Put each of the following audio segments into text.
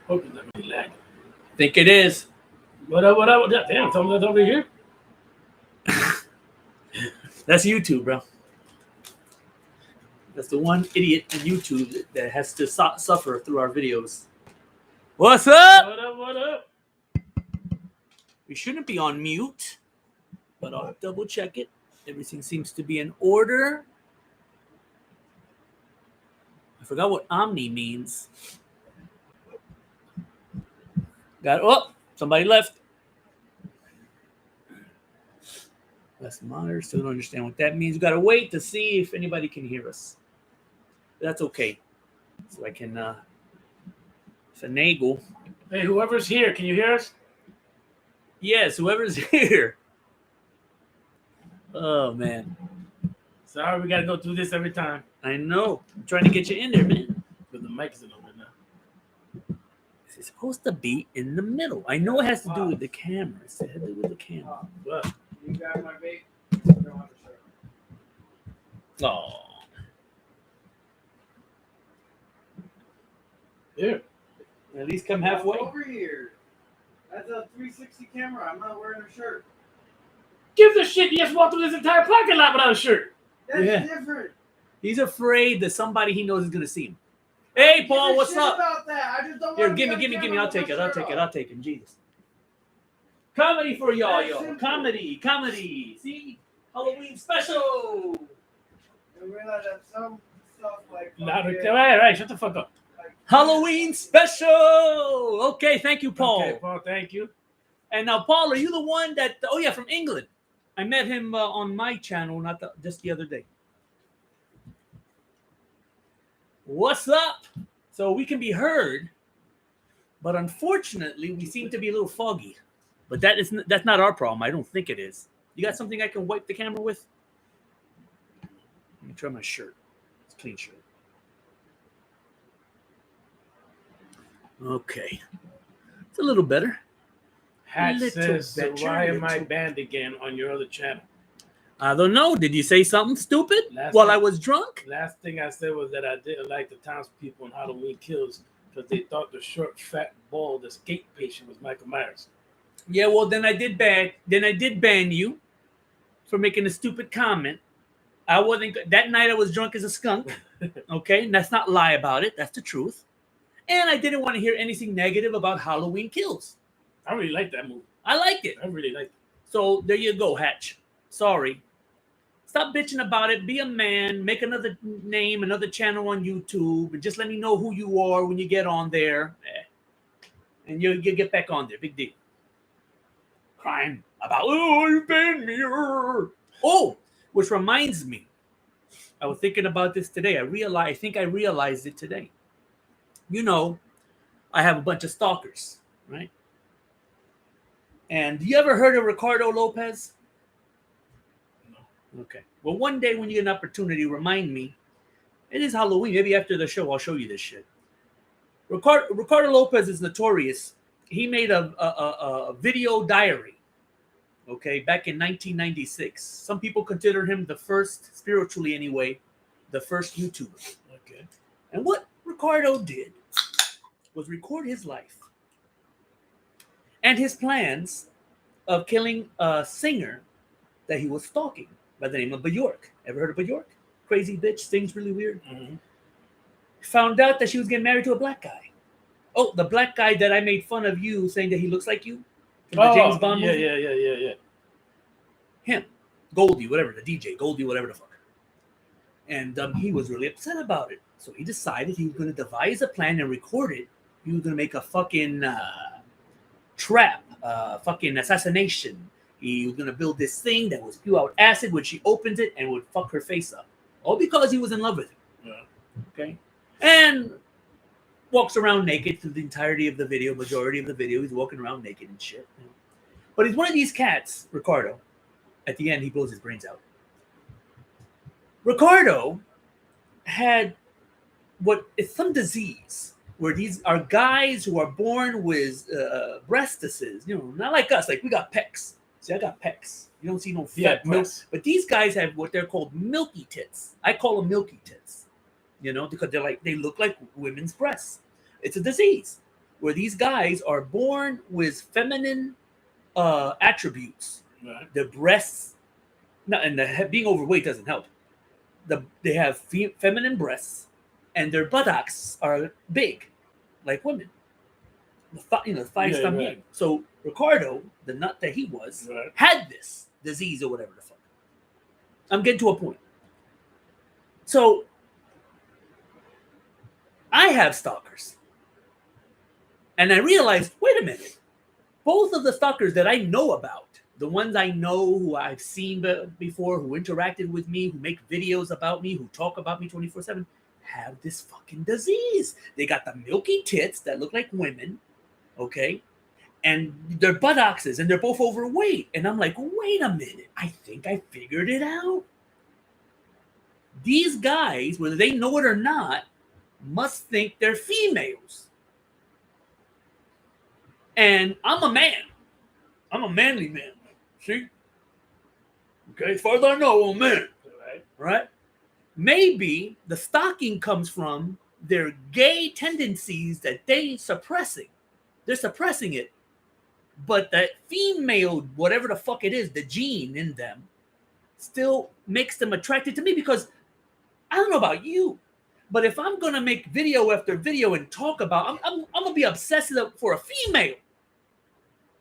Hope it's not really lagging. Think it is. What up? Damn, something that's over here. That's YouTube, bro. That's the one idiot on YouTube that has to suffer through our videos. What's up? What up? We shouldn't be on mute, but I'll double check it. Everything seems to be in order. I forgot what Omni means. Somebody left. Less monitor. Still don't understand what that means. We gotta wait to see if anybody can hear us. That's okay. So I can finagle. Hey, whoever's here, can you hear us? Yes, whoever's here. Oh man. Sorry, we gotta go through this every time. I know. I'm trying to get you in there, man. But the mic isn't over now. It's supposed to be in the middle. I know it has to do with the camera. It has to do with the camera. What? You got my vape? Oh. Here. At least come halfway. Over here. That's a 360 camera. I'm not wearing a shirt. Give the shit. You just walked through this entire parking lot without a shirt. That's different. He's afraid that somebody he knows is going to see him. Hey, Paul, what's up? About that. I just don't Here, want give me. I'll take it. Jesus. Comedy for y'all, yo. Comedy. See? Halloween special. I realize that some stuff like... All right, shut the fuck up. Halloween special. Okay, thank you, Paul. Okay, Paul, thank you. And now, Paul, are you the one that... Oh, yeah, from England. I met him on my channel just the other day. What's up? So we can be heard, but unfortunately, we seem to be a little foggy. But that's not our problem. I don't think it is. You got something I can wipe the camera with? Let me try my shirt. It's a clean shirt. Okay. It's a little better. Hat says, so why am I banned again on your other channel? I don't know. Did you say something stupid while I was drunk? Last thing I said was that I didn't like the townspeople in Halloween Kills because they thought the short, fat, bald escape patient was Michael Myers. Yeah, well, then I did ban you for making a stupid comment. I wasn't. That night I was drunk as a skunk. Okay, and that's not lie about it. That's the truth. And I didn't want to hear anything negative about Halloween Kills. I really liked that movie. I liked it. I really liked it. So there you go, Hatch. Sorry. Stop bitching about it. Be a man. Make another name, another channel on YouTube, and just let me know who you are when you get on there. And you get back on there. Big deal. Crying about, you banned me. Oh, which reminds me. I was thinking about this today. I think I realized it today. You know, I have a bunch of stalkers, right? And you ever heard of Ricardo Lopez? No. Okay. Well, one day when you get an opportunity, remind me. It is Halloween. Maybe after the show, I'll show you this shit. Ricardo Lopez is notorious. He made a video diary, okay, back in 1996. Some people consider him the first, spiritually anyway, the first YouTuber. Okay. And what Ricardo did was record his life and his plans of killing a singer that he was stalking by the name of Bjork. Ever heard of Bjork? Crazy bitch, sings really weird. Mm-hmm. Found out that she was getting married to a black guy. Oh, the black guy that I made fun of you saying that he looks like you from the James Bond movie. Yeah. Him, Goldie, whatever, the DJ, Goldie, whatever the fuck. And he was really upset about it. So he decided he was going to devise a plan and record it. He was going to make a fucking trap, fucking assassination. He was going to build this thing that would spew out acid when she opens it and would fuck her face up. All because he was in love with her. Yeah. Okay? And walks around naked through the entirety of the video, majority of the video. He's walking around naked and shit. But he's one of these cats, Ricardo. At the end, he blows his brains out. Ricardo had it's some disease where these are guys who are born with breastises, not like us, like we got pecs. See, I got pecs. You don't see no Yeah, fat milk. breasts. But these guys have what they're called milky tits. I call them milky tits. You know, because they look like women's breasts. It's a disease where these guys are born with feminine attributes. Right. The breasts, being overweight doesn't help. They have feminine breasts, and their buttocks are big, like women. The thighs Yeah, come right. here. So Ricardo, the nut that he was, Right. had this disease or whatever the fuck. I'm getting to a point. So I have stalkers. And I realized, wait a minute. Both of the stalkers that I know about, the ones I know who I've seen before, who interacted with me, who make videos about me, who talk about me 24/7, have this fucking disease. They got the milky tits that look like women, okay? And their buttocks, and they're both overweight. And I'm like, wait a minute. I think I figured it out. These guys, whether they know it or not, must think they're females. And I'm a man. I'm a manly man. See? Okay, as far as I know, I'm a man. Right? Maybe the stalking comes from their gay tendencies that they're suppressing. They're suppressing it. But that female, whatever the fuck it is, the gene in them, still makes them attracted to me because I don't know about you, but if I'm gonna make video after video and talk about, I'm gonna be obsessive for a female.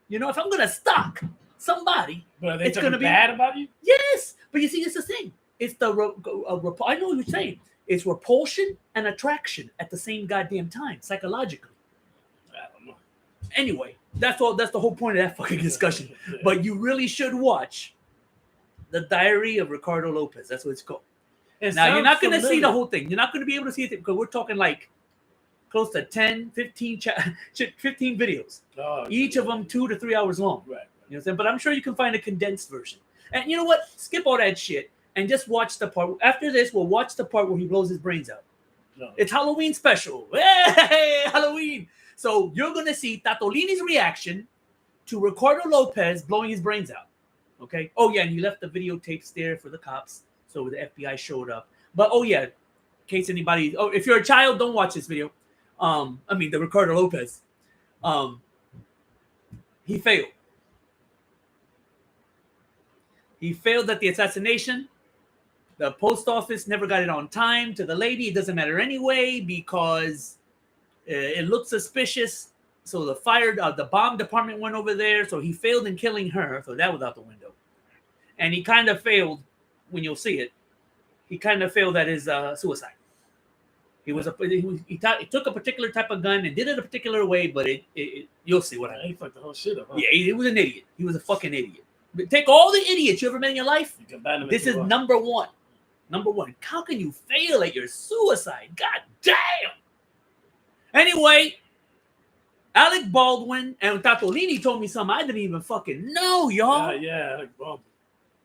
You know, if I'm gonna stalk somebody, But are they it's talking gonna be bad about you? yes. But you see, it's the thing. It's the I know what you're saying. It's repulsion and attraction at the same goddamn time, psychologically. I don't know. Anyway, that's all. That's the whole point of that fucking discussion. But you really should watch The Diary of Ricardo Lopez. That's what it's called. Now, you're not going to see the whole thing. You're not going to be able to see it because we're talking like close to 10, 15 videos. Oh, Each of them 2 to 3 hours long. Right. You know what I'm saying? But I'm sure you can find a condensed version. And you know what? Skip all that shit and just watch the part. After this, we'll watch the part where he blows his brains out. No. It's Halloween special. Hey, Halloween. So you're going to see Tatolini's reaction to Ricardo Lopez blowing his brains out. Okay? Oh, yeah, and he left the videotapes there for the cops. So the FBI showed up. But, oh, yeah, in case anybody... Oh, if you're a child, don't watch this video. The Ricardo Lopez. He failed. He failed at the assassination. The post office never got it on time to the lady. It doesn't matter anyway because it looked suspicious. So the bomb department went over there. So he failed in killing her. So that was out the window. And he kind of failed, when you'll see it, he kind of failed at his suicide. He took a particular type of gun and did it a particular way, but you'll see what I mean. He fucked the whole shit up. Huh? Yeah, he was an idiot. He was a fucking idiot. But take all the idiots you ever met in your life. This is number one. Number one. How can you fail at your suicide? God damn. Anyway, Alec Baldwin and Tatolini told me something I didn't even fucking know, y'all. Yeah, Alec Baldwin.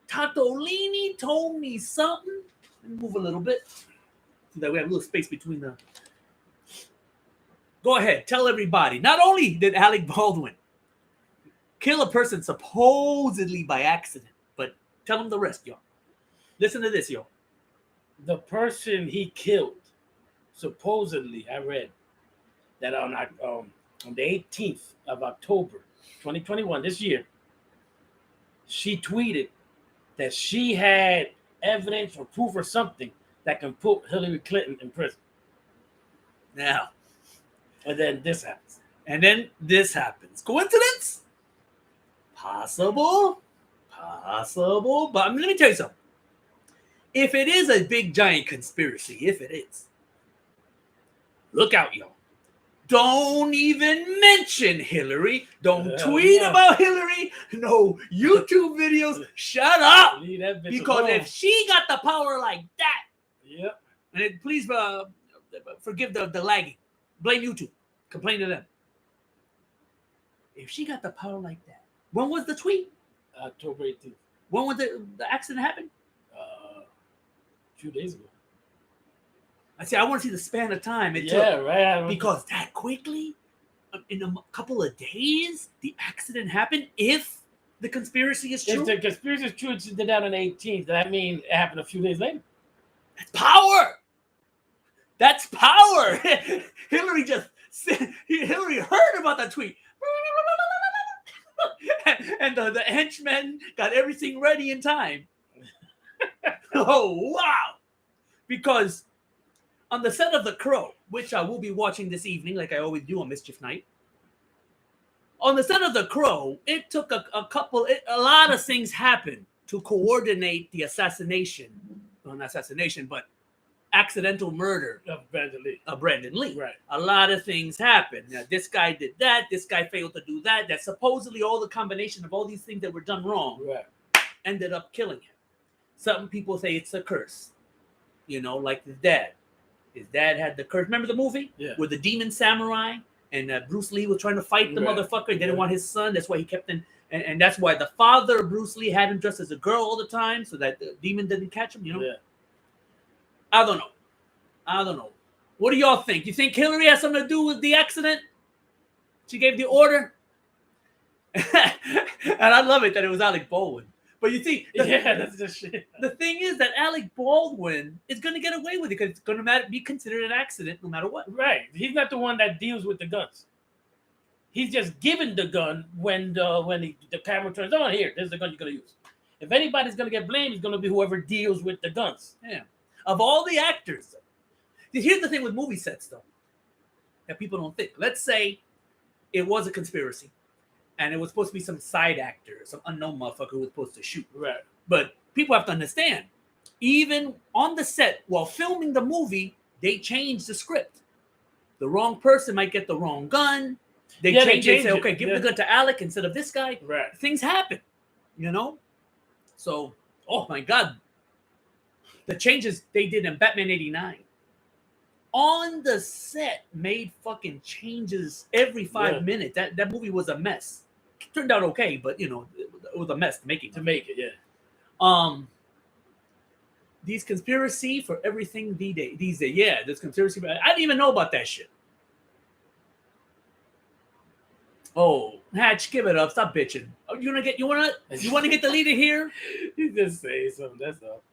Tatolini told me something. Let me move a little bit so that we have a little space between the... Go ahead. Tell everybody. Not only did Alec Baldwin kill a person supposedly by accident, but tell them the rest, y'all. Listen to this, y'all. The person he killed, supposedly, I read that on the 18th of October, 2021, this year, she tweeted that she had evidence or proof or something that can put Hillary Clinton in prison. Now. And then this happens. Coincidence? Possible. But let me tell you something. If it is a big giant conspiracy, if it is, look out, y'all. Don't even mention Hillary. Don't tweet about Hillary. No YouTube videos. Shut up. Because alone. if she got the power like that, yep. And please forgive the lagging. Blame YouTube. Complain to them. If she got the power like that, when was the tweet? October 18th. When was the accident happen? A few days ago. I want to see the span of time it took. Right. Because that quickly, in a couple of days, the accident happened. If the conspiracy is If true. the conspiracy is true, she did that on the 18th. That means it happened a few days later. That's power. That's power. Hillary heard about that tweet. And the henchmen got everything ready in time. Oh, wow. Because on the set of The Crow, which I will be watching this evening, like I always do on Mischief Night, on the set of The Crow, it took a lot of things happened to coordinate the assassination. Well, not assassination, but accidental murder Of Brandon Lee. of Brandon Lee. Right. A lot of things happened. Now, this guy did that. This guy failed to do that. That supposedly all the combination of all these things that were done wrong Right. ended up killing him. Some people say it's a curse. You know, like his dad. His dad had the curse. Remember the movie? Yeah. With the demon samurai and Bruce Lee was trying to fight the Right. motherfucker. He didn't Right. want his son. That's why he kept him. And that's why the father of Bruce Lee had him dressed as a girl all the time so that the demon didn't catch him, you know? Yeah. I don't know. What do y'all think? You think Hillary has something to do with the accident? She gave the order? And I love it that it was Alec Baldwin. But you see, Yeah, that's the shit. the thing is that Alec Baldwin is going to get away with it because it's going to be considered an accident no matter what. Right. He's not the one that deals with the guns. He's just given the gun when the camera turns on. Here, this is the gun you're going to use. If anybody's going to get blamed, it's going to be whoever deals with the guns. Yeah. Of all the actors. Here's the thing with movie sets, though, that people don't think. Let's say it was a conspiracy and it was supposed to be some side actor, some unknown motherfucker who was supposed to shoot. Right. But people have to understand, even on the set while filming the movie, they change the script. The wrong person might get the wrong gun. They change it and say, it. okay, give Yeah. the gun to Alec instead of this guy. Right. Things happen, you know? So, oh my God. The changes they did in Batman 89 on the set made fucking changes every 5 minutes. That movie was a mess. It turned out okay, but you know, it was a mess to make it. Yeah. These conspiracy for everything these days. Yeah, this conspiracy. I didn't even know about that shit. Oh, Hatch, give it up. Stop bitching. Oh, you want to get the leader here? You just say something. That's all.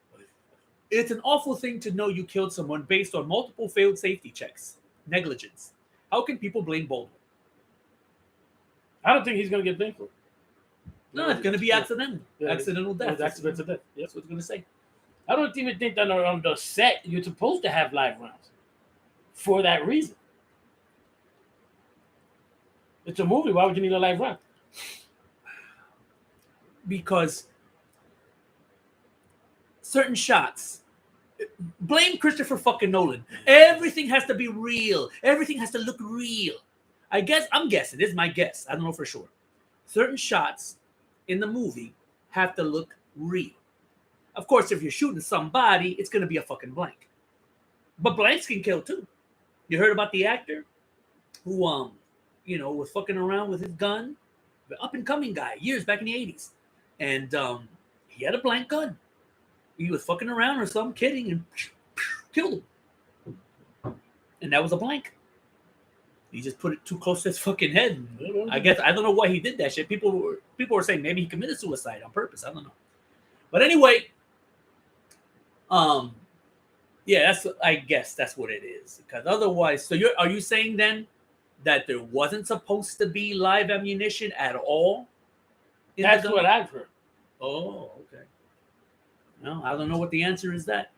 It's an awful thing to know you killed someone based on multiple failed safety checks. Negligence. How can people blame Baldwin? I don't think he's going to get blamed for it. No, it's going to be accidental. Yeah. Accidental death. It's accidental death. Yep. That's what it's going to say. I don't even think that on the set you're supposed to have live rounds for that reason. It's a movie. Why would you need a live round? Because certain shots, blame Christopher fucking Nolan. Everything has to be real. Everything has to look real. I'm guessing. This is my guess. I don't know for sure. Certain shots in the movie have to look real. Of course, if you're shooting somebody, it's going to be a fucking blank. But blanks can kill too. You heard about the actor who, was fucking around with his gun? The up-and-coming guy, years back in the 80s. And he had a blank gun. He was fucking around or something, kidding, and killed him. And that was a blank. He just put it too close to his fucking head. I don't know why he did that shit. People were saying maybe he committed suicide on purpose. I don't know. But anyway, I guess that's what it is. Because otherwise, so are you saying then that there wasn't supposed to be live ammunition at all? That's what I've heard. Oh, okay. No, I don't know what the answer is. That's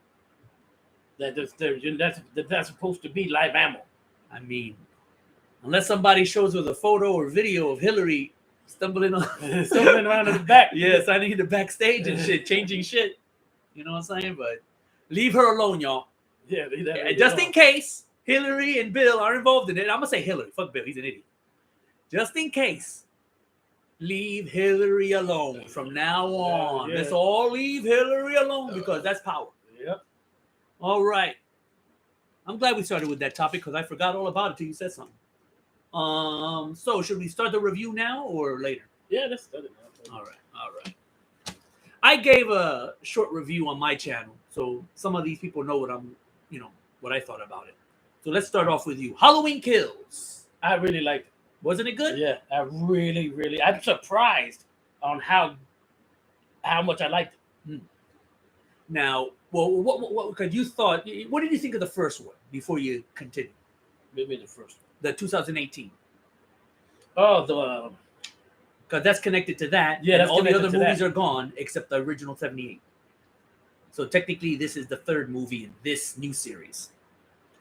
supposed to be live ammo. I mean, unless somebody shows us a photo or video of Hillary stumbling around in the back. Yes, I need the backstage and shit, changing shit. You know what I'm saying? But leave her alone, y'all. Yeah, just in case Hillary and Bill are involved in it. I'm gonna say Hillary. Fuck Bill, he's an idiot. Just in case, leave Hillary alone from now on. Yeah. Let's all leave Hillary alone because that's power. Yep. All right. I'm glad we started with that topic because I forgot all about it till you said something. So should we start the review now or later? Yeah, let's start it now. All right. I gave a short review on my channel, so some of these people know what I thought about it. So let's start off with you. Halloween Kills. I really liked it. Wasn't it good? Yeah, I'm surprised on how much I liked it. Now, well, what? Because you thought, what did you think of the first one before you continue? Maybe the first one. The 2018. Oh, the Because that's connected to that. Yeah, and that's all the connected other to movies that. are gone except the original 78. So technically, this is the third movie in this new series.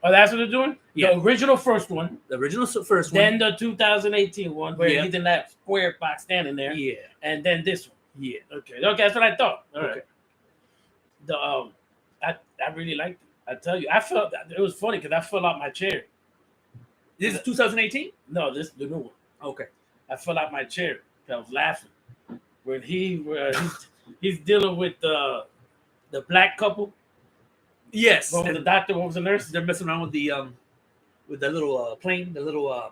oh, that's what they're doing. Yeah. The original first one, The original first then one. the 2018 one where Yeah. he's in that square box standing there, Yeah. and then this one. Yeah. Okay, that's what I thought. All right. Okay. The I really liked it. I tell you, I felt that it was funny because I fell out my chair. This is 2018? No, this the new one. Okay. I fell out my chair. I was laughing when he's dealing with the black couple. Yes. What was the doctor? What was the nurse? They're messing around with the little plane, the little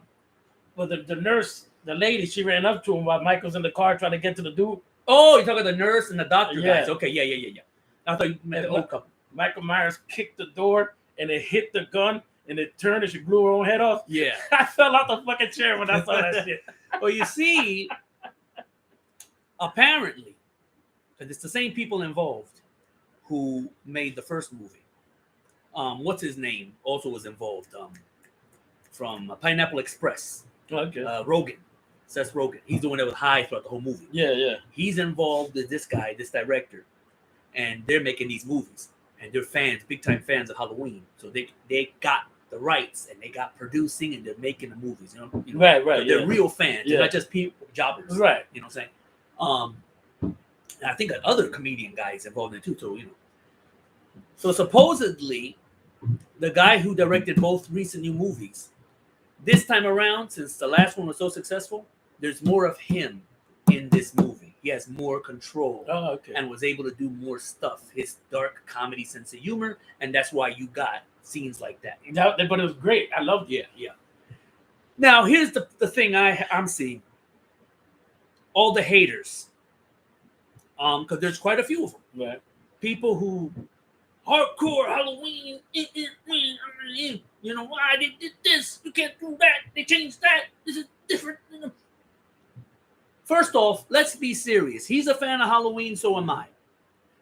Well, the nurse, the lady, she ran up to him while Michael's in the car trying to get to the dude. Oh, you're talking about the nurse and the doctor Yeah. guys. Okay, yeah. I thought you meant the old couple. Michael Myers kicked the door and it hit the gun and it turned and she blew her own head off. Yeah. I fell out the fucking chair when I saw that shit. Well, you see, apparently, because it's the same people involved who made the first movie. What's his name? Also was involved. From Pineapple Express. Okay. Rogen. Seth Rogen. He's the one that was high throughout the whole movie. Yeah. He's involved with this guy, this director, and they're making these movies. And they're fans, big time fans of Halloween. So they got the rights and they got producing and they're making the movies. You know Right. They're Yeah. real fans. Yeah. They're not just people, jobbers. Right. You know what I'm saying? And I think other comedian guys involved in it too. So So supposedly, the guy who directed both recent new movies, this time around, since the last one was so successful, there's more of him in this movie. He has more control Oh, okay. and was able to do more stuff. His dark comedy sense of humor, and that's why you got scenes like that. But it was great. I loved it. Yeah. Now, here's the thing I'm seeing. All the haters. Because there's quite a few of them. Right. People who hardcore Halloween, you know why they did this, you can't do that, they changed that, this is different. First off, let's be serious. He's a fan of Halloween, so am I.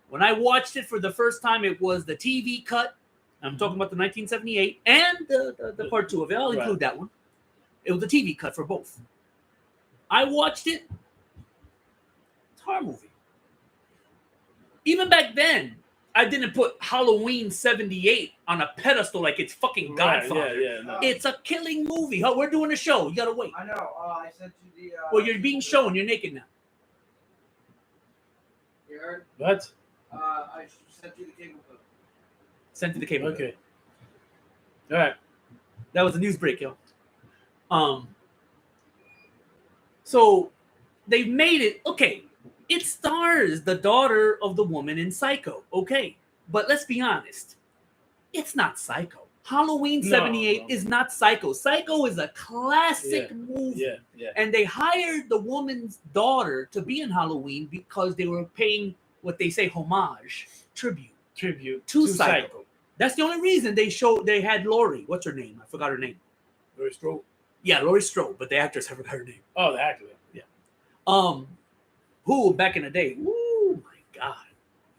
When I watched it for the first time, it was the TV cut. I'm talking about the 1978 and the part 2 of it. I'll include that one. It was the TV cut for both. I watched it. It's a horror movie. Even back then, I didn't put Halloween 78 on a pedestal like it's fucking Godfather. Yeah. No. It's a killing movie. Oh, we're doing a show. You gotta wait. I know. I sent you the. Well, you're being shown. You're naked now. You heard? What? I sent you the cable clip. Sent to the cable. Okay. All right. That was a news break, yo. So they've made it. Okay, it stars the daughter of the woman in Psycho. Okay, but let's be honest, it's not Psycho. Halloween 78 is not Psycho. Psycho is a classic movie. Yeah. And they hired the woman's daughter to be in Halloween because they were paying what they say homage, tribute to Psycho. That's the only reason they had Laurie. What's her name? I forgot her name. Laurie Strode. Yeah, Laurie Strode, but the actress, I forgot her name. Oh, the actor. Yeah. Who back in the day? Ooh, my God,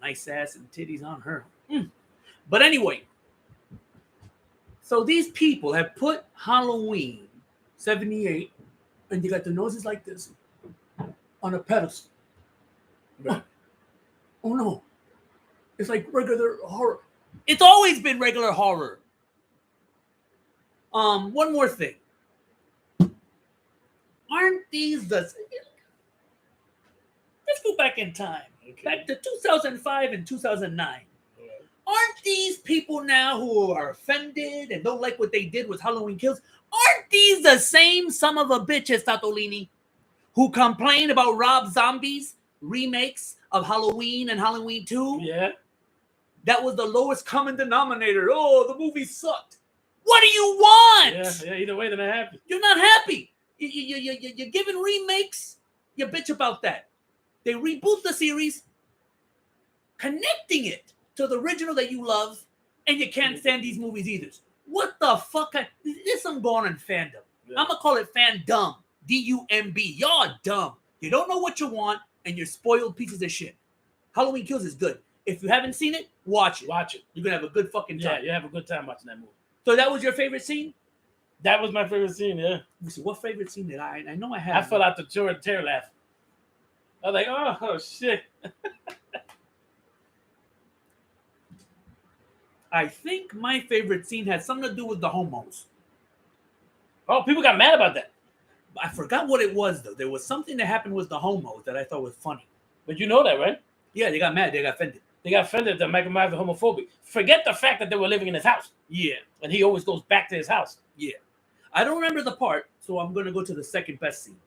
nice ass and titties on her. But anyway, so these people have put Halloween 78, and they got the noses like this on a pedestal. Right. Oh no, it's like regular horror. It's always been regular horror. One more thing. Aren't these the... Let's go back in time. Okay. Back to 2005 and 2009. Right. Aren't these people now who are offended and don't like what they did with Halloween Kills, aren't these the same son of a bitches, Tatolini, who complain about Rob Zombie's remakes of Halloween and Halloween 2? Yeah. That was the lowest common denominator. Oh, the movie sucked. What do you want? Yeah. Either way, they're not happy. You're not happy. You're giving remakes. You bitch about that. They reboot the series, connecting it to the original that you love, and you can't stand these movies either. What the fuck? There's some going on in fandom. Yeah. I'm going to call it fandom. D-U-M-B. Y'all dumb. You don't know what you want, and you're spoiled pieces of shit. Halloween Kills is good. If you haven't seen it, watch it. Watch it. You're gonna have a good fucking time. Yeah, you have a good time watching that movie. So that was your favorite scene? That was my favorite scene. Yeah. Let me see. What favorite scene did I know I had? I fell out the chair and tear laugh. I was like, oh shit. I think my favorite scene had something to do with the homos. Oh, people got mad about that. I forgot what it was though. There was something that happened with the homos that I thought was funny. But you know that, right? Yeah, they got mad. They got offended. They got offended that Michael Myers was homophobic. Forget the fact that they were living in his house. Yeah. And he always goes back to his house. Yeah. I don't remember the part, so I'm going to go to the second best scene.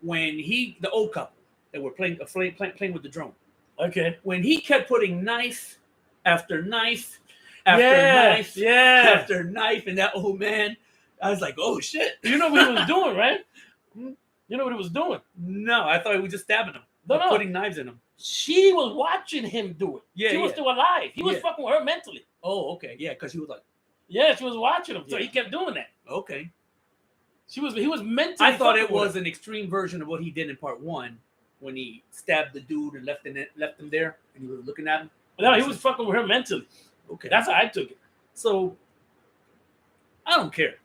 When the old couple that were playing with the drone. Okay. When he kept putting knife after knife after knife after knife in that old man, I was like, oh shit. You know what he was doing, right? You know what he was doing? No, I thought he was just stabbing him. No. Putting knives in him. She was watching him do it. Yeah, she was still alive. He was fucking with her mentally. Oh, okay. Yeah, because she was like... Yeah, she was watching him. So Yeah. he kept doing that. Okay. He was mentally... I thought it fucking with was her. an extreme version of what he did in part one when he stabbed the dude and left him there and he was looking at him. No, he was fucking with her mentally. Okay. That's how I took it. So, I don't care.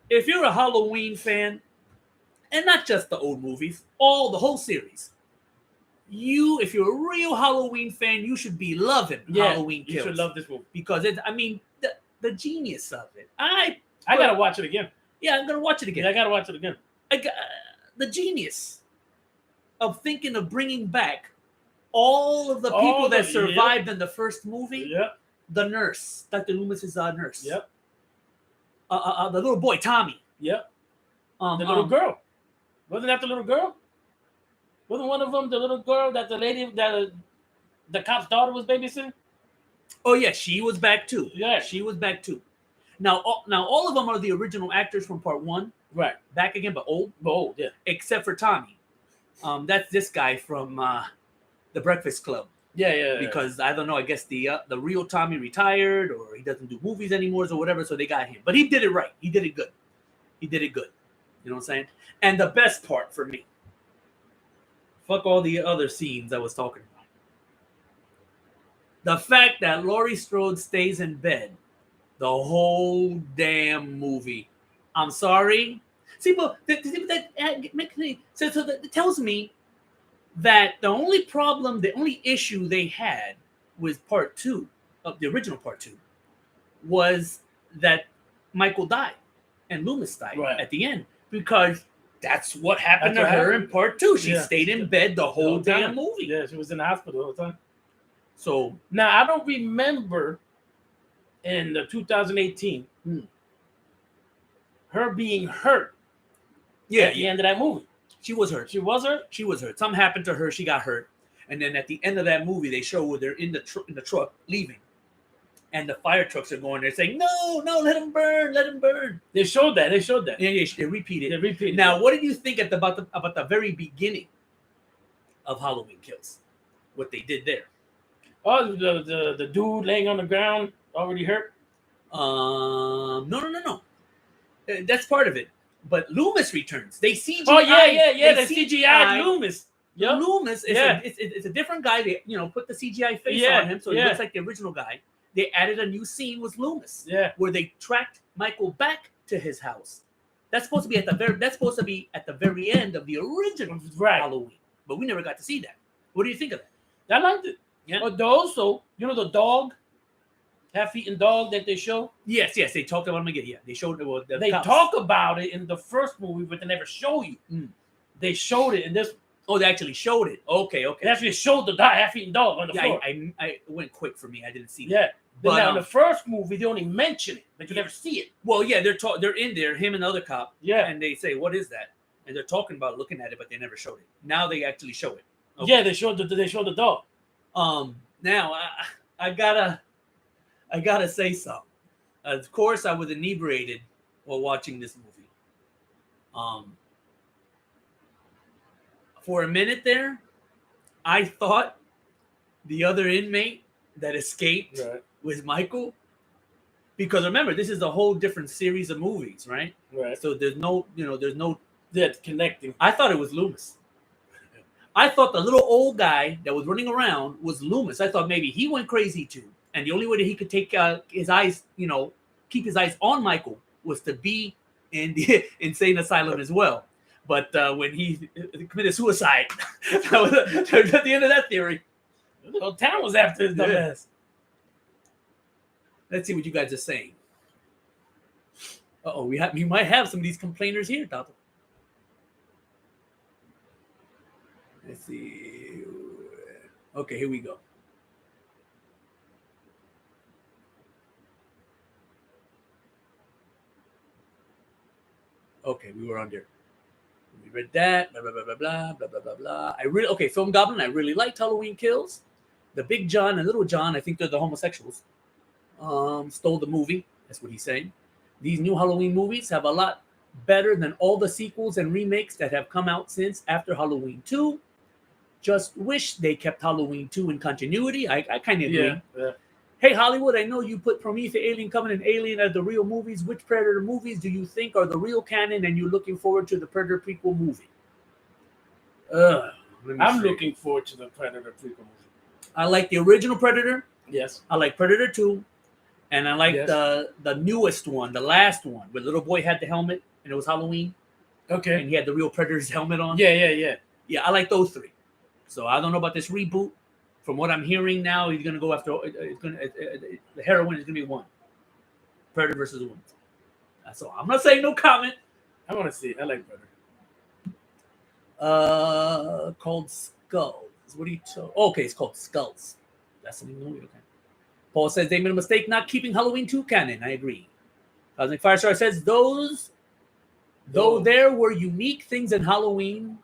If you're a Halloween fan, and not just the old movies, the whole series, if you're a real Halloween fan, you should be loving Halloween Kills. You should love this movie. Because the genius of it. I gotta watch it again. Yeah, I'm gonna watch it again. Yeah, I gotta watch it again. The genius of thinking of bringing back all of the people that survived in the first movie. Yep. The nurse, Dr. Loomis's nurse. Yep. The little boy, Tommy. Yep. The little girl. Wasn't that the little girl? Wasn't one of them the little girl that the lady that the cop's daughter was babysitting? Oh yeah, she was back too. Yeah, she was back too. Now all of them are the original actors from part one. Right. Back again, but old. Yeah. Except for Tommy. That's this guy from the Breakfast Club. Yeah. Because I don't know, I guess the real Tommy retired or he doesn't do movies anymore or whatever, so they got him. But he did it right. He did it good. You know what I'm saying? And the best part for me, fuck all the other scenes I was talking about. The fact that Laurie Strode stays in bed the whole damn movie. I'm sorry. See, but that makes me so that tells me that the only issue they had with part two of the original part two was that Michael died and Loomis died at the end, because that's what happened to her in part two. She stayed in bed the whole damn movie. Yeah, she was in the hospital the whole time. So now I don't remember in the 2018 her being hurt. At the end of that movie. She was hurt. She was hurt. Something happened to her. She got hurt. And then at the end of that movie, they show where they're in the truck leaving. And the fire trucks are going there saying, no, let him burn. They showed that. Yeah, they repeated. Now, what did you think about the very beginning of Halloween Kills? What they did there? Oh, the dude laying on the ground, already hurt? No. That's part of it. But Loomis returns. They CGI. Oh yeah. They CGI Loomis. Yep. Loomis is it's a different guy. They put the CGI face on him, so he looks like the original guy. They added a new scene with Loomis. Yeah. Where they tracked Michael back to his house. That's supposed to be at the very end of the original Halloween. But we never got to see that. What do you think of that? I liked it. Yeah. But also, the dog, half-eaten dog that they show? Yes, they talked about him again. Yeah, they showed it. They talk about it in the first movie, but they never show you. They showed it in this. Oh, they actually showed it. Okay. They actually showed the half-eaten dog on the floor. I went quick for me. I didn't see that. Yeah. But now in the first movie, they only mention it, but you never see it. Well, yeah, they're in there, him and the other cop. Yeah. And they say, "What is that?" And they're talking about looking at it, but they never showed it. Now they actually show it. Okay. Yeah, they showed the dog. Now I gotta say something. Of course, I was inebriated while watching this movie. For a minute there, I thought the other inmate that escaped was Michael. Because remember, this is a whole different series of movies, right? Right. So there's no connecting. I thought it was Loomis. I thought the little old guy that was running around was Loomis. I thought maybe he went crazy too. And the only way that he could take his eyes, keep his eyes on Michael was to be in the insane asylum as well. But when he committed suicide, that was at the end of that theory. The whole town was after his dumb ass. Let's see what you guys are saying. Uh-oh, we might have some of these complainers here, Tato. Let's see. Okay, here we go. Okay, we were on there. We read that. Blah blah blah blah blah blah blah blah blah. Film Goblin. I really liked Halloween Kills. The Big John and Little John. I think they're the homosexuals. Stole the movie. That's what he's saying. These new Halloween movies have a lot better than all the sequels and remakes that have come out since after Halloween 2. Just wish they kept Halloween 2 in continuity. I kind of agree. Yeah. Hey, Hollywood, I know you put Prometheus, Alien Covenant, Alien as the real movies. Which Predator movies do you think are the real canon and you're looking forward to the Predator prequel movie? I'm looking forward to the Predator prequel movie. I like the original Predator. Yes. I like Predator 2. And I like the newest one, the last one, where the little boy had the helmet and it was Halloween. Okay. And he had the real Predator's helmet on. Yeah. Yeah, I like those 3. So I don't know about this reboot. From what I'm hearing now, he's going to go after. The heroine is going to be one. Predator versus one. That's all. I'm not saying no comment. I want to see it. I like Predator. Called Skulls. What do you tell? Okay, it's called Skulls. That's the name of the movie. Okay. Paul says they made a mistake not keeping Halloween 2 canon. I agree. Cosmic Firestar says though there were unique things in Halloween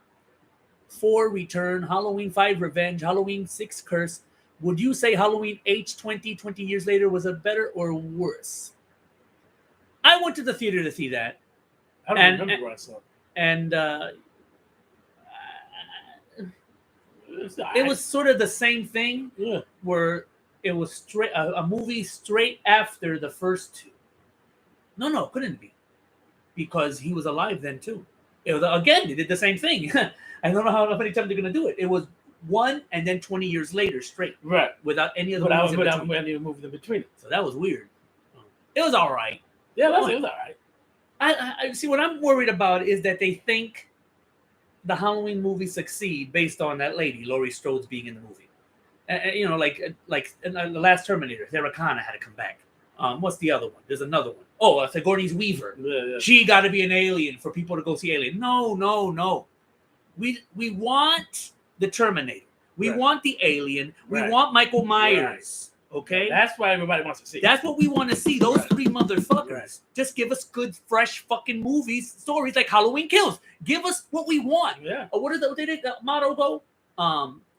4 Return, Halloween 5 Revenge, Halloween 6 Curse, would you say Halloween H20 20 years later was a better or worse? I went to the theater to see that. I don't remember where I saw it. And it was sort of the same thing. Yeah. Where it was a movie straight after the first 2. No, couldn't be. Because he was alive then too. It was, again, they did the same thing. I don't know how many times they're going to do it. It was 1 and then 20 years later straight. Right. Without any of the movies without any movies in between. So that was weird. It was all right. Yeah, it was all right. I see. What I'm worried about is that they think the Halloween movie succeed based on that lady, Laurie Strode's being in the movie. Like in the last Terminator, Sarah Connor had to come back. What's the other one? There's another one. Oh, Sigourney Weaver. Yeah. She got to be an alien for people to go see Alien. No. We want the Terminator. We want the alien. We want Michael Myers. Right. Okay? That's why everybody wants to see. That's what we want to see. Those 3 motherfuckers. Right. Just give us good, fresh fucking movies, stories like Halloween Kills. Give us what we want. Yeah. What did the motto go?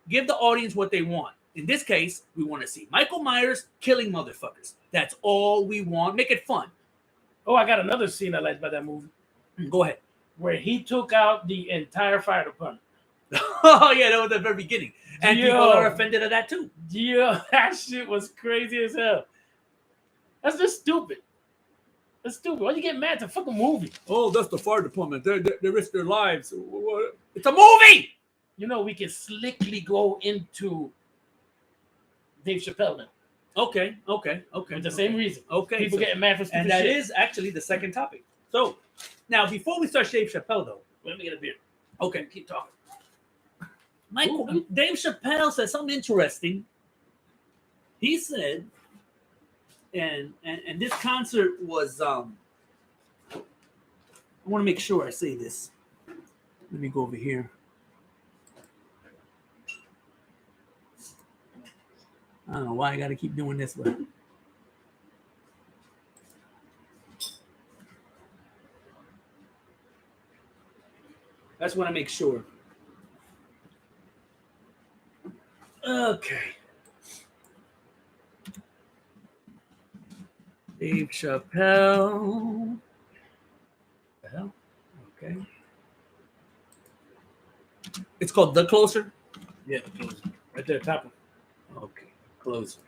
Give the audience what they want. In this case, we want to see Michael Myers killing motherfuckers. That's all we want. Make it fun. Oh, I got another scene I liked about that movie. Go ahead. Where he took out the entire fire department. Oh, yeah, that was the very beginning. And people are offended at that, too. Yeah, that shit was crazy as hell. That's just stupid. That's stupid. Why you get mad? It's a fucking movie. Oh, that's the fire department. They risk their lives. It's a movie! You know, we can slickly go into Dave Chapelle now. Okay. For the same reason. Okay. People getting mad for stupid and that shit. is actually the second topic. So, now, before we start Dave Chapelle, though. Let me get a beer. Okay, keep talking. Dave Chapelle said something interesting. He said, and this concert was, I want to make sure I say this. Let me go over here. I don't know why I got to keep doing this, but I just want to make sure. Okay. Dave Chapelle. The hell? Okay. It's called The Closer? Yeah, The Closer. Right there, top one. Okay. Closer.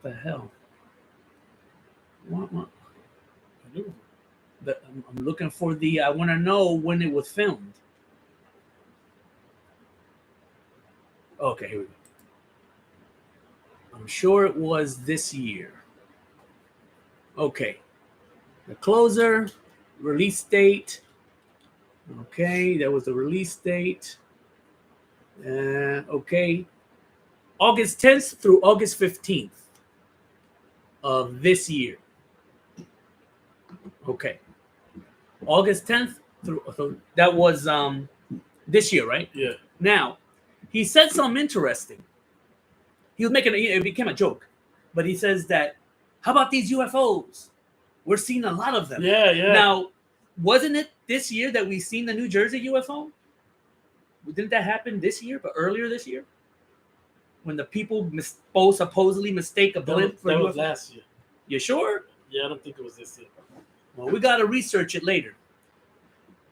the hell? What? I'm looking for the. I want to know when it was filmed. Okay, here we go. I'm sure it was this year. Okay. The closer, release date. Okay, that was the release date. Okay. August 10th through August 15th of this year. Okay. August 10th through, so that was this year, right? Yeah. Now, he said something interesting. He was making it became a joke, but he says that, how about these UFOs? We're seeing a lot of them. Yeah, yeah. Now, wasn't it this year that we seen the New Jersey UFO? Didn't that happen this year, but earlier this year? When the people supposedly mistake a blimp for that UFO? was last year. You sure? Yeah, I don't think it was this year. Well, we got to research it later.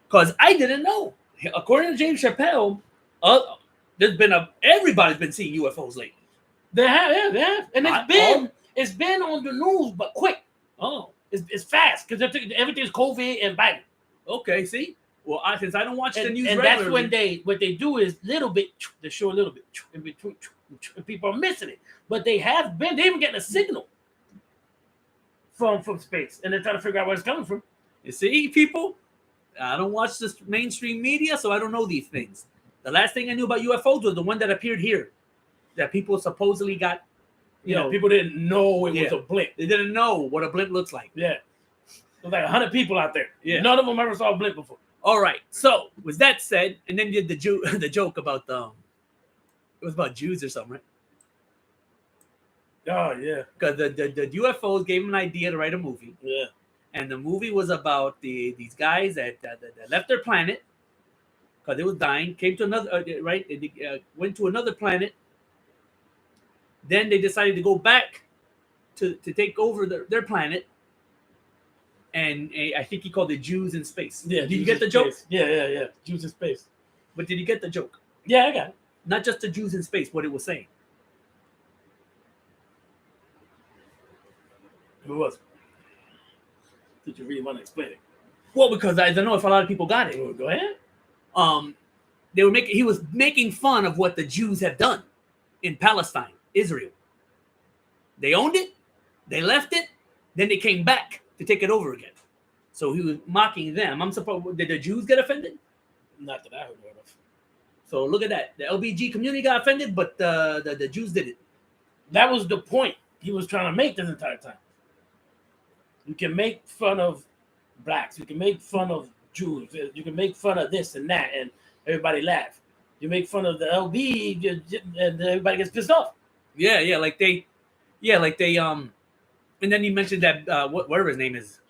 Because I didn't know. According to James Chapelle, everybody's been seeing UFOs lately. They have, and it's been on the news, but quick. Oh, it's fast because everything's COVID and Biden. Okay, see. Well, since I don't watch the news and regularly, that's when what they do is little bit. They show a little bit in between, and people are missing it. But they even getting a signal from space, and they're trying to figure out where it's coming from. You see, people, I don't watch this mainstream media, so I don't know these things. The last thing I knew about UFOs was the one that appeared here, that people supposedly got. You know, people didn't know it was a blimp. They didn't know what a blimp looks like. Yeah, there's like 100 people out there. Yeah, none of them ever saw a blimp before. All right. So with that said, and then did the joke about it was about Jews or something, right? Oh yeah, because the UFOs gave him an idea to write a movie. Yeah, and the movie was about these guys that left their planet because they was dying, came to another went to another planet. Then they decided to go back to take over their planet. And I think he called it Jews in Space. Yeah, did you get the joke? Yeah. Jews in Space. But did you get the joke? Yeah, I got it. Not just the Jews in Space, what it was saying. Who was it? Did you really want to explain it? Well, because I don't know if a lot of people got it. Well, go ahead. He was making fun of what the Jews have done in Palestine, Israel. They owned it, they left it, then they came back to take it over again. So he was mocking them. I'm surprised. Did the Jews get offended? Not that I heard of. So look at that. The LBG community got offended, but the Jews did it. That was the point he was trying to make this entire time. You can make fun of blacks. You can make fun of Jews. You can make fun of this and that, and everybody laugh. You make fun of the LB, and everybody gets pissed off. Yeah, and then he mentioned that whatever his name is,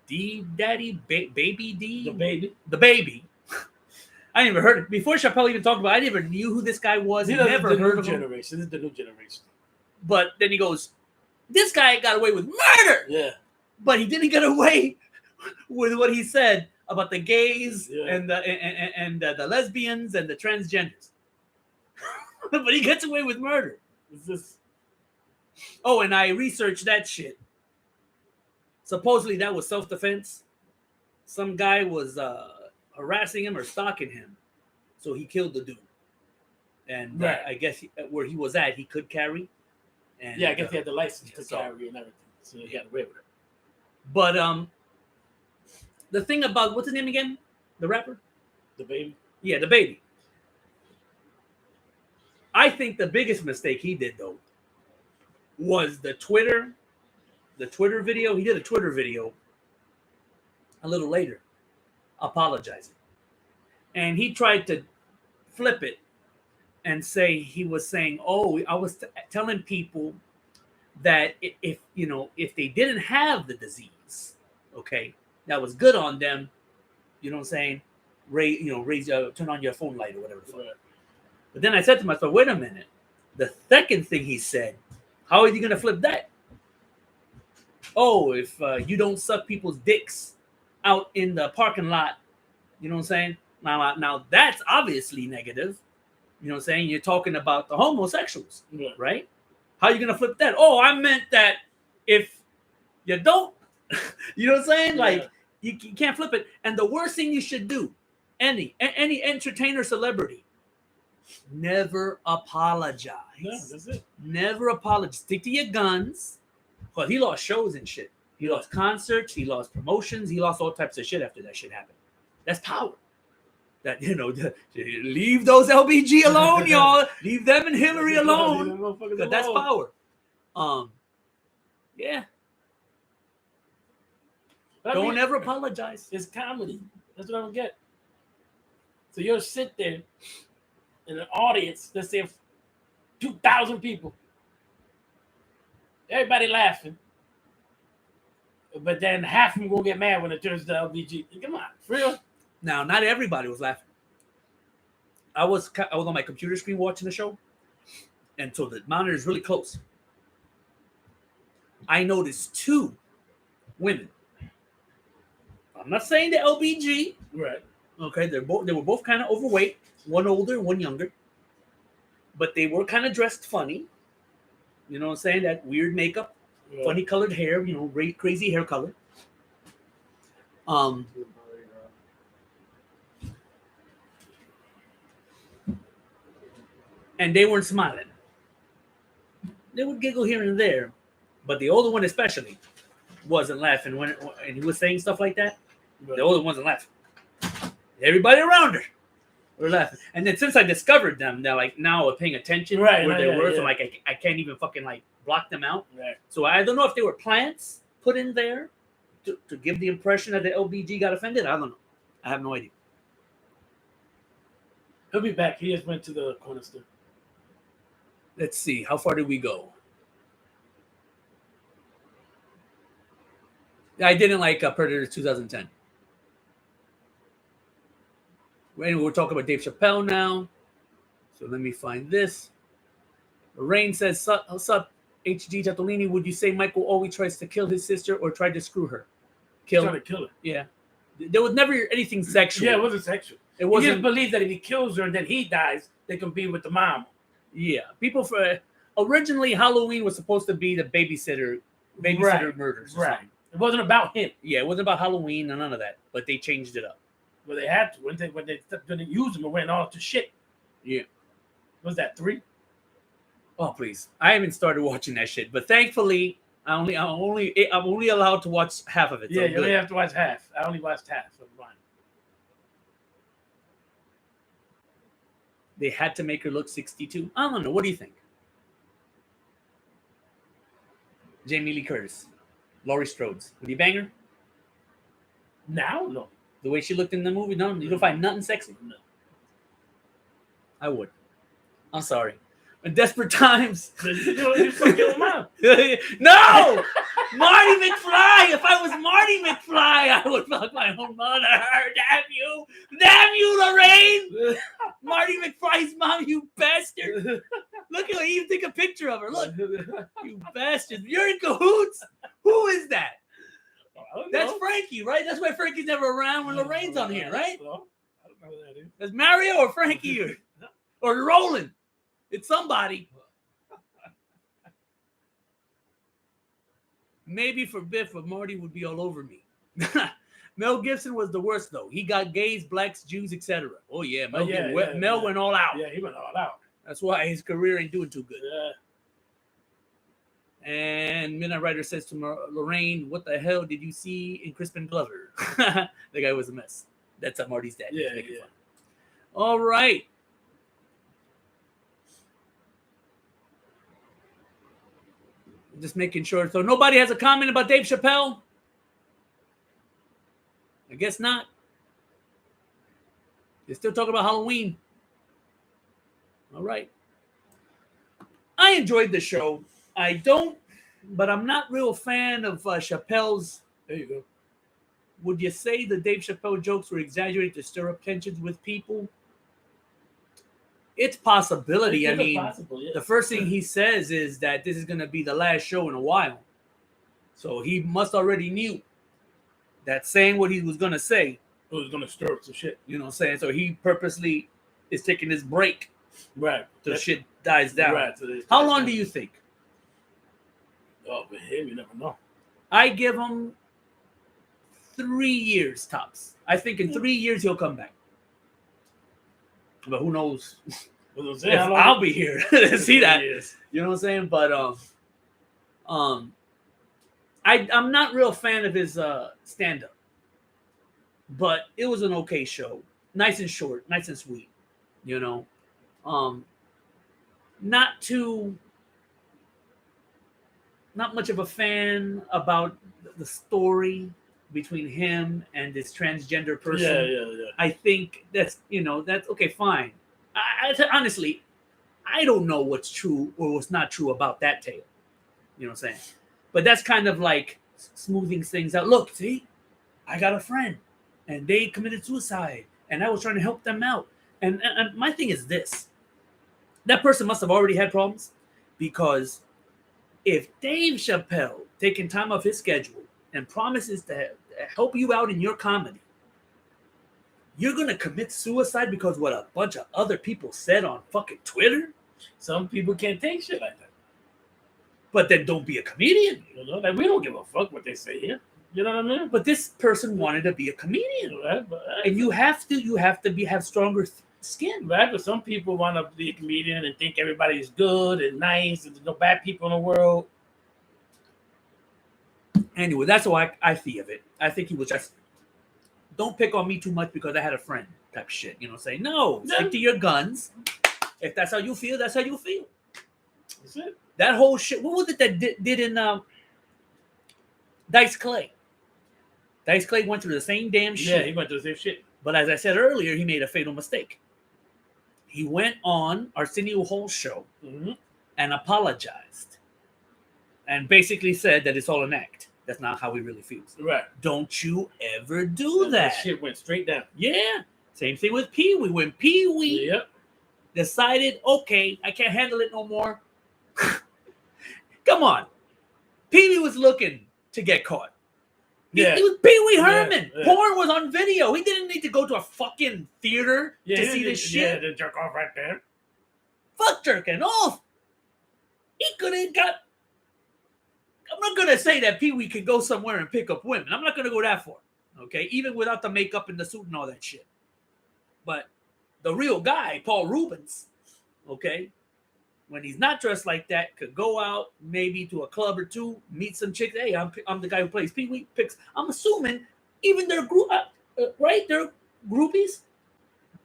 D Daddy, Baby D, the baby. I never heard it before. Chapelle even talked about. I never knew who this guy was. Never heard of him. This is the new generation. But then he goes, "This guy got away with murder." Yeah, but he didn't get away with what he said about the gays and the lesbians and the transgenders. But he gets away with murder. Is this? Oh, and I researched that shit. Supposedly that was self-defense. Some guy was harassing him or stalking him, so he killed the dude. And I guess where he was at, he could carry. And, I guess he had the license to carry and everything, so he got away with it. But the thing about what's his name again? The rapper? The baby. Yeah, the baby. I think the biggest mistake he did though was the Twitter video. He did a Twitter video a little later, apologizing, and he tried to flip it and say he was saying, "Oh, I was telling people that if they didn't have the disease, okay, that was good on them. You know what I'm saying? Turn on your phone light or whatever." Right. But then I said to myself, "Wait a minute. The second thing he said, how are you going to flip that? Oh, if you don't suck people's dicks out in the parking lot, you know what I'm saying? Now that's obviously negative. You know what I'm saying? You're talking about the homosexuals, right? How are you gonna flip that? Oh, I meant that if you don't, you know what I'm saying? Yeah. Like you can't flip it. And the worst thing you should do, any entertainer, celebrity, never apologize. No, that's it. Never apologize. Stick to your guns. But he lost shows and shit. He lost concerts. He lost promotions. He lost all types of shit after that shit happened. That's power. That, you know, leave those LBG alone, y'all. Leave them and Hillary alone. Because that's power. Yeah. But Don't ever apologize. It's comedy. That's what I don't get. So you'll sit there in an audience, let's say 2,000 people. Everybody laughing. But then half of them gonna get mad when it turns to LBG. Come on, for real. Now, not everybody was laughing. I was on my computer screen watching the show, and so the monitor is really close. I noticed two women. I'm not saying the LBG. Right. Okay, they were both kind of overweight, one older, one younger, but they were kind of dressed funny. You know what I'm saying? That weird makeup, funny colored hair, you know, crazy hair color. And they weren't smiling. They would giggle here and there, but the older one especially wasn't laughing when and he was saying stuff like that. Right. The older one wasn't laughing. Everybody around her were laughing. And then since I discovered them, they're like now paying attention where they were. So like I can't even fucking like block them out. Right. So I don't know if they were plants put in there to give the impression that the LBG got offended. I don't know. I have no idea. He'll be back. He just went to the corner store. Let's see. How far did we go? I didn't like Predator 2010. Anyway, we're talking about Dave Chapelle now. So let me find this. Lorraine says, what's up, HG Tatolini? Would you say Michael always tries to kill his sister or tried to screw her? Trying to kill her. Yeah. There was never anything sexual. Yeah, it wasn't sexual. It wasn't. He just believes that if he kills her and then he dies, they can be with the mom. Yeah. Originally, Halloween was supposed to be the babysitter murders. Right. It wasn't about him. Yeah, it wasn't about Halloween and none of that. But they changed it up. Well, they had to. When they used them, it went all to shit. Yeah. Was that 3? Oh, please. I haven't started watching that shit. But thankfully, I'm only allowed to watch half of it. Yeah, you only have to watch half. I only watched half of mine. They had to make her look 62. I don't know. What do you think? Jamie Lee Curtis. Laurie Strode. Would you bang her? Now? No. The way she looked in the movie? No, you don't find nothing sexy? No. I would. I'm sorry. In desperate times. You fucking mom. No! Marty McFly! If I was Marty McFly, I would fuck my own mother. Damn you! Damn you, Lorraine! Marty McFly's mom, you bastard! Look at her. You take a picture of her. Look. You bastard. You're in cahoots? Who is that? That's Frankie, right? That's why Frankie's never around when Lorraine's on here, right? I don't know who that is. That's Mario or Frankie or Roland. It's somebody. Maybe for Biff, but Marty would be all over me. Mel Gibson was the worst, though. He got gays, blacks, Jews, etc. Oh, yeah. Mel went all out. Yeah, he went all out. That's why his career ain't doing too good. Yeah. And Midnight Rider says to Lorraine, what the hell did you see in Crispin Glover? The guy was a mess. That's Marty's dad. Yeah. Fun. All right. Just making sure. So nobody has a comment about Dave Chapelle? I guess not. They're still talking about Halloween. All right. I enjoyed the show. I don't, but I'm not real fan of Chappelle's. There you go. Would you say the Dave Chappelle jokes were exaggerated to stir up tensions with people? It's possibility. I mean, the first thing he says is that this is going to be the last show in a while. So he must already knew that saying what he was going to say. It was going to stir up some shit. You know what I'm saying? So he purposely is taking this break. Right. Till shit dies down. Right. So how long do you think? Oh, with him, you never know. I give him 3 years tops. I think in 3 years he'll come back. But who knows? If I'll be here to see that. You know what I'm saying? But I'm not real fan of his stand-up. But it was an okay show. Nice and short, nice and sweet. You know? Not much of a fan about the story between him and this transgender person. Yeah. I think that's okay, fine. Honestly, I don't know what's true or what's not true about that tale. You know what I'm saying? But that's kind of like smoothing things out. Look, see, I got a friend and they committed suicide and I was trying to help them out. And my thing is this. That person must have already had problems, because if Dave Chapelle taking time off his schedule and promises to help you out in your comedy, you're going to commit suicide because what a bunch of other people said on fucking Twitter? Some people can't take shit like that. But then don't be a comedian. You know, like we don't give a fuck what they say here. You know what I mean? But this person wanted to be a comedian, right? And you have to have stronger skin, right? But some people want to be a comedian and think everybody's good and nice and there's no bad people in the world. Anyway, that's how I see of it. I think he was just, don't pick on me too much because I had a friend type shit. You know, say no, stick to your guns. If that's how you feel, that's how you feel. That's it. That whole shit. What was it that did in Dice Clay? Dice Clay went through the same damn shit. Yeah, he went through the same shit. But as I said earlier, he made a fatal mistake. He went on Arsenio Hall's show and apologized and basically said that it's all an act. That's not how he really feels. Right. Don't you ever do that. Shit went straight down. Yeah. Same thing with Pee Wee. When Pee Wee decided, okay, I can't handle it no more. Come on. Pee Wee was looking to get caught. It was Pee Wee Herman. Yeah. Porn was on video. He didn't need to go to a fucking theater to see this shit. Yeah, to jerk off right there. Fuck jerking off. He could have got... I'm not going to say that Pee Wee could go somewhere and pick up women. I'm not going to go that far. Okay? Even without the makeup and the suit and all that shit. But the real guy, Paul Rubens, okay, when he's not dressed like that, could go out maybe to a club or two, meet some chicks. Hey, I'm the guy who plays Pee Wee. I'm assuming even their group, right? They're groupies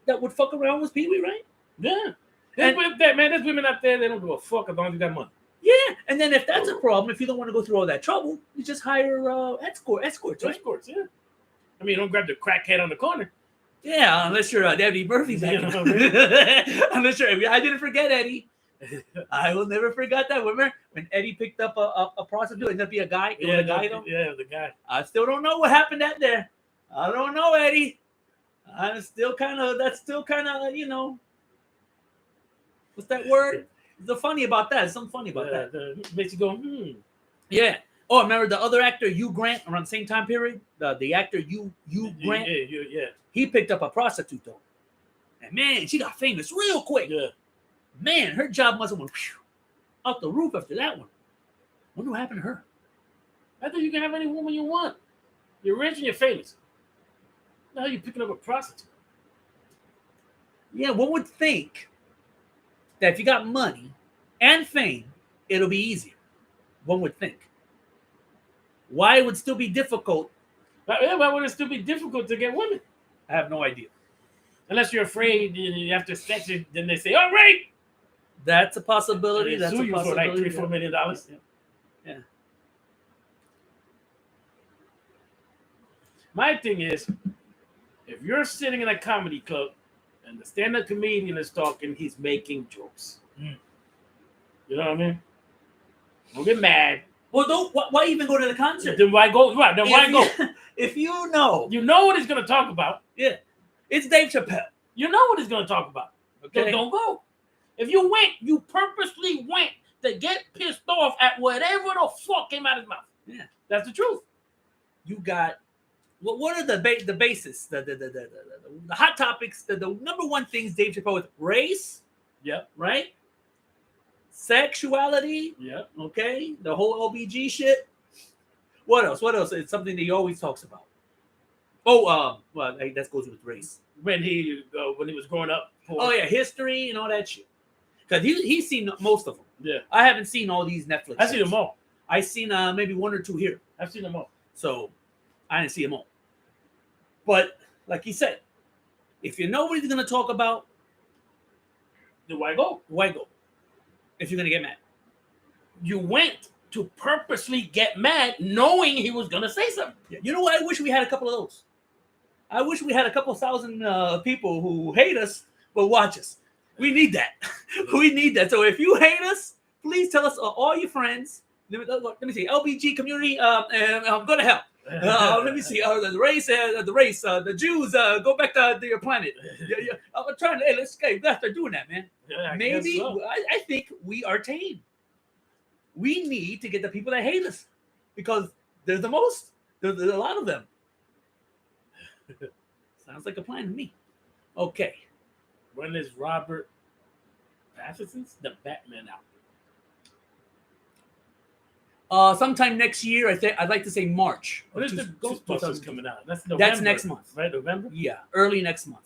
that would fuck around with Pee Wee, right? Yeah. There's women out there, they don't give a fuck as long as you got money. Yeah, and then if that's a problem, if you don't want to go through all that trouble, you just hire escorts, right? Escorts, yeah. I mean, don't grab the crackhead on the corner. Yeah, unless you're Eddie Murphy's. You know what I mean? Unless you're, I didn't forget Eddie. I will never forget that. Remember when Eddie picked up a prostitute? Ended up being a guy. It was a guy though. Yeah, it was a guy. I still don't know what happened that there. I don't know, Eddie. That's still kind of, you know, what's that word? There's funny about that. There's something funny about that. Makes you go, Yeah. Oh, remember the other actor, Hugh Grant, around the same time period? The actor Hugh Grant. Yeah. He picked up a prostitute though. And man, she got famous real quick. Yeah. Man, her job must have went out the roof after that one. Wonder what happened to her. I think you can have any woman you want. You're rich and you're famous. Now you're picking up a prostitute. Yeah, one would think that if you got money and fame, it'll be easier. One would think. Why it would still be difficult? Why would it still be difficult to get women? I have no idea. Unless you're afraid you have to sex it, then they say, all right. That's a possibility. That's a possibility. For like $3-4 million. Yeah. My thing is, if you're sitting in a comedy club and the stand-up comedian is talking, he's making jokes. You know what I mean? Don't get mad. Well, why even go to the concert? Then why go? Right, then why go? If you know what he's going to talk about. Yeah. It's Dave Chapelle. You know what he's going to talk about. Okay. Don't go. If you went, you purposely went to get pissed off at whatever the fuck came out of his mouth. Yeah. That's the truth. You got... What are the basis, the hot topics, the number one things Dave Chapelle with? Race, yep, right? sexuality. Yeah. Okay, the whole LBG shit. What else? What else? It's something that he always talks about. Oh, well, that goes with race. When he was growing up. Oh yeah, history and all that shit. Because he's seen most of them. Yeah. I haven't seen all these Netflix. I've seen them all. I've seen maybe one or two here. I've seen them all. So I didn't see them all. But like he said, if you know what he's gonna talk about, then why go? why go? If you're gonna get mad. You went to purposely get mad, knowing he was gonna say something. You know what? I wish we had a couple of those. I wish we had a couple thousand people who hate us but watch us. We need that. We need that. So if you hate us, please tell us all your friends. Let me see. LBG community, go to hell. Let me see. The race, the Jews, go back to your planet. Yeah. I'm trying to. Hey, let's start doing that, man. Yeah, I Maybe guess so. I think we are tame. We need to get the people that hate us because there's the most. There's a lot of them. Sounds like a plan to me. Okay. When is Robert Pattinson's The Batman out? Sometime next year. I'd like to say March. When is the Ghostbusters coming out? That's November. That's next month. Right, November? Yeah, early next month.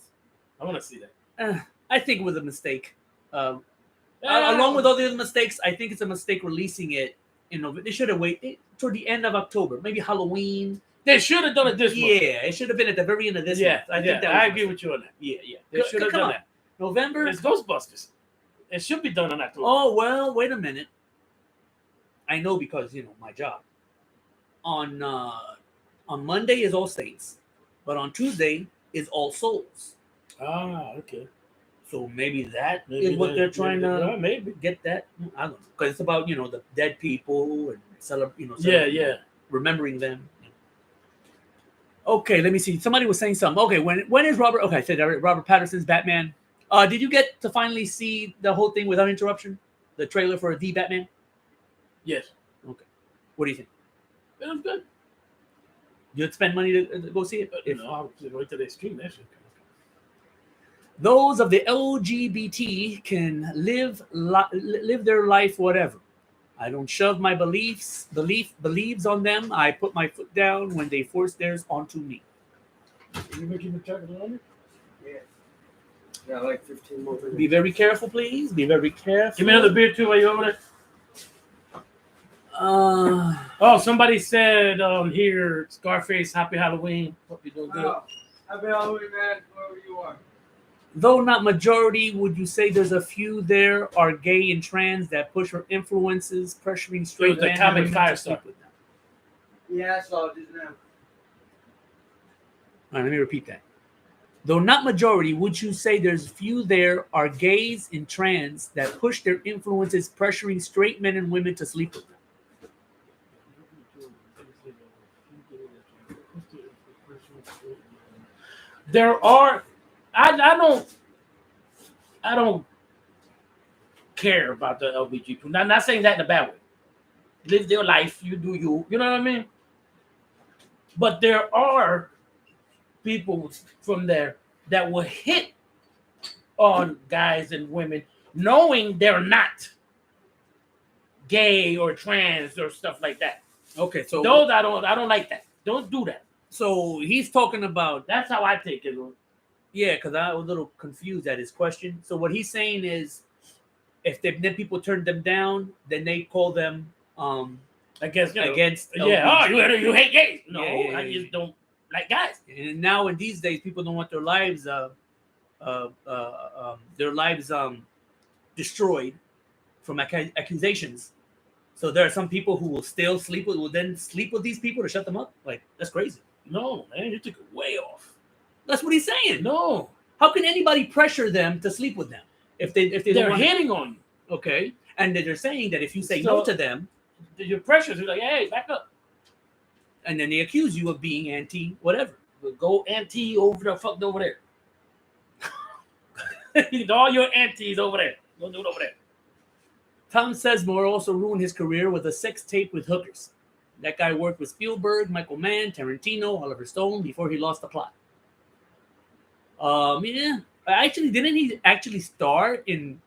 I want to see that. I think it was a mistake. Along with all the other mistakes, I think it's a mistake releasing it in November. They should have waited toward the end of October, maybe Halloween. They should have done it this month. Yeah, it should have been at the very end of this month. I think that I agree with you on that. Yeah. They should have Come done on. that. November. It's Ghostbusters. It should be done in October. Oh well, wait a minute. I know because my job. On Monday is All Saints, but on Tuesday is All Souls. Ah, okay. So maybe that is what they're trying to maybe get that. I don't know because it's about the dead people and yeah. remembering them. Okay, let me see. Somebody was saying something. Okay, when is Robert? Okay, I said Robert Pattinson's Batman. Did you get to finally see the whole thing without interruption? The trailer for The Batman? Yes. Okay. What do you think? It was good. You'd spend money to go see it? No, I would wait till they stream that shit. Those of the LGBT can live their life whatever. I don't shove my believes on them. I put my foot down when they force theirs onto me. You making the chocolate on it? Yeah. Yeah, like 15 more minutes. Be very careful, please. Be very careful. Give me another beer too while you're over there. Oh, somebody said here, Scarface, Happy Halloween. Hope you're doing good. Oh, happy Halloween, man, whoever you are. Though not majority, would you say there's a few there are gay and trans that push for influences, pressuring straight the men and comic women Fire to sleep Star. with them? Yeah, I saw it just now. All right, let me repeat that. Though not majority, would you say there's few there are gays and trans that push their influences, pressuring straight men and women to sleep with them? There are. I don't care about the LBG people. I'm not saying that in a bad way. Live their life. You do you. You know what I mean? But there are people from there that will hit on guys and women knowing they're not gay or trans or stuff like that. Okay, so Those I don't like that. Don't do that. So he's talking about That's how I take it. yeah, because I was a little confused at his question. So what he's saying is, if then people turn them down, then they call them Against against yeah. Oh, LBG. you hate gays? No, Yeah. I just don't like guys. And now in these days, people don't want their lives destroyed from accusations. So there are some people who will still sleep with these people to shut them up. Like, that's crazy. No, man, you took it way off. That's what he's saying. No, How can anybody pressure them to sleep with them if they they're don't want hitting on you. Okay, and then they're saying that if you say no So- to them, Your pressures are like, hey, back up. and then they accuse you of being anti whatever. We'll go anti over the fucked over there. All your antis over there. Go do it over there. Tom Sizemore also ruined his career with a sex tape with hookers. That guy worked with Spielberg, Michael Mann, Tarantino, Oliver Stone before he lost the plot. Yeah. Actually, didn't he actually star in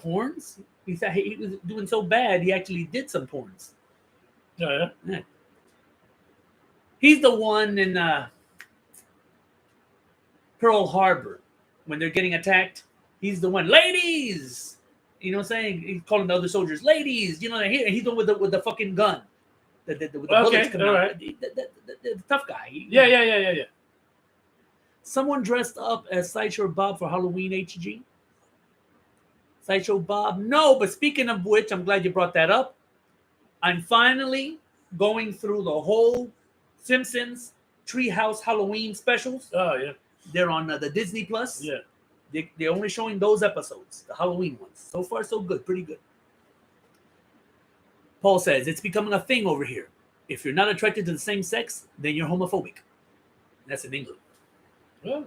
porns? He said he was doing so bad, he actually did some porns. Yeah. He's the one in Pearl Harbor when they're getting attacked. He's the one, ladies. You know what I'm saying? He's calling the other soldiers, ladies. You know, he's the one with the fucking gun. With the bullets coming out. Right. The tough guy. Yeah. Someone dressed up as Sideshow Bob for Halloween HG. Sideshow Bob? No, but speaking of which, I'm glad you brought that up. I'm finally going through the whole Simpsons Treehouse Halloween specials. Oh, yeah. They're on the Disney Plus. Yeah. They're only showing those episodes, the Halloween ones. So far, so good. Pretty good. Paul says, it's becoming a thing over here. If you're not attracted to the same sex, then you're homophobic. That's in England. Well,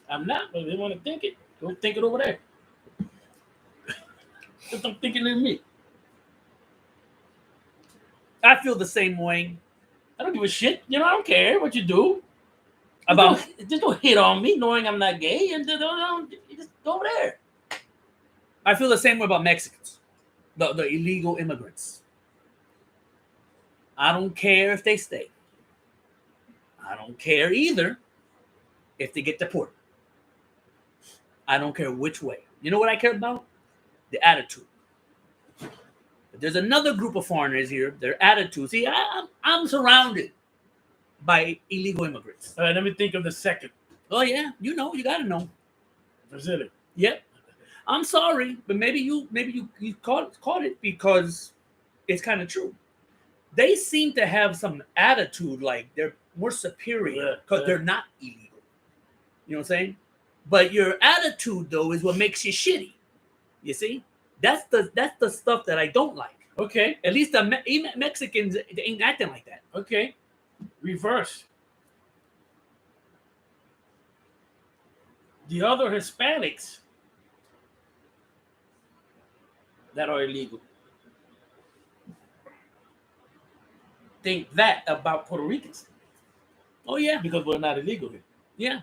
I'm not, but if they want to think it, go think it over there. Just don't think it in me. I feel the same way. I don't give a shit. You know, I don't care what you do. About Just don't hit on me knowing I'm not gay, and don't just go over there. I feel the same way about Mexicans, the illegal immigrants. I don't care if they stay. I don't care either if they get deported. I don't care which way. You know what I care about? The attitude. But there's another group of foreigners here. Their attitude. See, I'm surrounded by illegal immigrants. All right, let me think of the second. Oh yeah, you gotta know. Brazilian. Yep. I'm sorry, but maybe you caught it because it's kind of true. They seem to have some attitude like they're more superior because they're not illegal. You know what I'm saying? But your attitude though is what makes you shitty. You see? That's the stuff that I don't like. Okay. At least the Mexicans they ain't acting like that. Okay. Reverse. The other Hispanics that are illegal think that about Puerto Ricans. Oh yeah, because we're not illegal here. Yeah.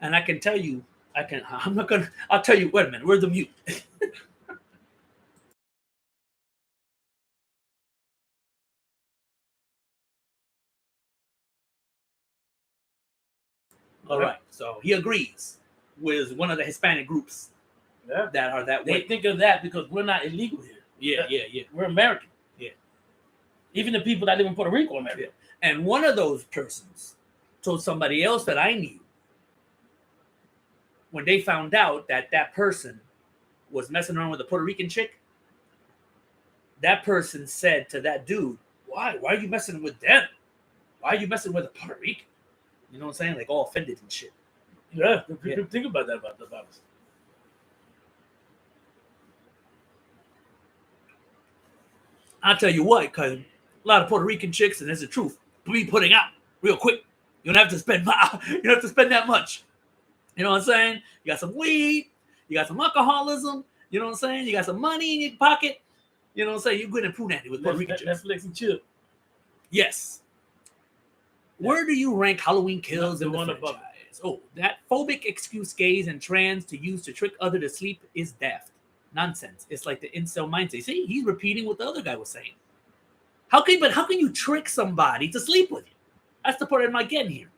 And I can tell you, I'll tell you, wait a minute, where's the mute? All right, so he agrees with one of the Hispanic groups that are that way. They think of that because we're not illegal here. Yeah. We're American. Yeah. Even the people that live in Puerto Rico are American. Yeah. And one of those persons told somebody else that I knew when they found out that person was messing around with a Puerto Rican chick. That person said to that dude, why are you messing with them? Why are you messing with a Puerto Rican? You know what I'm saying? Like all offended and shit. Yeah, people think about that about us. I'll tell you what, because a lot of Puerto Rican chicks, and that's the truth, be putting out real quick. You don't have to spend that much. You know what I'm saying? You got some weed, you got some alcoholism, you know what I'm saying? You got some money in your pocket. You know what I'm saying? You're good and prunanny with Puerto Rican chicks. Netflix and chill. Yes. Where do you rank Halloween Kills in the franchise? Oh, that phobic excuse gays and trans to use to trick others to sleep is daft. Nonsense. It's like the incel mindset. See, he's repeating what the other guy was saying. How can you trick somebody to sleep with you? That's the part I'm not getting here.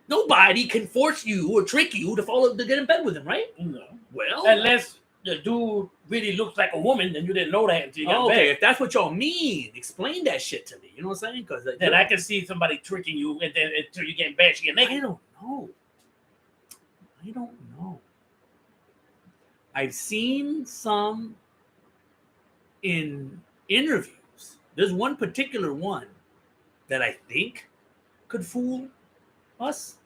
Nobody can force you or trick you to get in bed with him, right? No. Well, unless the dude really looks like a woman and you didn't know that until you got okay, back. if that's what y'all mean, explain that shit to me. You know what I'm saying? Because then I can see somebody tricking you and then until you get back, she get naked. I don't know. I've seen some in interviews. There's one particular one that I think could fool us.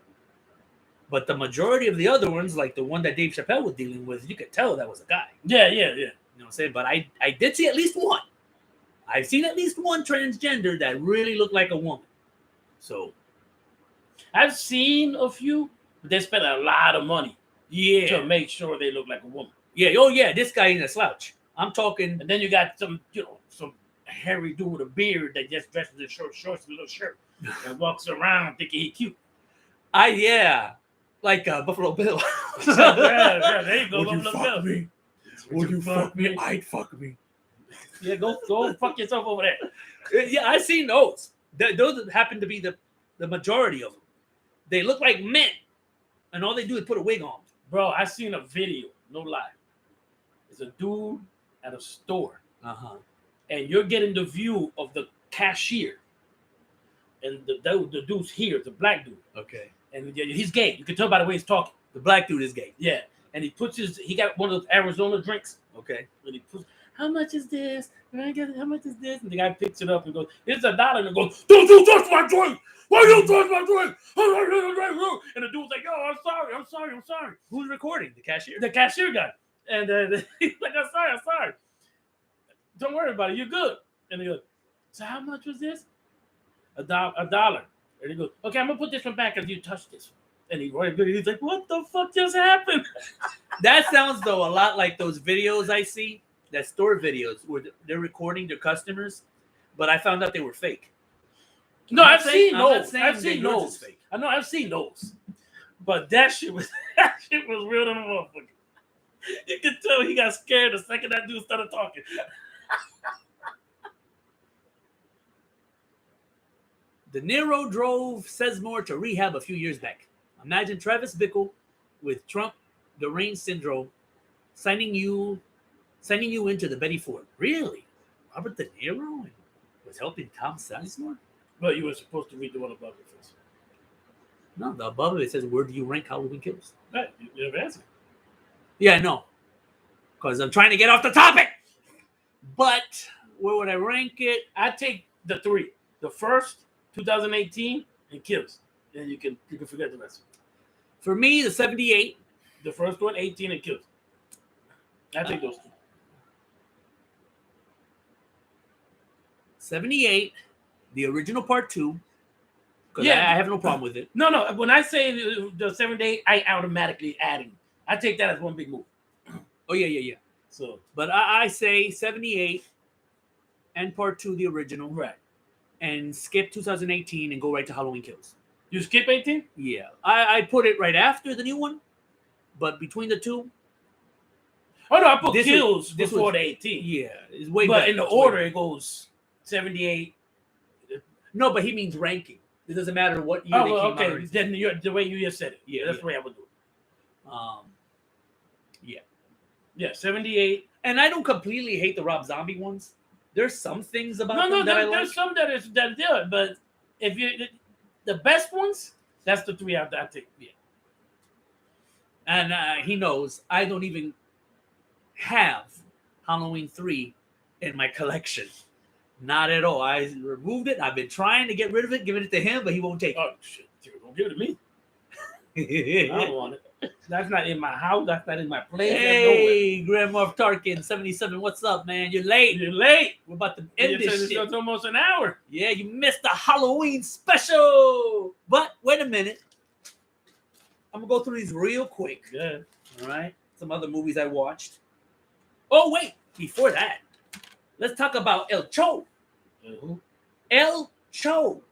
But the majority of the other ones, like the one that Dave Chapelle was dealing with, you could tell that was a guy. Yeah. You know what I'm saying? But I did see at least one. I've seen at least one transgender that really looked like a woman. So I've seen a few, but they spend a lot of money to make sure they look like a woman. Yeah. Oh, yeah. This guy ain't a slouch. I'm talking. And then you got some hairy dude with a beard that just dresses in short shorts and a little shirt and walks around thinking he's cute. Like Buffalo Bill. yeah, there you go. Would you Buffalo fuck Bill. me? Would you fuck me? I'd fuck me. Yeah, go fuck yourself over there. Yeah, I seen those. Those happen to be the majority of them. They look like men, and all they do is put a wig on. Bro, I seen a video, no lie. It's a dude at a store, and you're getting the view of the cashier, and the dude's here, the black dude, Okay. and he's gay. You can tell by the way he's talking. The black dude is gay. Yeah, and he got one of those Arizona drinks, Okay. and he puts, how much is this? How much is this? And the guy picks it up and goes, it's $1, and goes, don't you touch my drink! Why you touch my drink? And the dude's like, yo, I'm sorry. Who's recording? The cashier? The cashier guy. And he's like, I'm sorry. Don't worry about it. You're good. And he goes, so how much was this? $1. And he goes, okay, I'm going to put this one back because you touched this. And he's like, what the fuck just happened? That sounds, though, a lot like those videos I see, that store videos where they're recording their customers, but I found out they were fake. No, I've seen those. Fake. I know, I've seen those. But that shit was real than a motherfucker. You can tell he got scared the second that dude started talking. De Niro drove Sesmore to rehab a few years back. Imagine Travis Bickle with Trump deranged syndrome signing you into the Betty Ford. Really? Robert De Niro was helping Tom Sizemore? But you were supposed to read the one above it first. No, the above it says, where do you rank Halloween Kills? Right, you never answered. Yeah, no. Because I'm trying to get off the topic. But where would I rank it? I take the 3. The first, 2018, and Kills. And you can forget the rest. For me, the 78. The first one, 18, and Kills. I take those 2. 78, the original part 2. Because Yeah. I have no problem with it. No. When I say the 78, I automatically adding. I take that as one big move. Oh, yeah. So, But I say 78 and part 2, the original. right. And skip 2018 and go right to Halloween Kills. You skip 18? Yeah. I put it right after the new one. But between the two. Oh, no, I put This Kills was- before the 18. Yeah. It's way But better. in the It's way order, better. it goes 78. No, but he means ranking. It doesn't matter what year they came out. okay. Then the way you just said it. Yeah, That's yeah. the way I would do it. Yeah. Yeah, 78. And I don't completely hate the Rob Zombie ones. There's some things about No, them that I there's like. some that do it, but if you the best ones, that's the 3 I take. Yeah. And he knows I don't even have Halloween 3 in my collection. Not at all. I removed it. I've been trying to get rid of it, giving it to him, but he won't take Oh shit! Don't give it to me. I don't it. want it. That's not in my house. That's not in my place. Hey, Grandma Tarkin, 77. What's up, man? You're late. You're late. We're about to end this shit. It's almost an hour. Yeah, you missed the Halloween special. But wait a minute. I'm going to go through these real quick. Good. All right. Some other movies I watched. Oh, wait. Before that, let's talk about El Cho. Who? El Cho.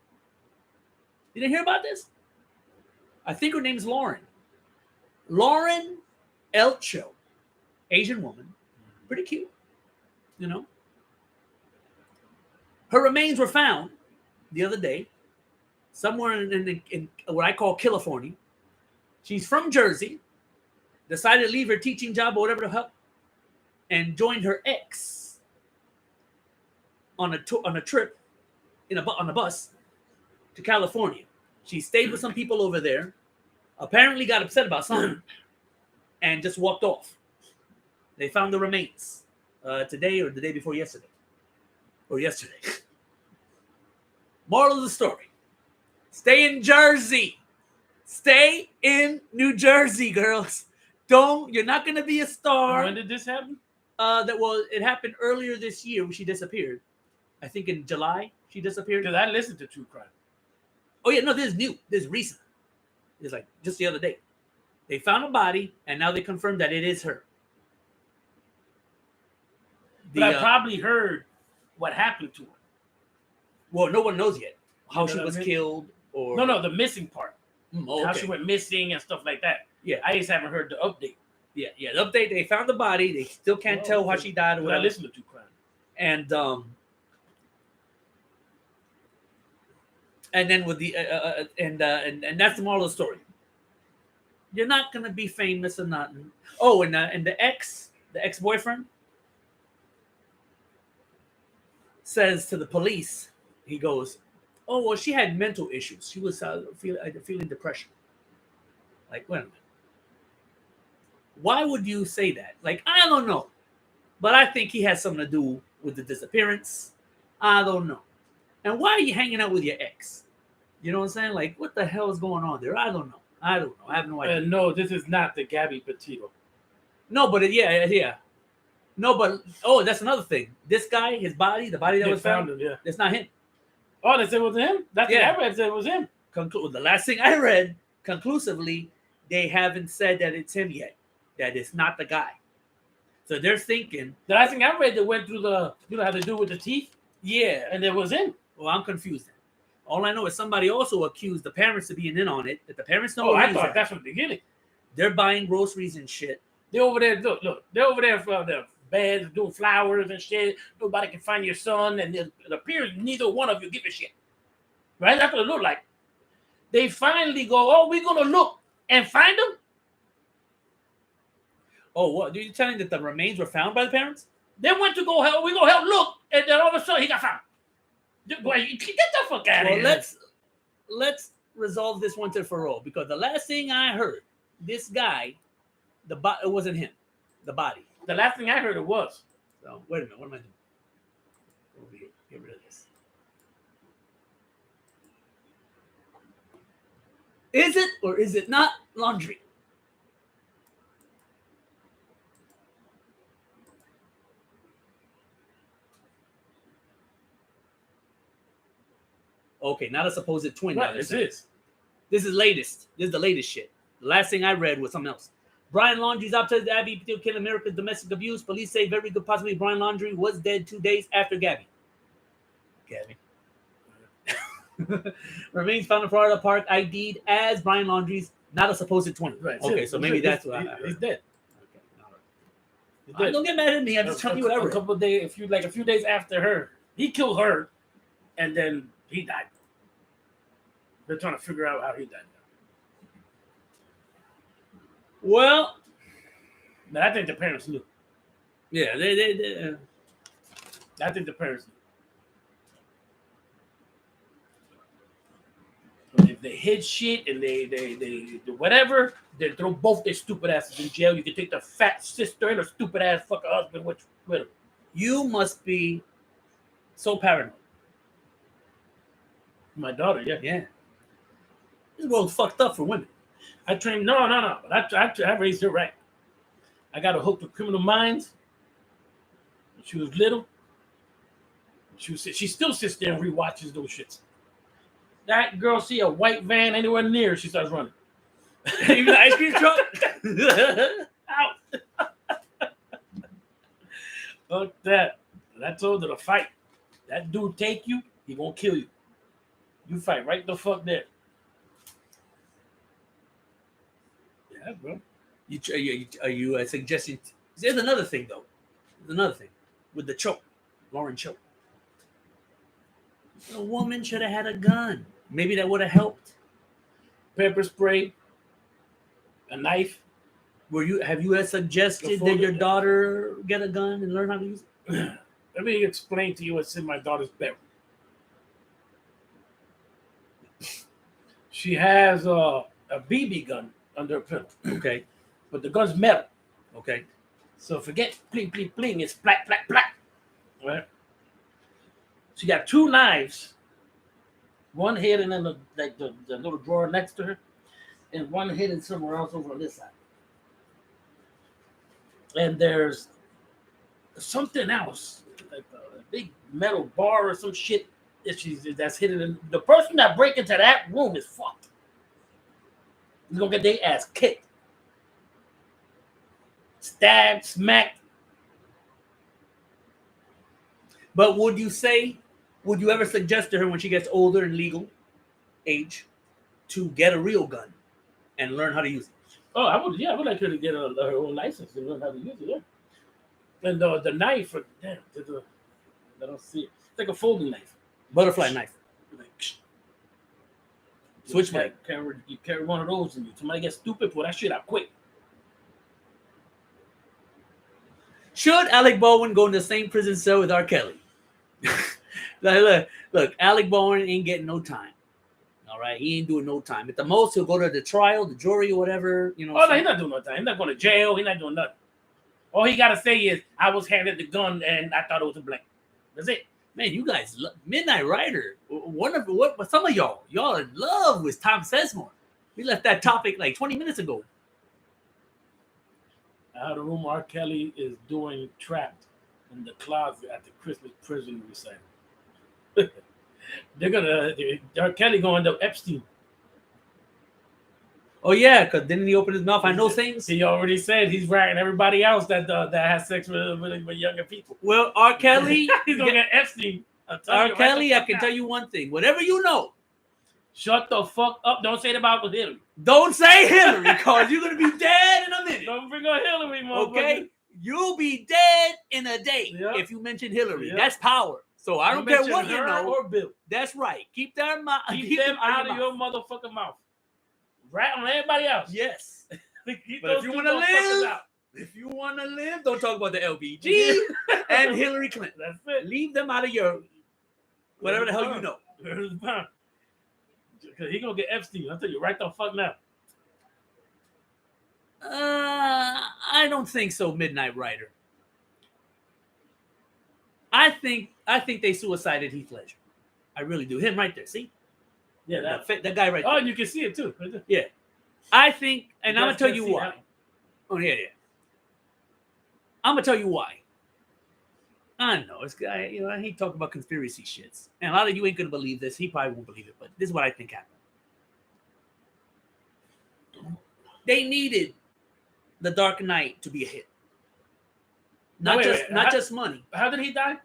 You didn't hear about this? I think her name's Lauren. Lauren El Cho. Asian woman. Pretty cute. You know? Her remains were found the other day somewhere in what I call California. She's from Jersey. Decided to leave her teaching job or whatever the hell and joined her ex on a trip on a bus to California. She stayed with some people over there, apparently got upset about something, and just walked off. They found the remains today or the day before yesterday. Or yesterday. Moral of the story. Stay in Jersey. Stay in New Jersey, girls. You're not going to be a star. When did this happen? It happened earlier this year when she disappeared. I think in July she disappeared. Because I listened to True Crime. Oh yeah, no, this is new. This is recent. It's like just the other day. They found a body and now they confirmed that it is her. But I probably heard what happened to her. Well, no one knows yet how You know she what was I mean? killed or No, the missing part. Okay. how she went missing and stuff like that. Yeah. I just haven't heard the update. Yeah. The update, they found the body. They still can't tell how she died or But I whatever. listen to True Crime. And then with the and that's the moral of the story. You're not gonna be famous or nothing. Oh, and the ex-boyfriend says to the police, he goes, "Oh, well, she had mental issues. She was feeling depression." Like, wait a minute. Why would you say that? Like, I don't know, but I think he has something to do with the disappearance. I don't know. And why are you hanging out with your ex? You know what I'm saying? Like, what the hell is going on there? I don't know. I have no idea. No, this is not the Gabby Petito. No, but yeah. No, but that's another thing. This guy, his body, the body that was found, yeah. it's not him. Oh, they said it was him? That's what I read, said it was him. The last thing I read, conclusively, they haven't said that it's him yet. That it's not the guy. So they're thinking. The last thing I read, they went through the, how to do with the teeth. Yeah. And it was him. Well, I'm confused. All I know is somebody also accused the parents of being in on it. That the parents know. Oh, I thought that's from the beginning. They're buying groceries and shit. They're over there. Look. They're over there for the beds, doing flowers and shit. Nobody can find your son, and it appears neither one of you give a shit. Right? That's what it looked like. They finally go, "Oh, we're gonna look and find him." Oh, what? Are you telling that the remains were found by the parents? They went to go help. We go help look, and then all of a sudden he got found. Boy, get the fuck out of here. Let's resolve this once and for all, because the last thing I heard, this guy, it wasn't him, the body. The last thing I heard it was. So wait a minute, what am I doing? Over here, get rid of this. Is it or is it not laundry? Okay, not a supposed twin. Right, this is latest. This is the latest shit. The last thing I read was something else. Brian Laundrie's up to the Gabby Petito killing America's domestic abuse. Police say very good possibly Brian Laundrie was dead 2 days after Gabby. Remains found in Florida Park, ID'd as Brian Laundrie's, not a supposed twin. Right. Okay, so maybe that's what I heard. He's dead. Okay, all right. Don't get mad at me. I'm just telling you what I read. A couple of days, a few days after her, he killed her, and then he died. They're trying to figure out how he died. Well, I think the parents knew. Yeah, they I think the parents knew. But if they hid shit and they do whatever, they throw both their stupid asses in jail. You can take the fat sister and her stupid ass fucking husband with them. You must be so paranoid. My daughter, yeah. Yeah. This world's fucked up for women. I trained, no. I raised her right. I got her hooked with Criminal Minds when she was little. She still sits there and rewatches those shits. That girl see a white van anywhere near, she starts running. Even the ice cream truck? Out. Fuck that. I told her to fight. That dude take you, he gonna kill you. You fight right the fuck there. Yeah, bro. Are you suggesting? There's another thing though. There's another thing with the choke, Lauren Choke. The woman should have had a gun. Maybe that would have helped. Pepper spray, a knife. Have you suggested that your daughter get a gun and learn how to use it? Let me explain to you what's in my daughter's bedroom. She has a BB gun under her pillow. Okay. But the gun's metal. Okay. So forget bling, bling, bling. It's black, black, black. Right? She got two knives. One hidden in the little drawer next to her. And one hidden somewhere else over on this side. And there's something else. Like a big metal bar or some shit that's hidden in. The person that break into that room is fucked. He's gonna get their ass kicked. Stabbed, smacked. But would you ever suggest to her when she gets older and legal age to get a real gun and learn how to use it. Oh, I would like her to get her own license and learn how to use it. Yeah. And the knife, damn, I don't see it. It's like a folding knife. Butterfly knife. Like, Switchblade. You carry one of those, and somebody gets stupid, pull that shit out quick. Should Alec Baldwin go in the same prison cell with R. Kelly? Look, Alec Baldwin ain't getting no time. All right, he ain't doing no time. At the most, he'll go to the trial, the jury, or whatever. You know. Oh no, he's not doing no time. He's not going to jail. He's not doing nothing. All he got to say is, "I was handed the gun and I thought it was a blank." That's it. Man, you guys, Midnight Rider. Some of y'all in love with Tom Sizemore. We left that topic like 20 minutes ago. I heard a rumor R. Kelly is doing Trapped in the closet at the Christmas prison recital. R. Kelly going to Epstein. Oh yeah, because didn't he open his mouth? I know things. He already said he's ratting everybody else that has sex with younger people. Well, R. Kelly, he's gonna get Epstein. R. Kelly, I can tell you one thing. Whatever you know, shut the fuck up. Don't say it about Hillary. Don't say Hillary, because you're gonna be dead in a minute. Don't bring on Hillary, motherfucker. Okay, you'll be dead in a day if you mention Hillary. That's power. So I don't care what you know. Or Bill. That's right. Keep them out. Keep them out of your motherfucking mouth. Rat on everybody else. Yes. But if you want to live, don't talk about the LBG and Hillary Clinton. That's it. Leave them out of your whatever the hell you know. Because he gonna get Epstein. I'll tell you right the fuck now. I don't think so, Midnight Rider. I think they suicided Heath Ledger. I really do. Him right there. See? Yeah, that guy right there. Oh, and you can see it too. Right there. Yeah. I think, and I'm going to tell you why. That. Oh, yeah. I'm going to tell you why. I know. This guy, he talk about conspiracy shits. And a lot of you ain't going to believe this. He probably won't believe it, but this is what I think happened. They needed The Dark Knight to be a hit. Not just money. How did he die?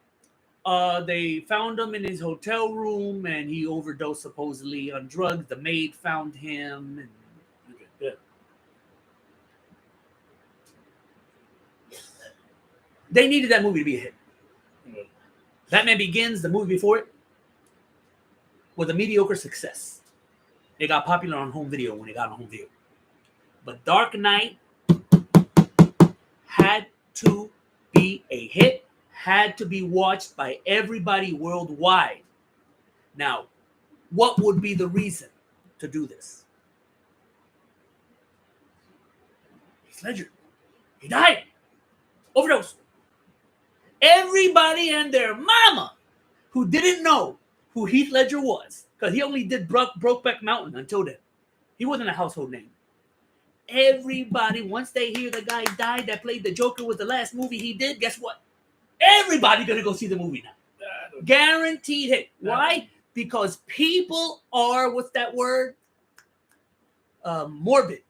They found him in his hotel room, and he overdosed supposedly on drugs. The maid found him. And... Yeah. They needed that movie to be a hit. Yeah. Batman Begins, the movie before it, was a mediocre success. It got popular on home video when it got on home video. But Dark Knight had to be a hit. Had to be watched by everybody worldwide. Now, what would be the reason to do this? Heath Ledger. He died. Overdose. Everybody and their mama who didn't know who Heath Ledger was, because he only did Brokeback Mountain until then. He wasn't a household name. Everybody, once they hear the guy died that played the Joker was the last movie he did, guess what? Everybody gonna go see the movie now. Guaranteed hit. Why? Because people are, what's that word? Morbid.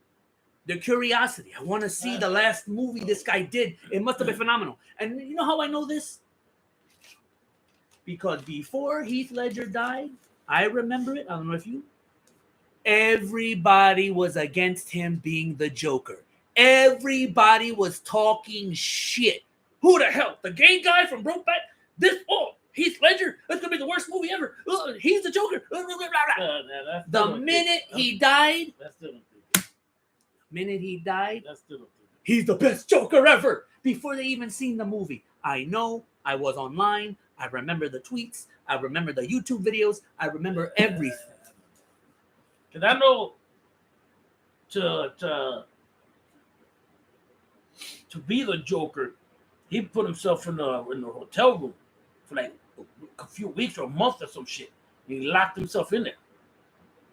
Their curiosity. I want to see the last movie this guy did. It must have been phenomenal. And you know how I know this? Because before Heath Ledger died, I remember it. I don't know if you. Everybody was against him being the Joker. Everybody was talking shit. Who the hell? The gay guy from Brokeback? Heath Ledger? That's going to be the worst movie ever. He's the Joker. The minute he died, he's the best Joker ever. Before they even seen the movie. I know. I was online. I remember the tweets. I remember the YouTube videos. I remember everything. Because I know to be the Joker, he put himself in the hotel room for like a few weeks or a month or some shit. And he locked himself in there.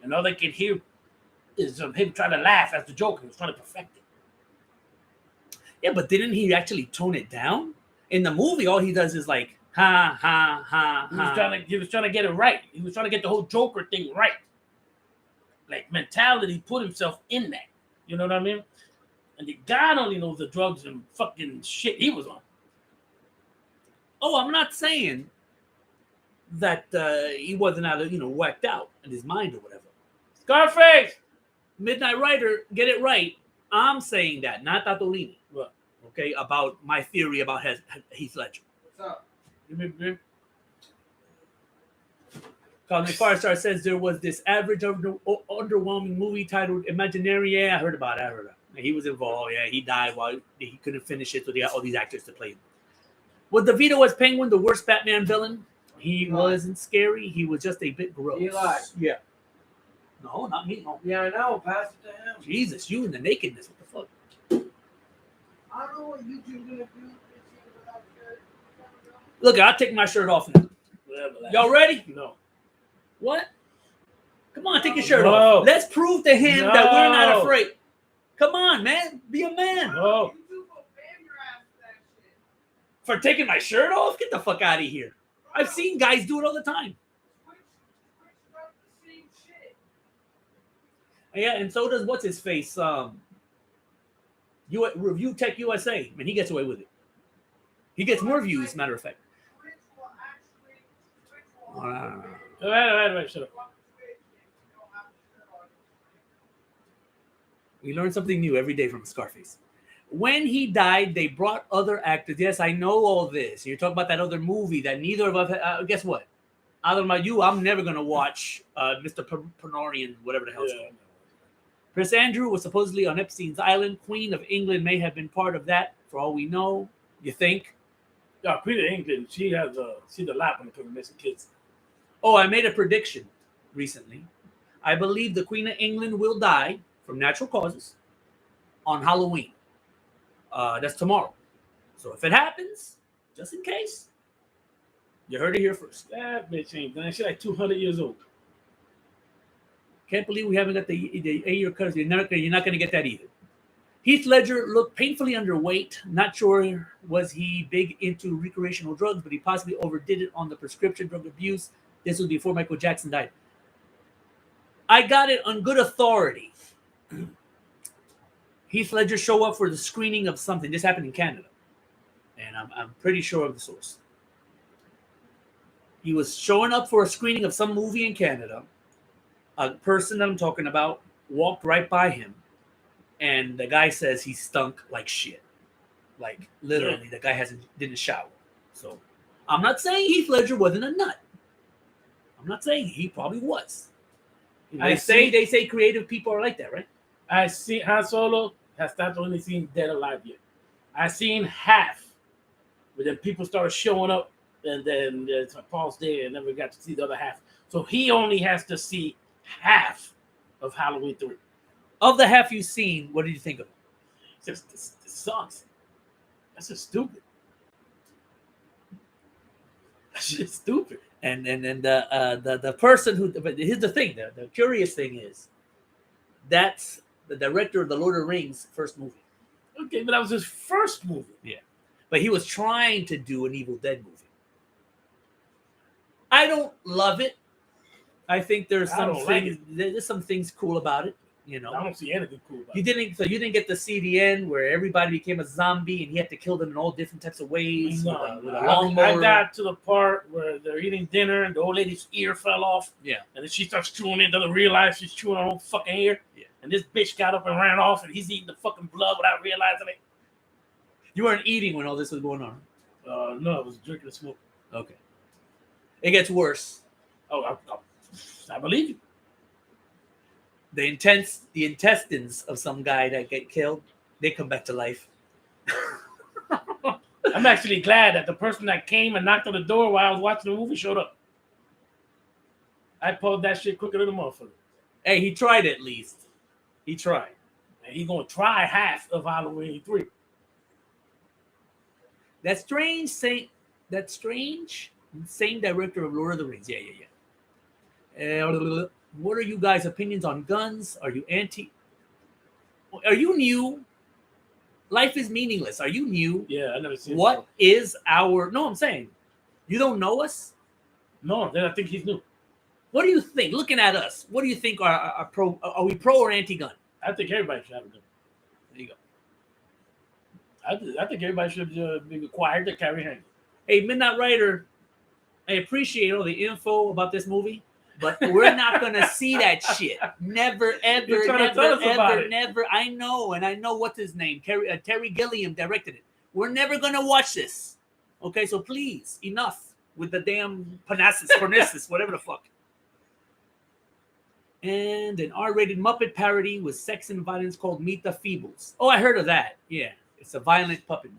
And all they could hear is him trying to laugh as the Joker. He was trying to perfect it. Yeah, but didn't he actually tone it down? In the movie, all he does is like, ha, ha, ha, ha. He was trying to get it right. He was trying to get the whole Joker thing right. Like mentality, put himself in that. You know what I mean? And God only knows the drugs and fucking shit he was on. Oh, I'm not saying that he wasn't whacked out in his mind or whatever. Scarface. Midnight Rider, get it right. I'm saying that, not Tatolini. What? Okay, about my theory about Heath Ledger. What's up? Give me a beer. Cosmic Firestar says there was this average underwhelming movie titled Imaginary. Yeah, I heard about it. He was involved. Yeah, he died while he couldn't finish it, so they got all these actors to play him. Was DeVito as Penguin the worst Batman villain? He wasn't scary. He was just a bit gross. Eli. Yeah. No, not me. No. Yeah, I know. Pass it to him. Jesus, you in the nakedness. What the fuck? I don't know what you two gonna do. Without shirt. Look, I'll take my shirt off now. Y'all ready? No. What? Come on, take your shirt No. off. Let's prove to him that we're not No. afraid. Come on, man. Be a man. No. You two go bam your ass for that shit. For taking my shirt off? Get the fuck out of here. I've seen guys do it all the time. Twitch does the same shit. Yeah, and so does what's his face? Review Tech USA. Man, he gets away with it. He gets more views, matter of fact. Twitch will actually. Twitch will Wait, shut up. fuck Twitch if you don't have the shirt on. We learn something new every day from Scarface. When he died, they brought other actors. Yes, I know all this. You're talking about that other movie that neither of us. Guess what? Other than you, I'm never gonna watch Mr. Penorian, whatever the hell. Yeah. Prince Andrew was supposedly on Epstein's Island. Queen of England may have been part of that, for all we know. You think? Yeah, Queen of England. She's the lap when it comes to missing kids. Oh, I made a prediction recently. I believe the Queen of England will die from natural causes on Halloween. That's tomorrow. So if it happens, just in case, you heard it here first. That bitch ain't done. She's like 200 years old. Can't believe we haven't got the 8-year cut. You're not going to get that either. Heath Ledger looked painfully underweight. Not sure was he big into recreational drugs, but he possibly overdid it on the prescription drug abuse. This was before Michael Jackson died. I got it on good authority. Heath Ledger show up for the screening of something. This happened in Canada. And I'm pretty sure of the source. He was showing up for a screening of some movie in Canada. A person that I'm talking about walked right by him. And the guy says he stunk like shit. Like, literally, the guy didn't shower. So, I'm not saying Heath Ledger wasn't a nut. I'm not saying he probably was. They say creative people are like that, right? I see Han Solo has not only seen Dead Alive yet. I seen half, but then people started showing up, and then there's a pause there, and never got to see the other half. So he only has to see half of Halloween 3. Of the half you've seen, what did you think of it? This sucks. That's just stupid. That's just stupid. And the person who, but here's the thing, the curious thing is, that's the director of the Lord of the Rings first movie. Okay, but that was his first movie. Yeah. But he was trying to do an Evil Dead movie. I don't love it. I think there's some things cool about it, you know. I don't see anything cool about it. You didn't get to see the end where everybody became a zombie and he had to kill them in all different types of ways. With a lawnmower. I got to the part where they're eating dinner and the old lady's ear fell off. Yeah. And then she starts chewing it, doesn't realize she's chewing her own fucking ear. Yeah. And this bitch got up and ran off and he's eating the fucking blood without realizing it. You weren't eating when all this was going on. No, I was drinking and smoking. Okay. It gets worse. Oh, I believe you. The intestines of some guy that get killed, they come back to life. I'm actually glad that the person that came and knocked on the door while I was watching the movie showed up. I pulled that shit quicker than a motherfucker. Hey, he tried at least. He tried. And he's going to try half of Halloween 3. That's strange. Same director of Lord of the Rings. Yeah. What are you guys' opinions on guns? Are you anti? Are you new? Life is meaningless. Are you new? Yeah, I never seen. What is our? No, I'm saying, you don't know us. No, then I think he's new. What do you think? Looking at us, what do you think are pro? Are we pro or anti-gun? I think everybody should have a gun. There you go. I think everybody should be required to carry a handgun. Hey, Midnight Rider, I appreciate all the info about this movie. But we're not gonna see that shit. Never, ever, You're trying to never, tell us about ever, it. never. I know, and I know what's his name. Terry Gilliam directed it. We're never gonna watch this. Okay, so please, enough with the damn Parnassus, whatever the fuck. And an R-rated Muppet parody with sex and violence called Meet the Feebles. Oh, I heard of that. Yeah, it's a violent puppet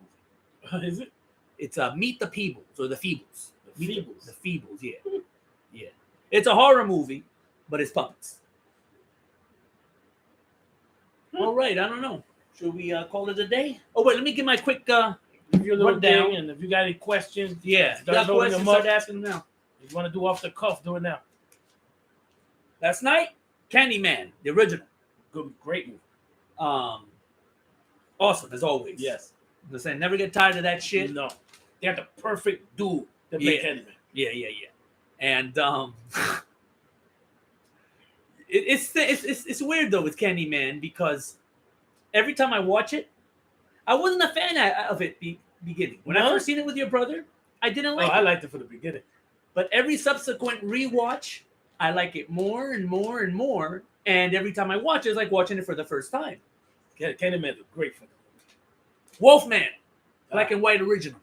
movie. Is it? It's Meet the Peebles or the Feebles. The Feebles. The Feebles, yeah. Yeah. It's a horror movie, but it's puppets. All right, I don't know. Should we call it a day? Oh, wait, let me give my quick Give you a little rundown. thing, and if you got any questions, Yeah, Start got loading questions, them up. start asking them now. if you want to do off the cuff, do it now. Last night, Candyman, the original. Good, great movie. Awesome, as always. Yes. I'm saying, never get tired of that shit. No, they have the perfect dude to make Yeah. Candyman. Yeah. And it's weird though with Candyman because every time I watch it, I wasn't a fan of it beginning. When I No? first seen it with your brother, I didn't like I it. liked it for the beginning. But every subsequent rewatch, I like it more and more and more. And every time I watch it, it's like watching it for the first time. Candyman's a great fucking Wolfman, black and white original.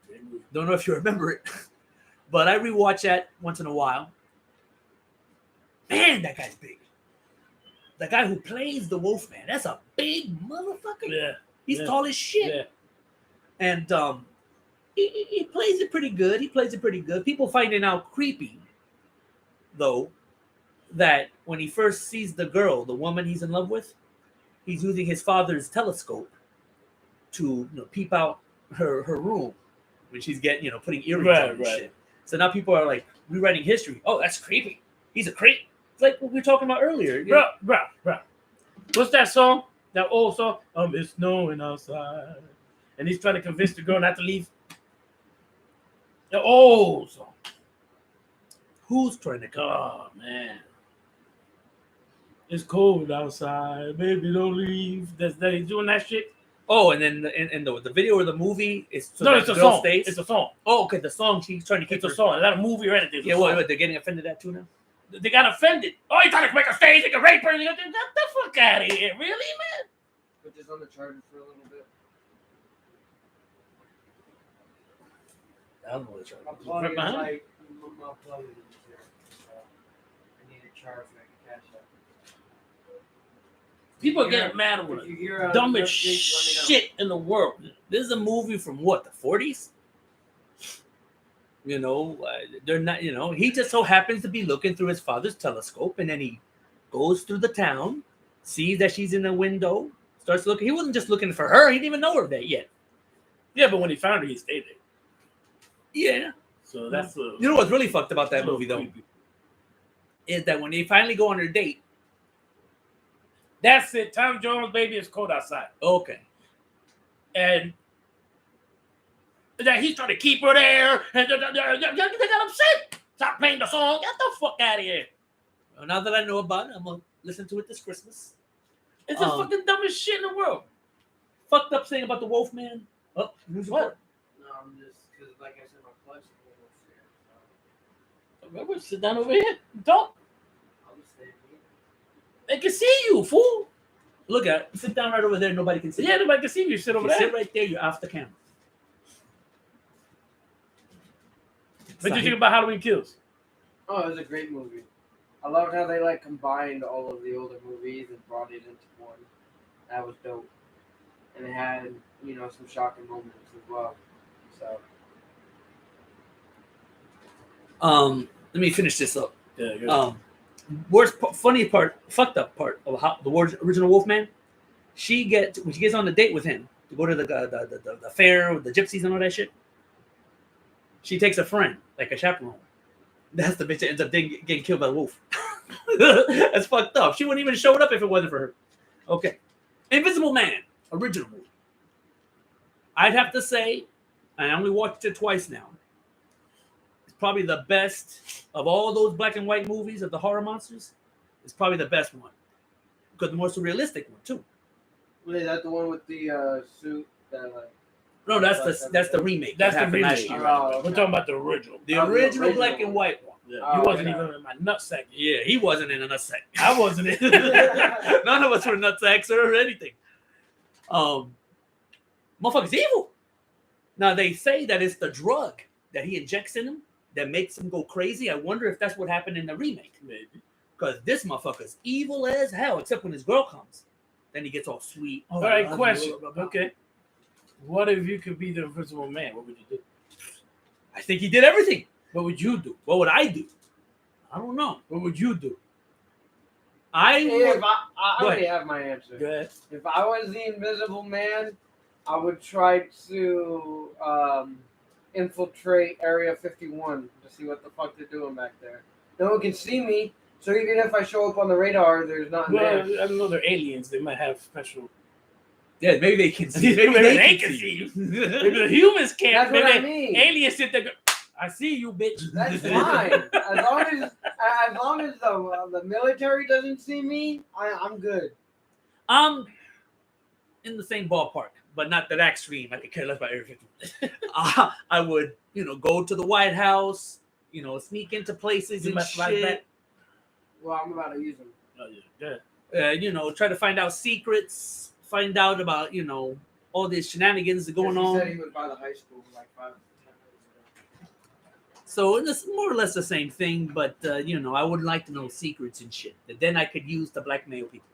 movie. Don't know if you remember it, but I rewatch that once in a while. Man, that guy's big. The guy who plays the Wolfman, that's a big motherfucker. Yeah. He's yeah. tall as shit. Yeah. And he plays it pretty good. People find it now creepy, though, that when he first sees the girl, the woman he's in love with, he's using his father's telescope to peep out her room when she's getting, putting earrings on and shit. So now people are like rewriting history. Oh, that's creepy. He's a creep. It's like what we were talking about earlier. Bro. What's that song? That old song? It's snowing outside. And he's trying to convince the girl not to leave. The old song. Who's trying to come? Oh, man. It's cold outside. Baby, don't leave. He's doing that shit. Oh, and then the video or the movie is so No, that it's the a girl song. stays? It's a song. Oh, okay. The song she's trying to keep It's a her- song. It's not a movie or anything. It's a Yeah, song. what? They're getting offended at too now. They got offended. Oh, you trying to make her stay? They can rape her. Get the fuck out of here. Really, man? Put this on the charger for a little bit. I don't know what My it's plug is behind? like, my plug is here. So I need a charge so I can catch up. People If you get hear- mad if with you it. hear out of Dumbest the updates, let me know. shit in the world. This is a movie from what, the 40s? They're not, he just so happens to be looking through his father's telescope, and then he goes through the town, sees that she's in the window, starts looking. He wasn't just looking for her. He didn't even know her that yet. Yeah, but when he found her, he stayed there. Yeah. So that's You know what's really fucked about that a little movie, though, creepy. is that when they finally go on their date, That's it. Tom Jones, baby, it's cold outside. okay, And that he's trying to keep her there. And they got upset. Stop playing the song. Get the fuck out of here. well, now that I know about it, I'm going to listen to it this Christmas. It's the fucking dumbest shit in the world. Fucked up thing about the Wolfman. Oh, news What? report. No, I'm just, because like I said, my plug's almost here. So Remember, sit down over here. Don't. I'll just stay here. They can see you, fool. Look at it. Sit down right over there. Nobody can see Yeah, you. nobody can see you. Sit over You there. sit right there. You're off the camera. What do you think about Halloween Kills? Oh, it was a great movie. I loved how they combined all of the older movies and brought it into one. That was dope. And it had, some shocking moments as well. So Let me finish this up. Yeah, good. Fucked up part of how the original Wolfman. When she gets on a date with him to go to the fair with the gypsies and all that shit. She takes a friend, like a chaperone. That's the bitch that ends up getting killed by the wolf. That's fucked up. She wouldn't even show up if it wasn't for her. Okay. Invisible Man, original movie. I'd have to say, I only watched it twice now. It's probably the best of all those black and white movies of the horror monsters. It's probably the best one. Because the most realistic one, too. wait, is that the one with the suit that No, that's the remake. That's that the happened last remake. year. Oh, We're talking about the original. The Oh, the original black original. and white one. Yeah. Oh, You wasn't yeah. even in my nutsack. Yeah, he wasn't in a nutsack. I wasn't in. None of us were nutsacks or anything. Motherfucker's evil. Now they say that it's the drug that he injects in him that makes him go crazy. I wonder if that's what happened in the remake. Maybe. Because this motherfucker's evil as hell, except when his girl comes. Then he gets all sweet. Oh, All I right, love you, question. blah, blah, blah. Okay. What if you could be the Invisible Man? What would you do? I think he did everything. What would you do? What would I do? I don't know. What would you do? I If would. I Go already ahead. have my answer. Go ahead. If I was the Invisible Man, I would try to infiltrate Area 51 to see what the fuck they're doing back there. No one can see me, so even if I show up on the radar, there's nothing Well, there. I don't know. They're aliens. They might have special. Yeah, maybe they can see. Maybe Maybe they can see you. Maybe the humans can't. That's what Maybe I mean. aliens sit there. Go, I see you, bitch. That's fine. As long as the military doesn't see me, I'm good. I'm in the same ballpark, but not that extreme. I could care less about Area 51. I would, go to the White House, sneak into places You and must like shit. that. Well, I'm about to use them. Oh, yeah. Good. Try to find out secrets, find out about, all these shenanigans that are going He on. said he was by the high school like 5 10 minutes ago. So it's more or less the same thing, but I would like to know secrets and shit that then I could use to blackmail people.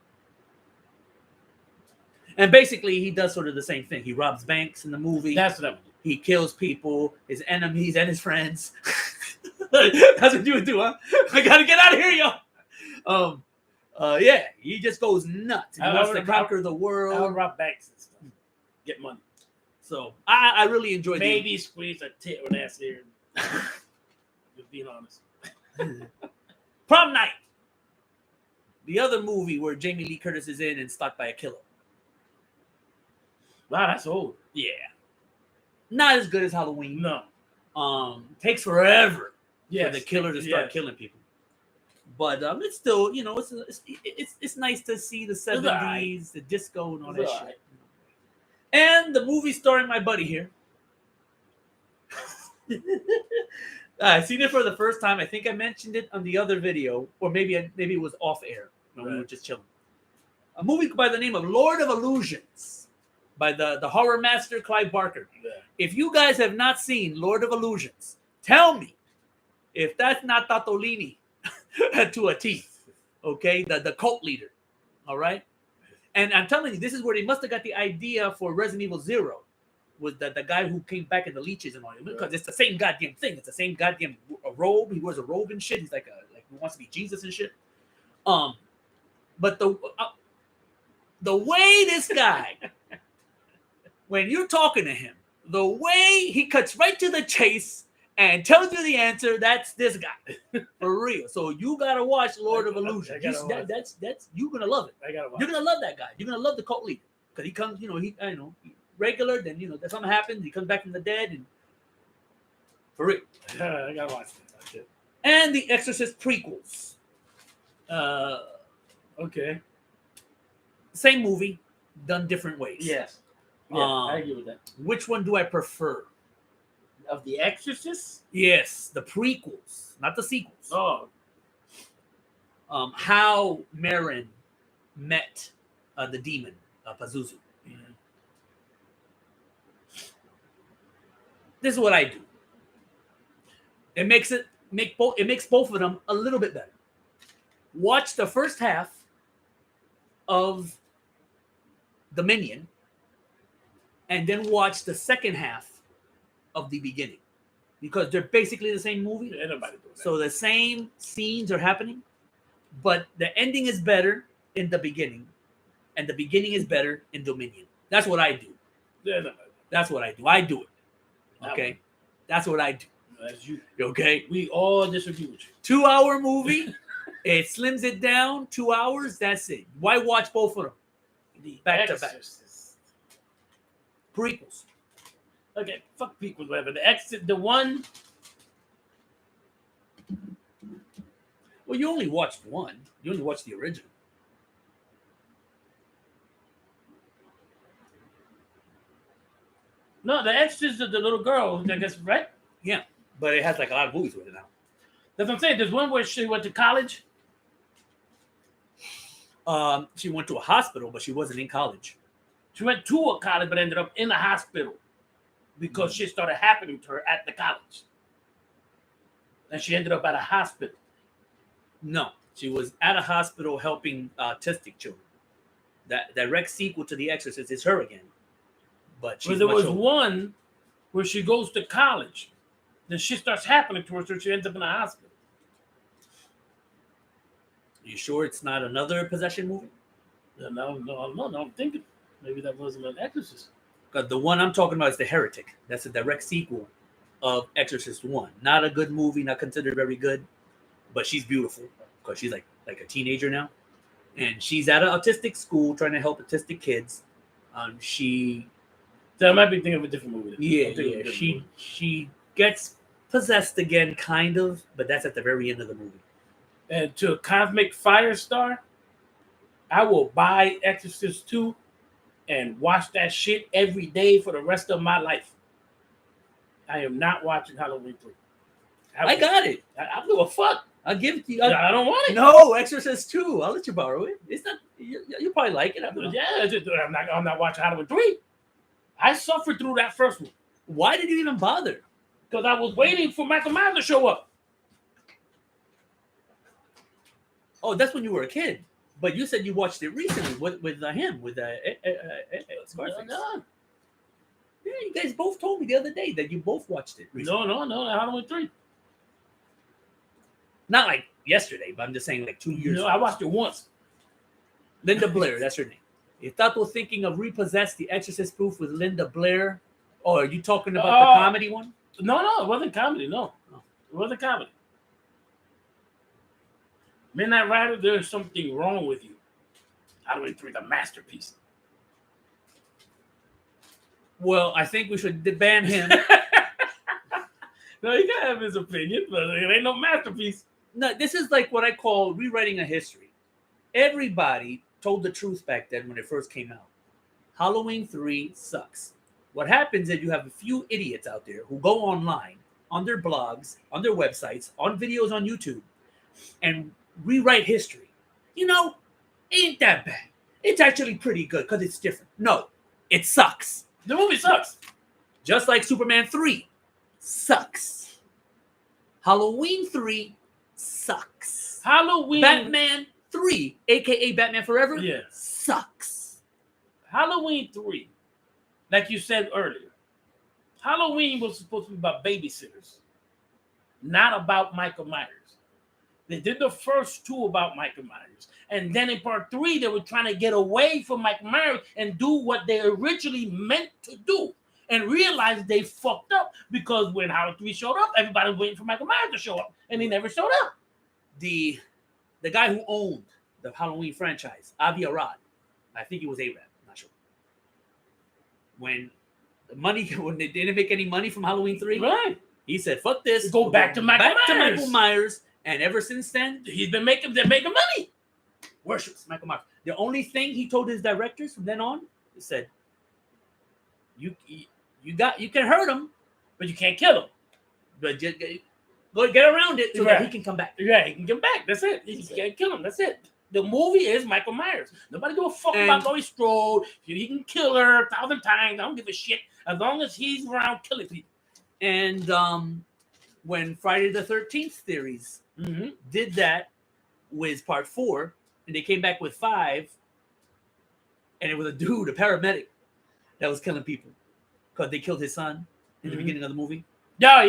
And basically, he does sort of the same thing. He robs banks in the movie. That's what I would do. He kills people, his enemies and his friends. That's what you would do, huh? I gotta get out of here, y'all. Yeah, he just goes nuts. He wants to conquer the I would world. rob banks and stuff. Get money. So I really enjoyed Maybe squeeze a tit with ass here. Just being honest. Prom Night. The other movie where Jamie Lee Curtis is in and stalked by a killer. Wow, that's old. Yeah. Not as good as Halloween. No. Takes forever Yes. for the killer to start Yes. killing people. But it's still, it's nice to see the 70s, alright. the disco and all It's that alright. shit. And the movie starring my buddy here. I seen it for the first time. I think I mentioned it on the other video, or maybe it was off air when we were just chilling. A movie by the name of Lord of Illusions by the horror master Clive Barker. Yeah. If you guys have not seen Lord of Illusions, tell me if that's not Tatolini to a T. Okay, the cult leader. All right, and I'm telling you, this is where they must have got the idea for Resident Evil 0. Was the guy who came back in the leeches and all that, because it's the same goddamn thing. It's the same goddamn robe. He wears a robe and shit. He's like he wants to be Jesus and shit. But the way this guy, when you're talking to him, the way he cuts right to the chase and tells you the answer, that's this guy for real. So you gotta watch Lord of Illusion. That's you're gonna love it. I gotta watch. You're gonna love that guy. You're gonna love the cult leader because he comes, regular. Then something happens. He comes back from the dead, and for real. I gotta watch that. And the Exorcist prequels. Okay. Same movie, done different ways. Yes. Yeah, I agree with that. Which one do I prefer? Of The Exorcist? Yes, the prequels, not the sequels. Oh. How Marin met the demon, Pazuzu. Mm-hmm. This is what I do. It makes both of them a little bit better. Watch the first half of Dominion, and then watch the second half of the beginning, because they're basically the same movie. Yeah, nobody doing that. So the same scenes are happening, but the ending is better in the beginning, and the beginning is better in Dominion. That's what I do. Yeah, nobody. That's what I do. I do it. That Okay, that's what I do. That's you. Okay, We all disagree with you. 2-hour movie. It slims it down. 2 hours. That's it. Why watch both of them? The Back to back. Exorcist. Prequels. Okay, fuck prequels, whatever. The one. Well, you only watched one. You only watched the original. No, the Exorcist is the little girl, I guess, right? Yeah, but it has like a lot of movies with it now. That's what I'm saying. There's one where she went to college. She went to a hospital, but she wasn't in college. She went to a college, but ended up in a hospital because shit started happening to her at the college. And she ended up at a hospital. No, she was at a hospital helping autistic children. That direct sequel to The Exorcist is her again. But There was one where she goes to college. Then shit starts happening to her, so she ends up in a hospital. You sure it's not another possession movie? No, I'm thinking maybe that wasn't an Exorcist. Because the one I'm talking about is The Heretic. That's a direct sequel of Exorcist 1. Not a good movie, not considered very good, but she's beautiful because she's like a teenager now. And she's at an autistic school trying to help autistic kids. So I might be thinking of a different movie. Yeah. She gets possessed again, kind of, but that's at the very end of the movie. And to a cosmic firestar, I will buy Exorcist 2 and watch that shit every day for the rest of my life. I am not watching Halloween 3. I got it. I don't give a fuck. I'll give it to you. I don't want it. No, Exorcist 2. I'll let you borrow it. It's not. You probably like it. I'm not watching Halloween 3. I suffered through that first one. Why did you even bother? Because I was waiting for Michael Myers to show up. Oh, that's when you were a kid. But you said you watched it recently with him, with Scarface. No. Yeah, you guys both told me the other day that you both watched it recently. No, Halloween 3. Not like yesterday, but I'm just saying like 2 years ago. I watched it once. Linda Blair, that's her name. If Tato thinking of Repossessed, the Exorcist spoof with Linda Blair, or are you talking about the comedy one? No, it wasn't comedy, no. It wasn't comedy. Midnight Rider, there's something wrong with you. Halloween 3 is a masterpiece. Well, I think we should ban him. No, he can have his opinion, but it ain't no masterpiece. No, this is like what I call rewriting a history. Everybody told the truth back then when it first came out. Halloween 3 sucks. What happens is you have a few idiots out there who go online, on their blogs, on their websites, on videos on YouTube, and rewrite history. You know, ain't that bad. It's actually pretty good because it's different. No, it sucks. The movie sucks. Just like Superman 3 sucks. Halloween 3 sucks. Halloween. Batman 3, a.k.a. Batman Forever, sucks. Halloween 3, like you said earlier, Halloween was supposed to be about babysitters, not about Michael Myers. They did the first 2 about Michael Myers. And then in part 3, they were trying to get away from Michael Myers and do what they originally meant to do. And realized they fucked up because when Halloween 3 showed up, everybody was waiting for Michael Myers to show up. And he never showed up. The guy who owned the Halloween franchise, Avi Arad, I think he was Arab, not sure. When they didn't make any money from Halloween 3, right? He said, "Fuck this, Go back to Michael Myers." And ever since then, they're making money. Worships Michael Myers. The only thing he told his directors from then on, he said, "You can hurt him, but you can't kill him. But just go get around it so that he can come back." Yeah, he can come back. That's it. You can't kill him. That's it. The movie is Michael Myers. Nobody give a fuck about Laurie Strode. He can kill her 1,000 times. I don't give a shit as long as he's around killing people. And when Friday the 13th theories did that with part 4, and they came back with 5, and it was a dude, a paramedic, that was killing people because they killed his son in the beginning of the movie. Yeah.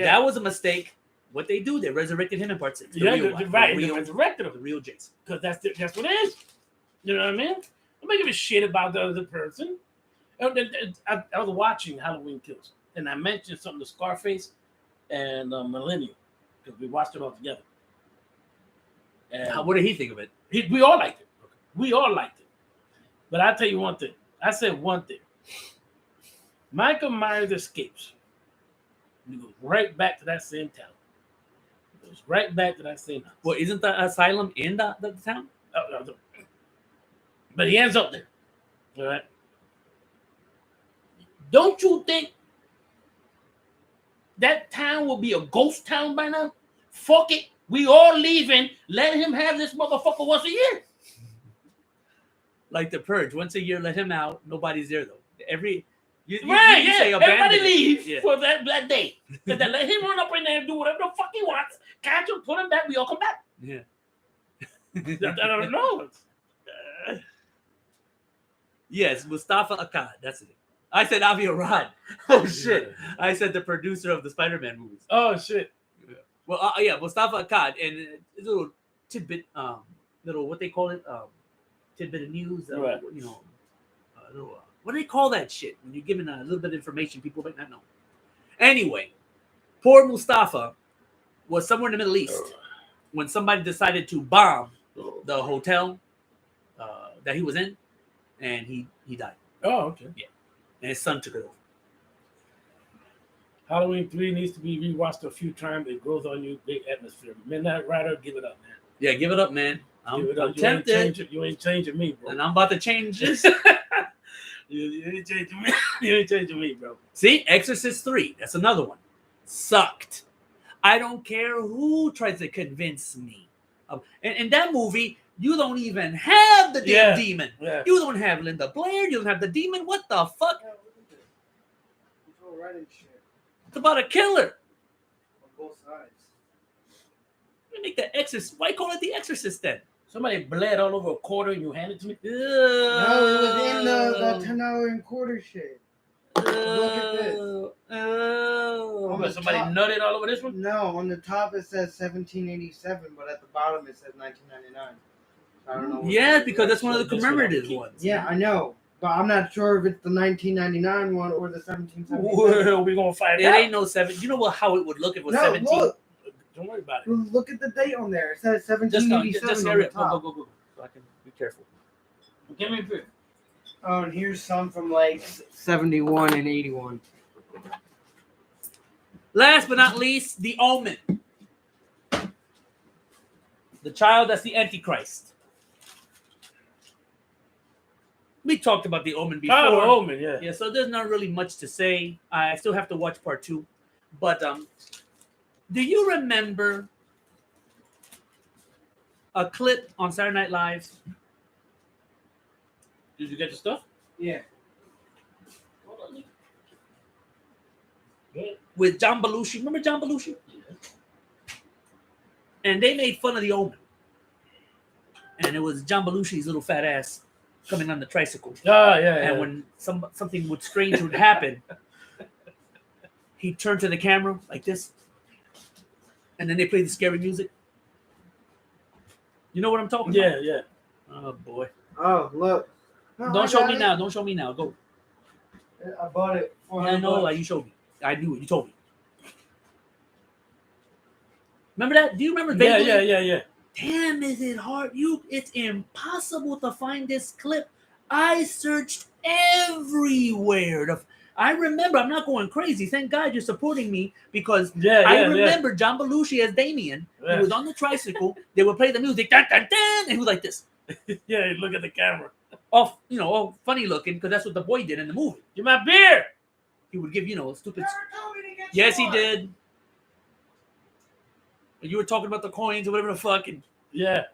That was a mistake. What they do, they resurrected him in part 6. They resurrected him. The real Jason. Because that's what it is. You know what I mean? I'm not giving a shit about the other person. I was watching Halloween Kills, and I mentioned something to Scarface and Millennium because we watched it all together. And what did he think of it? We all liked it. We all liked it. But I'll tell you one thing. I said one thing. Michael Myers escapes. He goes right back to that same town. He goes right back to that same house. Well, isn't the asylum in the town? But he ends up there. All right. Don't you think that town will be a ghost town by now? Fuck it. We all leaving. Let him have this motherfucker once a year. Like the Purge, once a year, let him out. Nobody's there though. Everybody Everybody leave Yeah. for that day. And then let him run up in there and do whatever the fuck he wants. Catch him, put him back. We all come back. Yeah. I don't know. Yes, Mustafa Akkad. That's it. I said Avi Arad. Oh shit! I said the producer of the Spider-Man movies. Oh shit. Well, yeah, Mustafa Akkad, and a little tidbit, little what they call it, tidbit of news. Right. You know, little, what do they call that shit when you're giving a little bit of information people might not know? Anyway, poor Mustafa was somewhere in the Middle East when somebody decided to bomb the hotel that he was in, and he died. Oh, okay. Yeah, and his son took it over. Halloween 3 needs to be rewatched a few times. It grows on you. Big atmosphere. Midnight Rider, give it up, man. Yeah, give it up, man. Give it I'm up. tempted. You ain't changing me, bro. And I'm about to change this. You ain't changing me. You ain't changing me, bro. See, Exorcist 3. That's another one. Sucked. I don't care who tries to convince me. In that movie, you don't even have the damn demon. Yeah. You don't have Linda Blair. You don't have the demon. What the fuck? Yeah, look at this. It's all red and shit It's about a killer. on both sides. You make the Exorcist. Why call it the Exorcist then? Somebody bled all over a quarter and you hand it to me? No, it was in the $10 and quarter shit. Look at this. Oh. But somebody nutted all over this one? No, on the top it says 1787, but at the bottom it says 1999. I don't know. what Yeah, it is. because that's one of the This one commemorative keep- ones. Yeah, I know, but I'm not sure if it's the 1999 one or the 1777. Well, we're going to find It out. ain't no 7. You know what? How it would look if it was No, 17. look. Don't worry about it. Look at the date on there. It says Just 1787 on hurry the up. top. Go. So I can be careful. Give me a beer. Oh, and here's some from like 71 and 81. Last but not least, the Omen. The child that's the Antichrist. We talked about the Omen before. Oh, Omen, yeah. Yeah, so there's not really much to say. I still have to watch part 2. But do you remember a clip on Saturday Night Live Did you get the stuff? Yeah. with John Belushi? Remember John Belushi? And they made fun of the Omen. And it was John Belushi's little fat ass coming on the tricycle. Oh, yeah. And when something strange would happen, he'd turn to the camera like this. And then they play the scary music. You know what I'm talking about? Yeah. Oh, boy. Oh, look. No, I Don't show got me it. now. Don't show me now. Go. I bought it. I know, like you showed me. I knew it. You told me. Remember that? Do you remember vaguely? Yeah. Damn, is it hard? It's impossible to find this clip. I searched everywhere. I remember. I'm not going crazy. Thank God you're supporting me because I remember John Belushi as Damien. Yeah. He was on the tricycle. They would play the music, dun, dun, dun, and he was like this. Yeah, look at the camera. All funny looking because that's what the boy did in the movie. Give my beer. He would give stupid. Never told me to get Yes, he yours. did. And you were talking about the coins or whatever the fuck, and Yeah.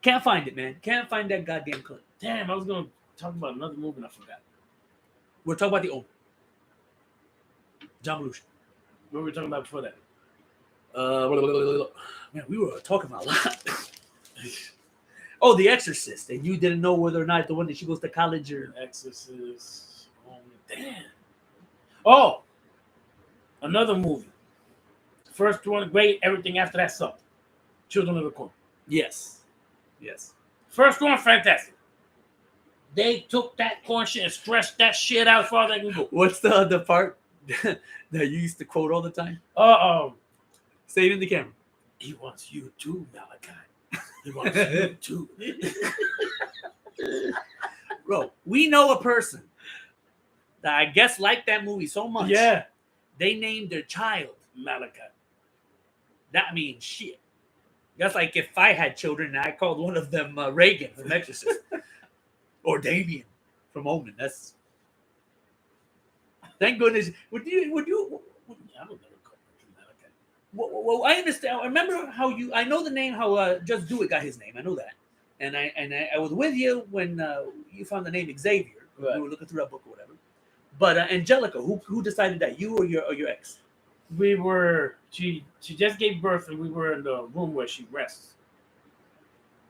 can't find it, man. Can't find that goddamn clip. Damn, I was going to talk about another movie and I forgot. We're talking about the Omen. John Belushi. What were we talking about before that? Man, we were talking about a lot. Oh, The Exorcist, and you didn't know whether or not the one that she goes to college or. Exorcist. Oh, damn. Oh, another movie. First one, great. Everything after that sucked. Children of the Corn. Yes. First one, fantastic. They took that corn shit and stretched that shit out as far as they can go. What's the other part that you used to quote all the time? Say it in the camera. He wants you too, Malachi. He wants you too. Bro, we know a person that I guess liked that movie so much. Yeah, They named their child. Malachi. That means shit. That's like if I had children and I called one of them Reagan from Exorcist or Damien from Omen. That's thank goodness. Would you? I would never call him Malachi. Well, I understand. I remember how I know the name. How Just Do It got his name. I know that, and I was with you when you found the name Xavier. Right. We were looking through that book or whatever. But Angelica, who decided that, you or your ex? We were. She just gave birth, and we were in the room where she rests.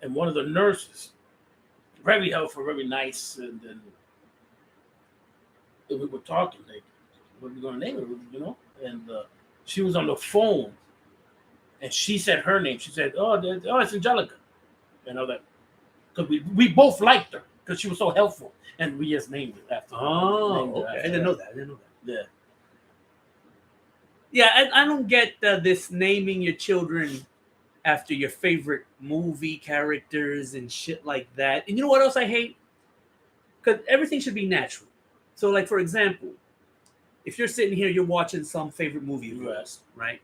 And one of the nurses, very helpful, very nice, and then we were talking like, "What are we going to name her?" You know, and she was on the phone, and she said her name. She said, "Oh, it's Angelica," and all that, because we both liked her because she was so helpful, and we just named it after. Oh, her. okay. I didn't know that. Yeah. Yeah, I don't get this naming your children after your favorite movie characters and shit like that. And you know what else I hate? Because everything should be natural. So, like, for example, if you're sitting here, you're watching some favorite movie of yours, right?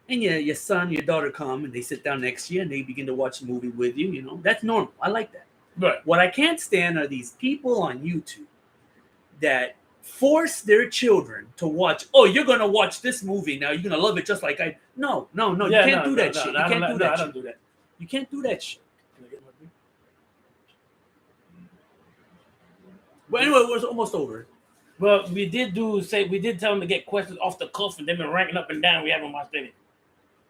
And your son, your daughter come and they sit down next to you and they begin to watch a movie with you, you know. That's normal. I like that. Right. What I can't stand are these people on YouTube that force their children to watch. Oh, you're gonna watch this movie now. You're gonna love it just like I. No. You can't do that shit. You can't do that. I don't do that. You can't do that shit. But anyway, it was almost over. Well, we did tell them to get questions off the cuff, and they've been ranking up and down. We haven't watched any.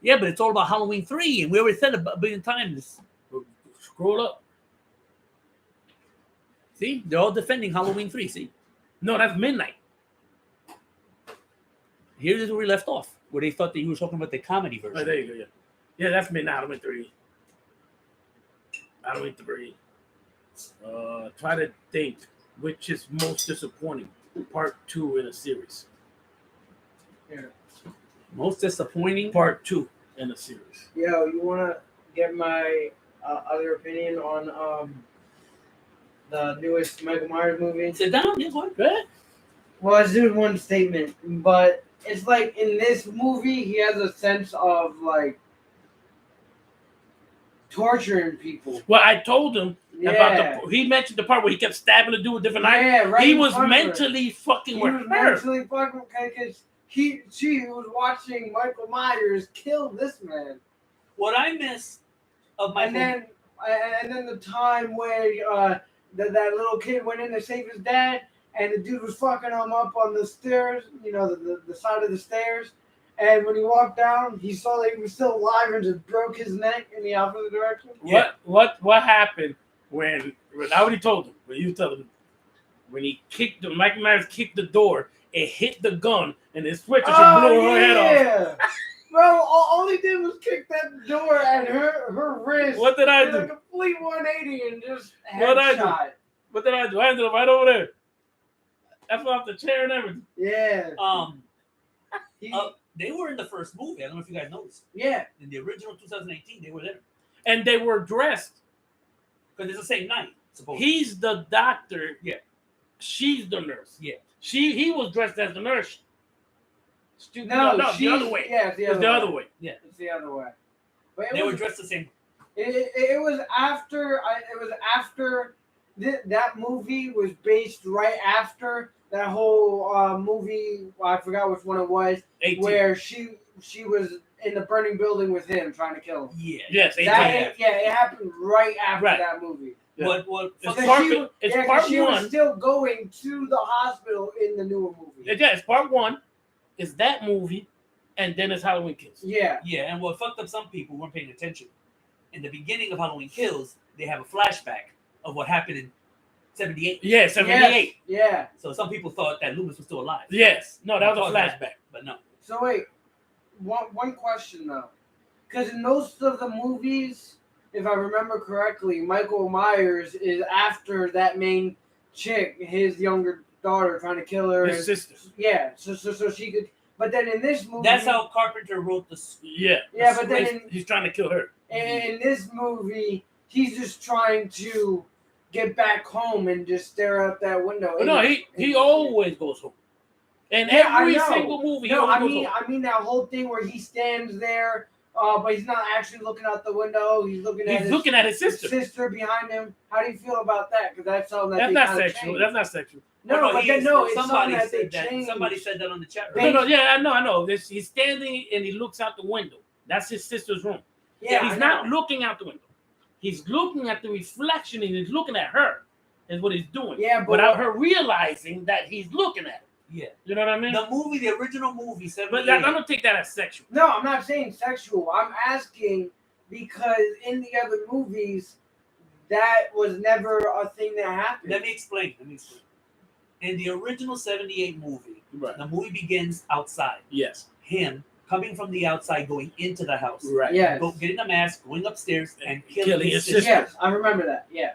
Yeah, but it's all about Halloween 3, and we already said it a billion times. Scroll up. See, they're all defending Halloween 3. See, no, that's midnight. Here's where we left off, where they thought that you were talking about the comedy version. Oh, there you go. Yeah, that's midnight. Halloween 3. Halloween 3. Try to think which is most disappointing. Part 2 in a series. Yeah. Most disappointing? Part 2 in a series. Yo, you want to get my other opinion on the newest Michael Myers movie? Sit down. Yeah, go ahead. Well, it's just one statement, but it's like in this movie, he has a sense of like torturing people. Well, I told him about he mentioned the part where he kept stabbing the dude with different knives. Yeah, right. He was mentally fucking with her. Mentally fucking because she was watching Michael Myers kill this man. What I miss of Michael, and then the time where that little kid went in to save his dad, and the dude was fucking him up on the stairs, you know, the side of the stairs. And when he walked down, he saw that he was still alive and just broke his neck in the opposite direction. What happened when I already told him, when you tell him, when he Michael Myers kicked the door, it hit the gun and it switched and she blew her head off. Bro, all he did was kick that door at her wrist. What did I do? A complete 180 and just What did I headshot. What did I do? I ended up right over there. I fell off the chair and everything. Yeah. They were in the first movie. I don't know if you guys noticed. Yeah. In the original 2018, they were there. And they were dressed. Because it's the same night, supposedly. He's the doctor. Yeah. She's the nurse. Yeah. He was dressed as the nurse. No, the other way. Yeah, it's the other way. Yeah. It's the other way. But they were dressed the same. It was after. That movie was based right after that whole movie. I forgot which one it was. 18. Where she was in the burning building with him trying to kill him. Yeah. Yes. It happened right after that movie. Yeah. It's part she one. was still going to the hospital in the newer movie. Yeah, it's part 1. It's that movie, and then it's Halloween Kills. Yeah. Yeah, and what fucked up some people weren't paying attention. In the beginning of Halloween Kills, they have a flashback of what happened in 78. Yeah, 78. Yes. Yeah. So some people thought that Loomis was still alive. Yes. No, that was a flashback. But no. So wait, one question though, because in most of the movies, if I remember correctly, Michael Myers is after that main chick, his younger daughter, trying to kill her. His sister. Yeah, so she could. But then in this movie, that's how Carpenter wrote the. Yeah. Yeah, but then he's trying to kill her. In this movie, he's just trying to get back home and just stare out that window. But no, he always goes home. And every single movie, I mean that whole thing where he stands there, but he's not actually looking out the window. He's looking at his sister behind him. How do you feel about that? Because that's something that's not sexual. That's not sexual. No, but then, no, it's something that they said that. changed. Somebody said that on the chat. No, no, yeah, I know. He's standing and he looks out the window. That's his sister's room. Yeah, He's not looking out the window. He's looking at the reflection and he's looking at her. Is what he's doing. Yeah, but without her realizing that he's looking at her. Yeah. You know what I mean? The original movie, 78. But I don't take that as sexual. No, I'm not saying sexual. I'm asking because in the other movies, that was never a thing that happened. Let me explain. In the original 78 movie, Right. the movie begins outside. Yes. Him coming from the outside, going into the house. Right. Yes. Getting the mask, going upstairs, and killing his sister. sister. Yes, I remember that. Yeah.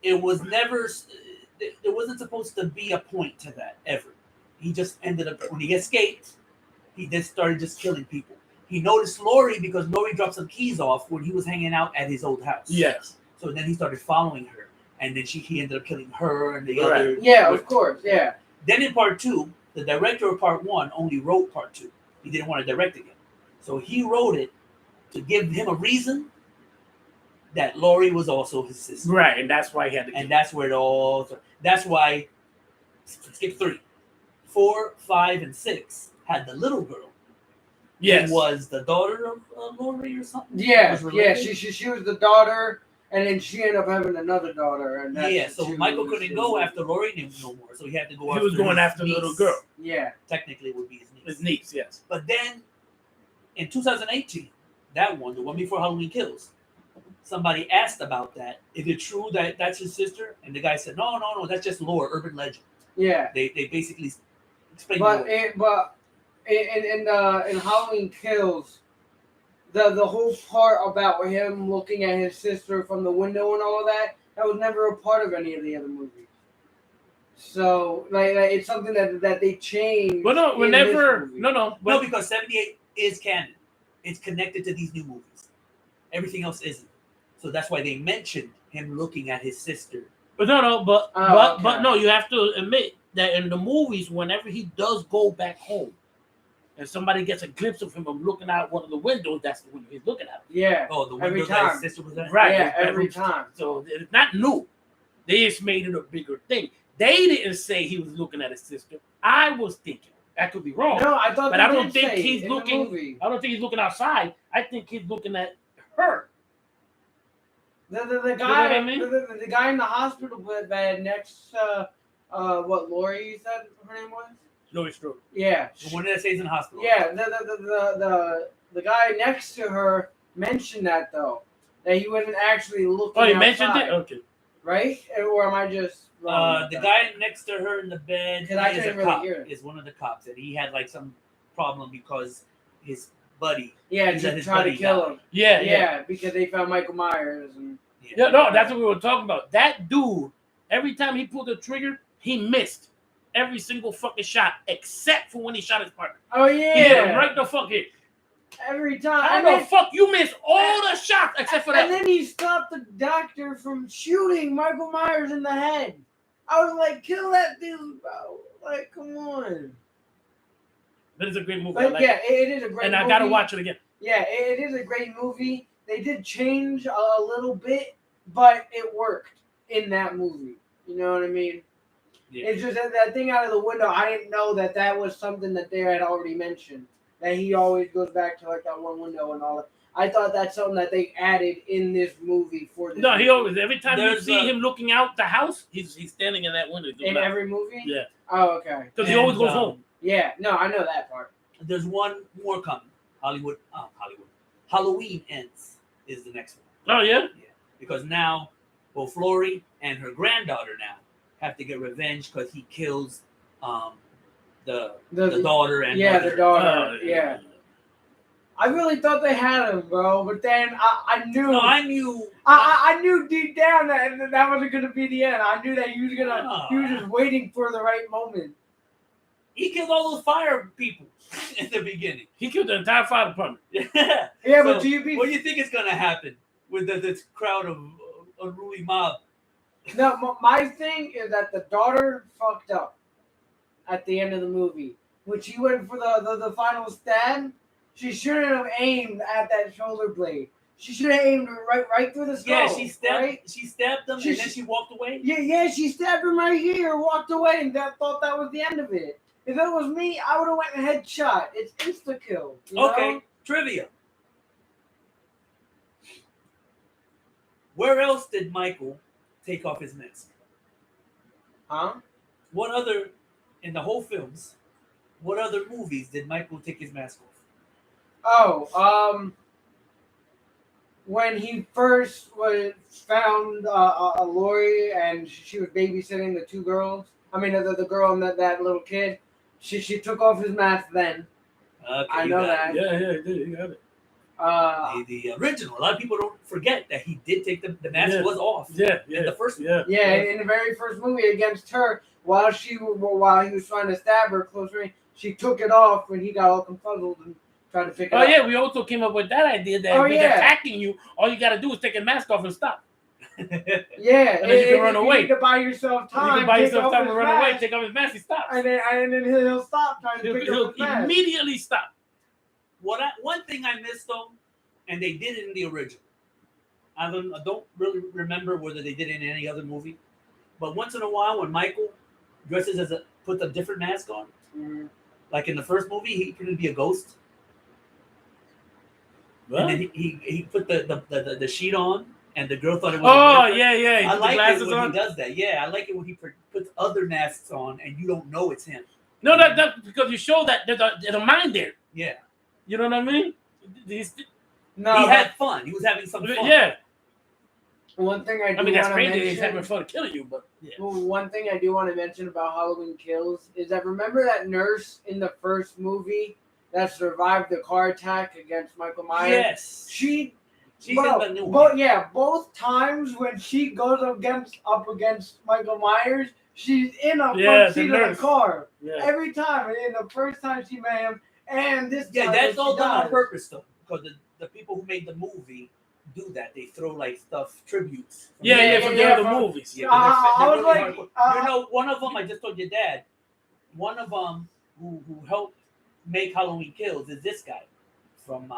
It was never. There wasn't supposed to be a point to that ever. He just ended up when he escaped. He just started killing people. He noticed Lori because Lori dropped some keys off when he was hanging out at his old house. Yes. So then he started following her, and then he ended up killing her and the Right. other. Yeah, of course. Yeah. Then in part 2, the director of part 1 only wrote part 2. He didn't want to direct again, so he wrote it to give him a reason that Lori was also his sister. Right, and that's why he had to. And that's where it all. That's why. Skip 3, 4, 5, and 6 had the little girl. Yes. Who was the daughter of Lori or something. Yeah. Yeah. She was the daughter, and then she ended up having another daughter. And that's So Michael couldn't go after Lori no more, so he had to go. He was going after the niece. little girl. Yeah. Technically, it would be his niece. His niece, yes. But then, in 2018, that one, the one before Halloween Kills, somebody asked about that. Is it true that that's his sister? And the guy said, no, that's just lore, urban legend. Yeah. They basically explain. In Halloween Kills, the whole part about him looking at his sister from the window and all of that was never a part of any of the other movies. So like it's something that they changed. But no, whenever no, because 78 is canon. It's connected to these new movies. Everything else isn't. So that's why they mentioned him looking at his sister. But no, you have to admit that in the movies, whenever he does go back home, and somebody gets a glimpse of him looking out one of the windows, that's the window he's looking at. Yeah. Oh, the window every that time. his sister was at? Right. Yeah, every time. So it's not new. They just made it a bigger thing. They didn't say he was looking at his sister. I was thinking. I could be wrong. No, I thought. But I don't think he's looking. I don't think he's looking outside. I think he's looking at her. The guy, You know what I mean? the guy in the hospital bed next to what Lori said her name was. Lori Strode. Yeah. The one that stays in the hospital. Yeah. The guy next to her mentioned that though, that he wasn't actually looking. Oh, he outside, mentioned it. Okay. Right? Or am I just wrong? The guy next to her in the bed I is couldn't a really cop. hear it. Is one of the cops, and he had like some problem because his buddy. Yeah, he said to his try to buddy kill died. him. Yeah. Yeah, because they found Michael Myers and. Yeah, no, that's what we were talking about. That dude, every time he pulled the trigger, he missed every single fucking shot except for when he shot his partner. Oh He hit him yeah. right the fuck here. Every time. How And the then- fuck you missed all the shots except for And that? then he stopped the doctor from shooting Michael Myers in the head. I was like, kill that dude, bro. Like, come on. But it's a great movie. I But like yeah, it. it is a great And movie. I gotta watch it again. Yeah, it is a great movie. They did change a little bit, but it worked in that movie. You know what I mean? Yeah. It's just that thing out of the window. I didn't know that was something that they had already mentioned. That he always goes back to like that one window and all that. I thought that's something that they added in this movie for this. No, movie. he always, every time you There's see him looking out the house, he's standing in that window. in every movie. Yeah. Oh, okay. Because he always goes And, home. Yeah. No, I know that part. There's one more coming. Halloween Ends is the next one. Oh, yeah? Yeah. Because now both Lori and her granddaughter now have to get revenge because he kills the daughter and mother. the daughter. Oh, yeah. I really thought they had him, bro, but then I knew. No, I knew. I knew deep down that wasn't gonna be the end. I knew that he was gonna. He was just waiting for the right moment. He killed all those fire people in the beginning. He killed the entire fire department. Yeah. Yeah, So, but do you be? what do you think is gonna happen with this crowd of unruly mob? No, my thing is that the daughter fucked up at the end of the movie when she went for the final stab. She shouldn't have aimed at that shoulder blade. She should have aimed right through the skull. Yeah, she stabbed. Right? She stabbed him, and then she walked away. Yeah, she stabbed him right here, walked away, and thought that was the end of it. If it was me, I would have went and headshot. It's insta kill. Okay, know? trivia. Where else did Michael take off his mask? Huh? What other, in the whole films, what other movies did Michael take his mask off? Oh, when he first found Lori and she was babysitting the two girls. I mean, the girl and that little kid. She took off his mask then. Okay, I know that. Yeah, you got it. The original. A lot of people don't forget that he did take the mask was off. Yeah, in the first one. Yeah, in the very first movie against her, while he was trying to stab her close range, she took it off when he got all confuzzled and tried to pick it up. Oh yeah, we also came up with that idea that if they're attacking you, all you gotta do is take a mask off and stop. Yeah, and then you can run away. You need to buy yourself time. You can buy yourself time to run away, take off his mask, he stops. And then he'll stop trying to pick up his mask. Immediately stop. One thing I missed though, and they did it in the original. I don't really remember whether they did it in any other movie, but once in a while when Michael dresses puts a different mask on, like in the first movie, he pretended to be a ghost. What? And then he put the sheet on, and the girl thought it was. Oh yeah. I like it when he does that. Yeah, I like it when he puts other masks on, and you don't know it's him. No, that's because you show that there's a mind there. Yeah. You know what I mean? He had fun. He was having some fun. Yeah. One thing I mean, that's crazy. He's having fun killing you, but yeah. Well, one thing I do want to mention about Halloween Kills is that remember that nurse in the first movie that survived the car attack against Michael Myers? Yes. She's in the new one. Yeah, both times when she goes up against Michael Myers, she's in a front seat of the car. Yeah. Every time. And the first time she met him, and this time that's all done on purpose, though, because the people who made the movie do that. They throw like stuff, tributes. From the other movies. Yeah, I was like, you know, one of them I just told your dad. One of them who helped make Halloween Kills is this guy from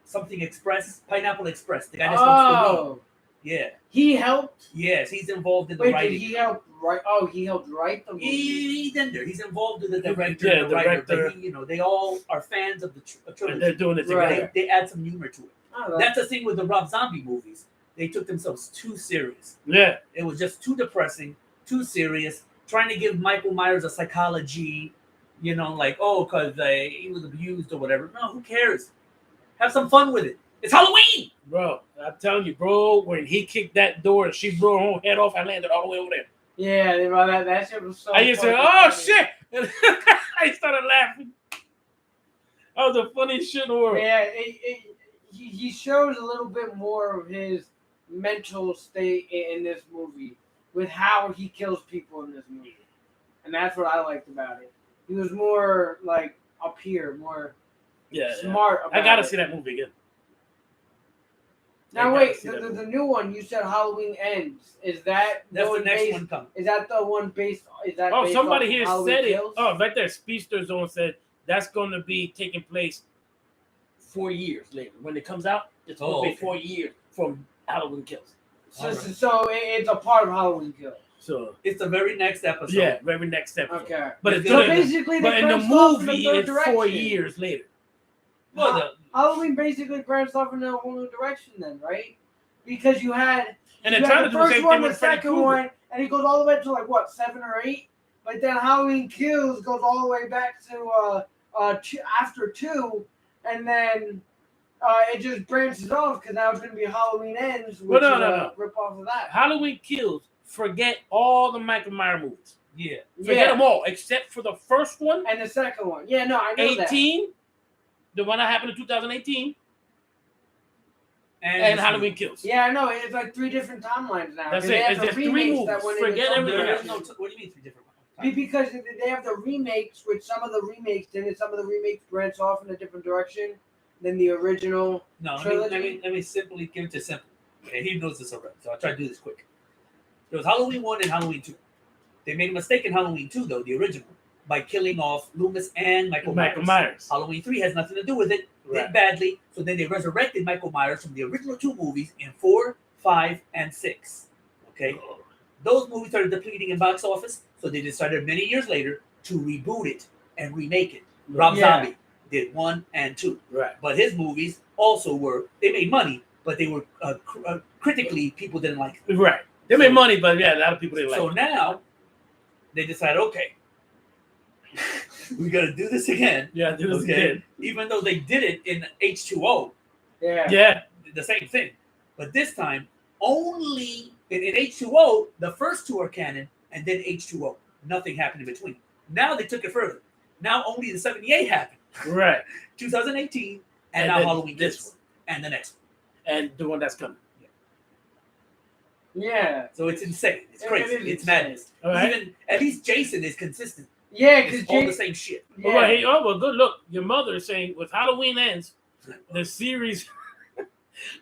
something Express, Pineapple Express. The guy that's supposed to be. Yeah. He helped. Yes, he's involved in the writing. Did he help write? Oh, he helped write the movie. He's in there. He's involved in the director and the writer. But they all are fans of the trilogy. And they're doing it together. They add some humor to it. That's the thing with the Rob Zombie movies. They took themselves too serious. Yeah. It was just too depressing, too serious, trying to give Michael Myers a psychology, because he was abused or whatever. No, who cares? Have some fun with it. It's Halloween! Bro, I'm telling you, bro, when he kicked that door and she blew her whole head off, I landed all the way over there. Yeah, bro, that shit was so I just said, oh, shit! I started laughing. That was the funniest shit in the world. Yeah, he shows a little bit more of his mental state in this movie with how he kills people in this movie. And that's what I liked about it. He was more, like, up here, more smart about it. I gotta see that movie again. Now wait, the new one you said Halloween Ends. Is that that's the next one coming? Is that the one based? Is that? Oh, based somebody off here Halloween said Kills? it. Oh, right there, Speedster Zone said that's going to be taking place 4 years later. When it comes out, it's going to be 4 years from Halloween Kills. So it's a part of Halloween Kills. So it's the very next episode. Yeah, very next episode. Okay, but it's basically, in the movie, it's 4 years later. Well, Halloween basically branched off in a whole new direction, then, right? Because you had they're trying to do the same thing with the second one, and it goes all the way to like what 7 or 8. But then Halloween Kills goes all the way back to after 2, and then it just branches off because now it's going to be Halloween Ends, which is rip off of that. Halloween Kills. Forget all the Michael Myers movies. Yeah, forget them all except for the first one and the second one. Yeah, no, I know 18, the one that happened in 2018. And Halloween Kills. Yeah, I know. It's like 3 different timelines now. That's it. It's just 3 movies. Forget everything else. What do you mean 3 different timelines? Because they have the remakes, which some of the remakes did, and some of the remakes branch off in a different direction than the original trilogy. Let me simply give it to simple. Okay, he knows this already, so I'll try to do this quick. There was Halloween 1 and Halloween 2. They made a mistake in Halloween 2, though, the original. by killing off Loomis and Michael Myers. Halloween 3 has nothing to do with it. Right. Did badly. So then they resurrected Michael Myers from the original 2 movies in 4, 5, and 6. Okay? Those movies started depleting in box office, so they decided many years later to reboot it and remake it. Rob Zombie did 1 and 2. Right. But his movies also they made money, but they were critically, people didn't like them. Right. They made money, but yeah, a lot of people didn't like it. So now they decided, okay, we got to do this again. Yeah, do this again. Even though they did it in H2O. Yeah. The same thing. But this time, only in H2O, the first 2 are canon, and then H2O. Nothing happened in between. Now they took it further. Now only the 78 happened. Right. 2018, and now Halloween this one. And the next one. And the one that's coming. Yeah. So it's insane. It's crazy. It's madness. All right. Even at least Jason is consistent. Yeah, because It's all the same shit. Yeah. Well, good look. Your mother is saying with Halloween ends, the series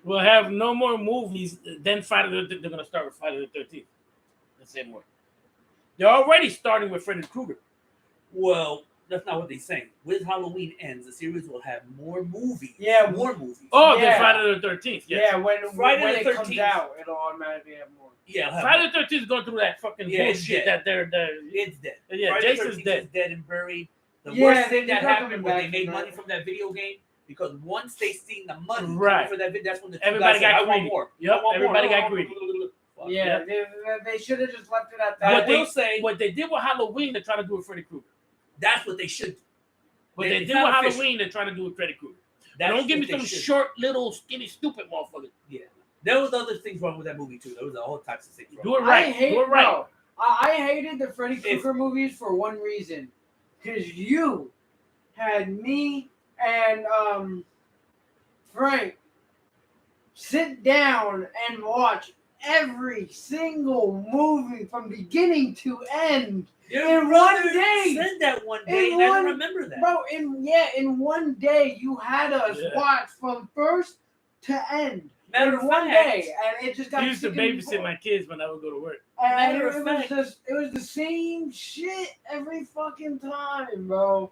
will have no more movies. Then Friday they're going to start with Friday the 13th. The same way. They're already starting with Freddy Krueger. Well, that's not what they're saying. With Halloween ends, the series will have more movies. Yeah, more movies. Oh, Yeah. then Friday the 13th. Yes. Yeah, when Friday the it comes 13th. out, it'll automatically have more. Yeah, Friday the 13th is going through that fucking bullshit that they're it's dead. yeah, Friday the Jason's 13th dead. is dead and buried. The Yeah, worst thing they're that not happened coming when back they made from money that. from that video game, because once they seen the money Right. for that video, that's when the two Everybody guys said, got I want greedy. more. Yep, I want everybody more. got greedy. Fuck. Yeah, they should have just left it at I that. But will say what they did with Halloween, they're trying to do with Freddy Krueger. that's what they should do. What they It's did with not official. Halloween, they're trying to do with Freddy Krueger. That's Don't give me what they some should do. short, little, skinny, stupid motherfucker. Yeah. There was other things wrong with that movie too. There was all types of things wrong. Do it right. Do it right. No, I hated the Freddy Krueger movies for one reason. Because you had me and Frank sit down and watch every single movie from beginning to end. Your In brother one day. said that one day, In and I one- don't remember that. Bro, in one day you had us Yeah. watch from first to end. Matter In of one fact, day, and it just got I used to sick and babysit my kids when I would go to work. And Matter it of was fact- just it was the same shit every fucking time, bro.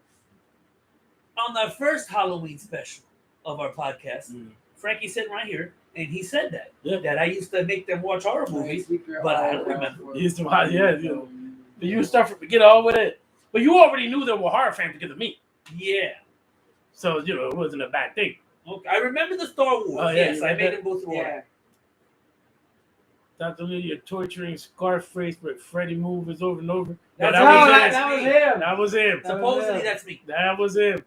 on the first Halloween special of our podcast, Frankie's sitting right here, and he said that that I used to make them watch horror movies, but I don't remember. You used to watch, But you would start to forget all with it. But you already knew they were horror fans because of me. Yeah. So, it wasn't a bad thing. Okay. I remember the Star Wars. Oh, yeah, yes, you I read made that? them go through Yeah. Dr. Lee, you're torturing Scarface, but Freddy movies over and over. That's that how was that- him. that was him. That was him. That was Supposedly him. that's me. That was him.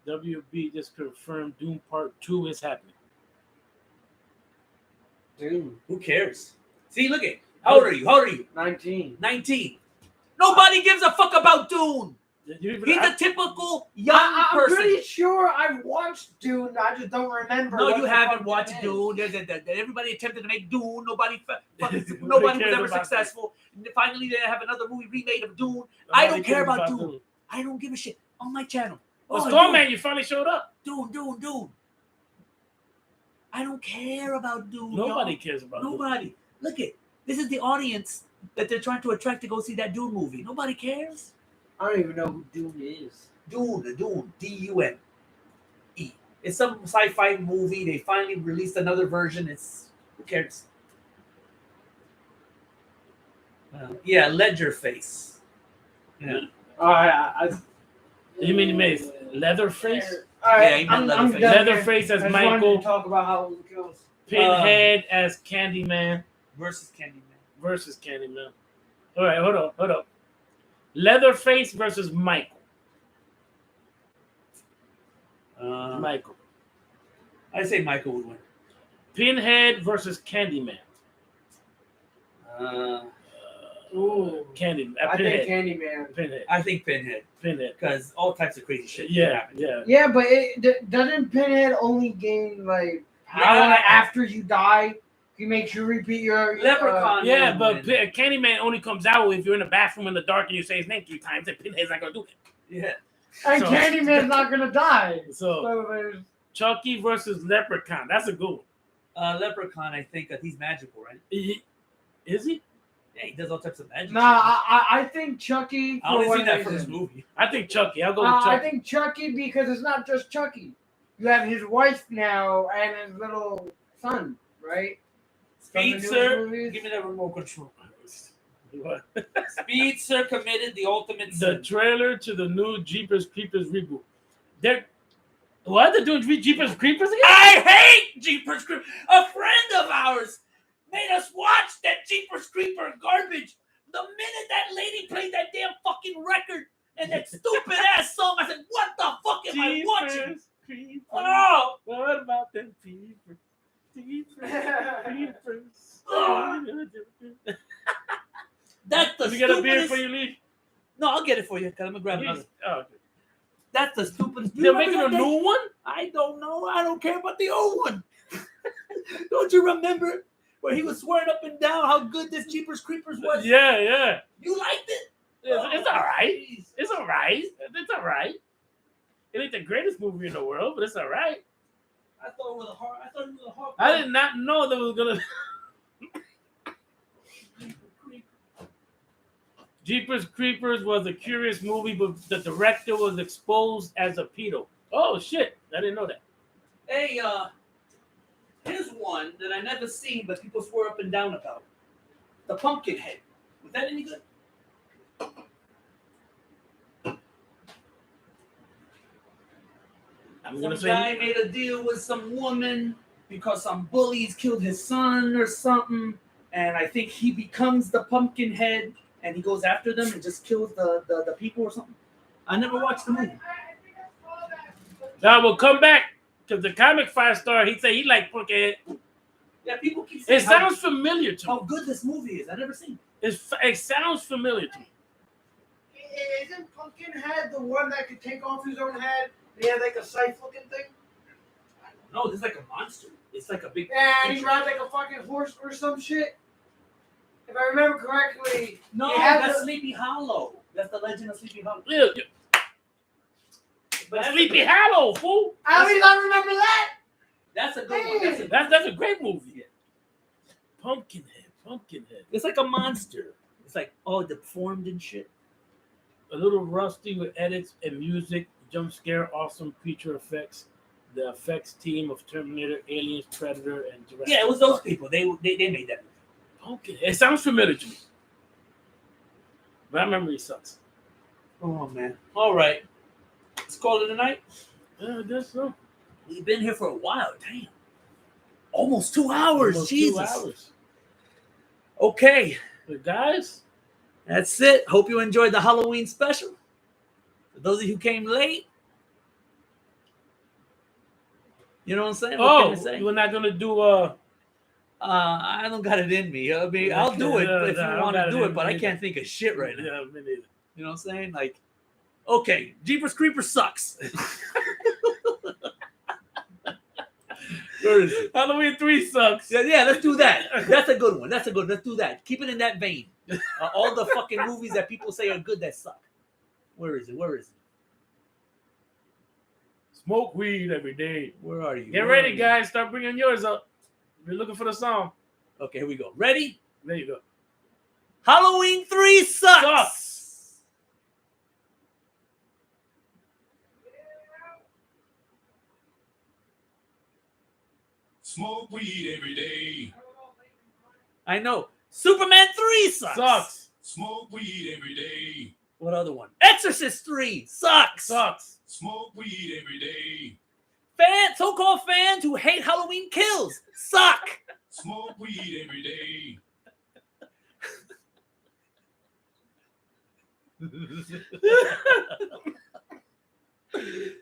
WB just confirmed Doom Part 2 is happening. Dude, Who cares? See, look at how old are you? How old are you? 19. 19. Nobody gives a fuck about Dune. He's a typical young I'm person. pretty sure I've watched Dune. I just don't remember. No, what you the haven't fuck watched it is. Dune. Everybody attempted to make Dune. Nobody Nobody was cares ever about successful. Finally, they have another movie remade of Dune. I don't care about Dune. Dune. I don't give a shit. On my channel. Well, Oh, Stormman, you finally showed up. Dune. I don't care about Dune. Nobody y'all. cares about Dune. Nobody. Look it. This is the audience that they're trying to attract to go see that Dune movie. Nobody cares. I don't even know who Dune is. Dune, D-U-N-E. It's some sci-fi movie. They finally released another version. Who cares? Yeah, Ledgerface. Yeah. You mean he made Leatherface? All right, Yeah, he meant I'm Leatherface. done here. Leatherface as I just wanted Michael. to talk about Halloween Kills. Pinhead as Candyman Versus Candyman. versus Candyman. All right, hold on. Leatherface versus Michael. Michael. I say Michael would win. Pinhead versus Candyman. Ooh. Candyman. I think Pinhead. Candyman. Pinhead. I think Pinhead. Because all types of crazy shit. Yeah. Yeah, but doesn't Pinhead only gain like power Yeah. after you die? He makes you repeat your Leprechaun. Yeah, would but win. Candyman only comes out if you're in the bathroom in the dark and you say his name 3 times, and Pinhead's not gonna do it. Yeah. and So- Candyman's not gonna die. So So there's Chucky versus Leprechaun. That's a good one. Leprechaun, I think he's magical, right? Is he? Yeah, he does all types of magic. Nah, I think Chucky. I only for seen one that first reason. movie. I think Chucky. I'll go with Chucky. I think Chucky because it's not just Chucky. You have his wife now and his little son, right? From the Speed, newest sir. movies. Give me that remote control. What? Speed, sir, committed the ultimate The sin. trailer to the new Jeepers Creepers reboot. They're what? They're doing Jeepers Creepers again? I hate Jeepers Creepers. A friend of ours made us watch that Jeepers Creeper garbage. The minute that lady played that damn fucking record and that stupid ass song, I said, "What the fuck am I watching?" Creepers. Oh, What about them Jeepers? Creepers. Oh. That's the You get a beer stupidest. before you leave? No, I'll get it for you. Cause I'm gonna grab another. Oh, okay. That's the stupidest. They're making a new one? I don't know. I don't care about the old one. Don't you remember where he was swearing up and down how good this Jeepers Creepers was? Yeah, yeah. You liked it? It's all right. Jeez. It's all right. It's all right. It ain't the greatest movie in the world, but it's all right. I thought it was a hard. I did not know that was gonna. Jeepers Creepers was a curious movie, but the director was exposed as a pedo. Oh shit! I didn't know that. Hey, here's one that I never seen, but people swore up and down about. The Pumpkinhead. Was that any good? I'm Some gonna guy say made a deal with some woman because some bullies killed his son or something, and I think he becomes the Pumpkinhead and he goes after them and just kills the people or something. I never watched the movie. now we'll come back because the comic 5-star. He said he liked Pumpkinhead. Yeah, people keep saying It sounds familiar to me. how good this movie is. I never seen it. It sounds familiar to me. Isn't Pumpkinhead the one that could take off his own head? He had like a scythe-looking thing. No, this is like a monster. It's like a big. Yeah, and he rides like a fucking horse or some shit. If I remember correctly. No, he had that's the- Sleepy Hollow. That's the Legend of Sleepy Hollow. Yeah, But Sleepy Hollow, fool. At least I remember that. That's a good one. That's a great movie. Pumpkinhead. It's like a monster. It's like all deformed and shit. A little rusty with edits and music, jump scare, awesome creature effects. The effects team of Terminator, Aliens, Predator, and Jurassic Yeah, it was those Park. people. They made that movie. Pumpkinhead. It sounds familiar to me. My memory sucks. Oh man. All right. Let's call it a night. Yeah, I guess so. We've been here for a while. Damn. Almost 2 hours. Almost Jesus. 2 hours. Okay. But guys, That's it. Hope you enjoyed the Halloween special. For those of you who came late, you know what I'm saying? What can I say? we're not gonna do I don't got it in me. I mean, I'll do it if you want to do it, but I can't think of shit right now. Yeah, me neither. You know what I'm saying? Like, okay, Jeepers Creepers sucks. Where is it? Halloween 3 sucks. Yeah, let's do that. That's a good one. Let's do that. Keep it in that vein. All the fucking movies that people say are good that suck. Where is it? Smoke weed every day. Where are you? Get Where ready, are you? guys. Start bringing yours up. We're looking for the song. Okay, here we go. Ready? There you go. Halloween 3 sucks. Sucks. Smoke weed every day. I know. Superman 3 sucks. Sucks. Smoke weed every day. What other one? Exorcist 3 sucks. Sucks. Smoke weed every day. So-called fans who hate Halloween Kills suck. Smoke weed every day.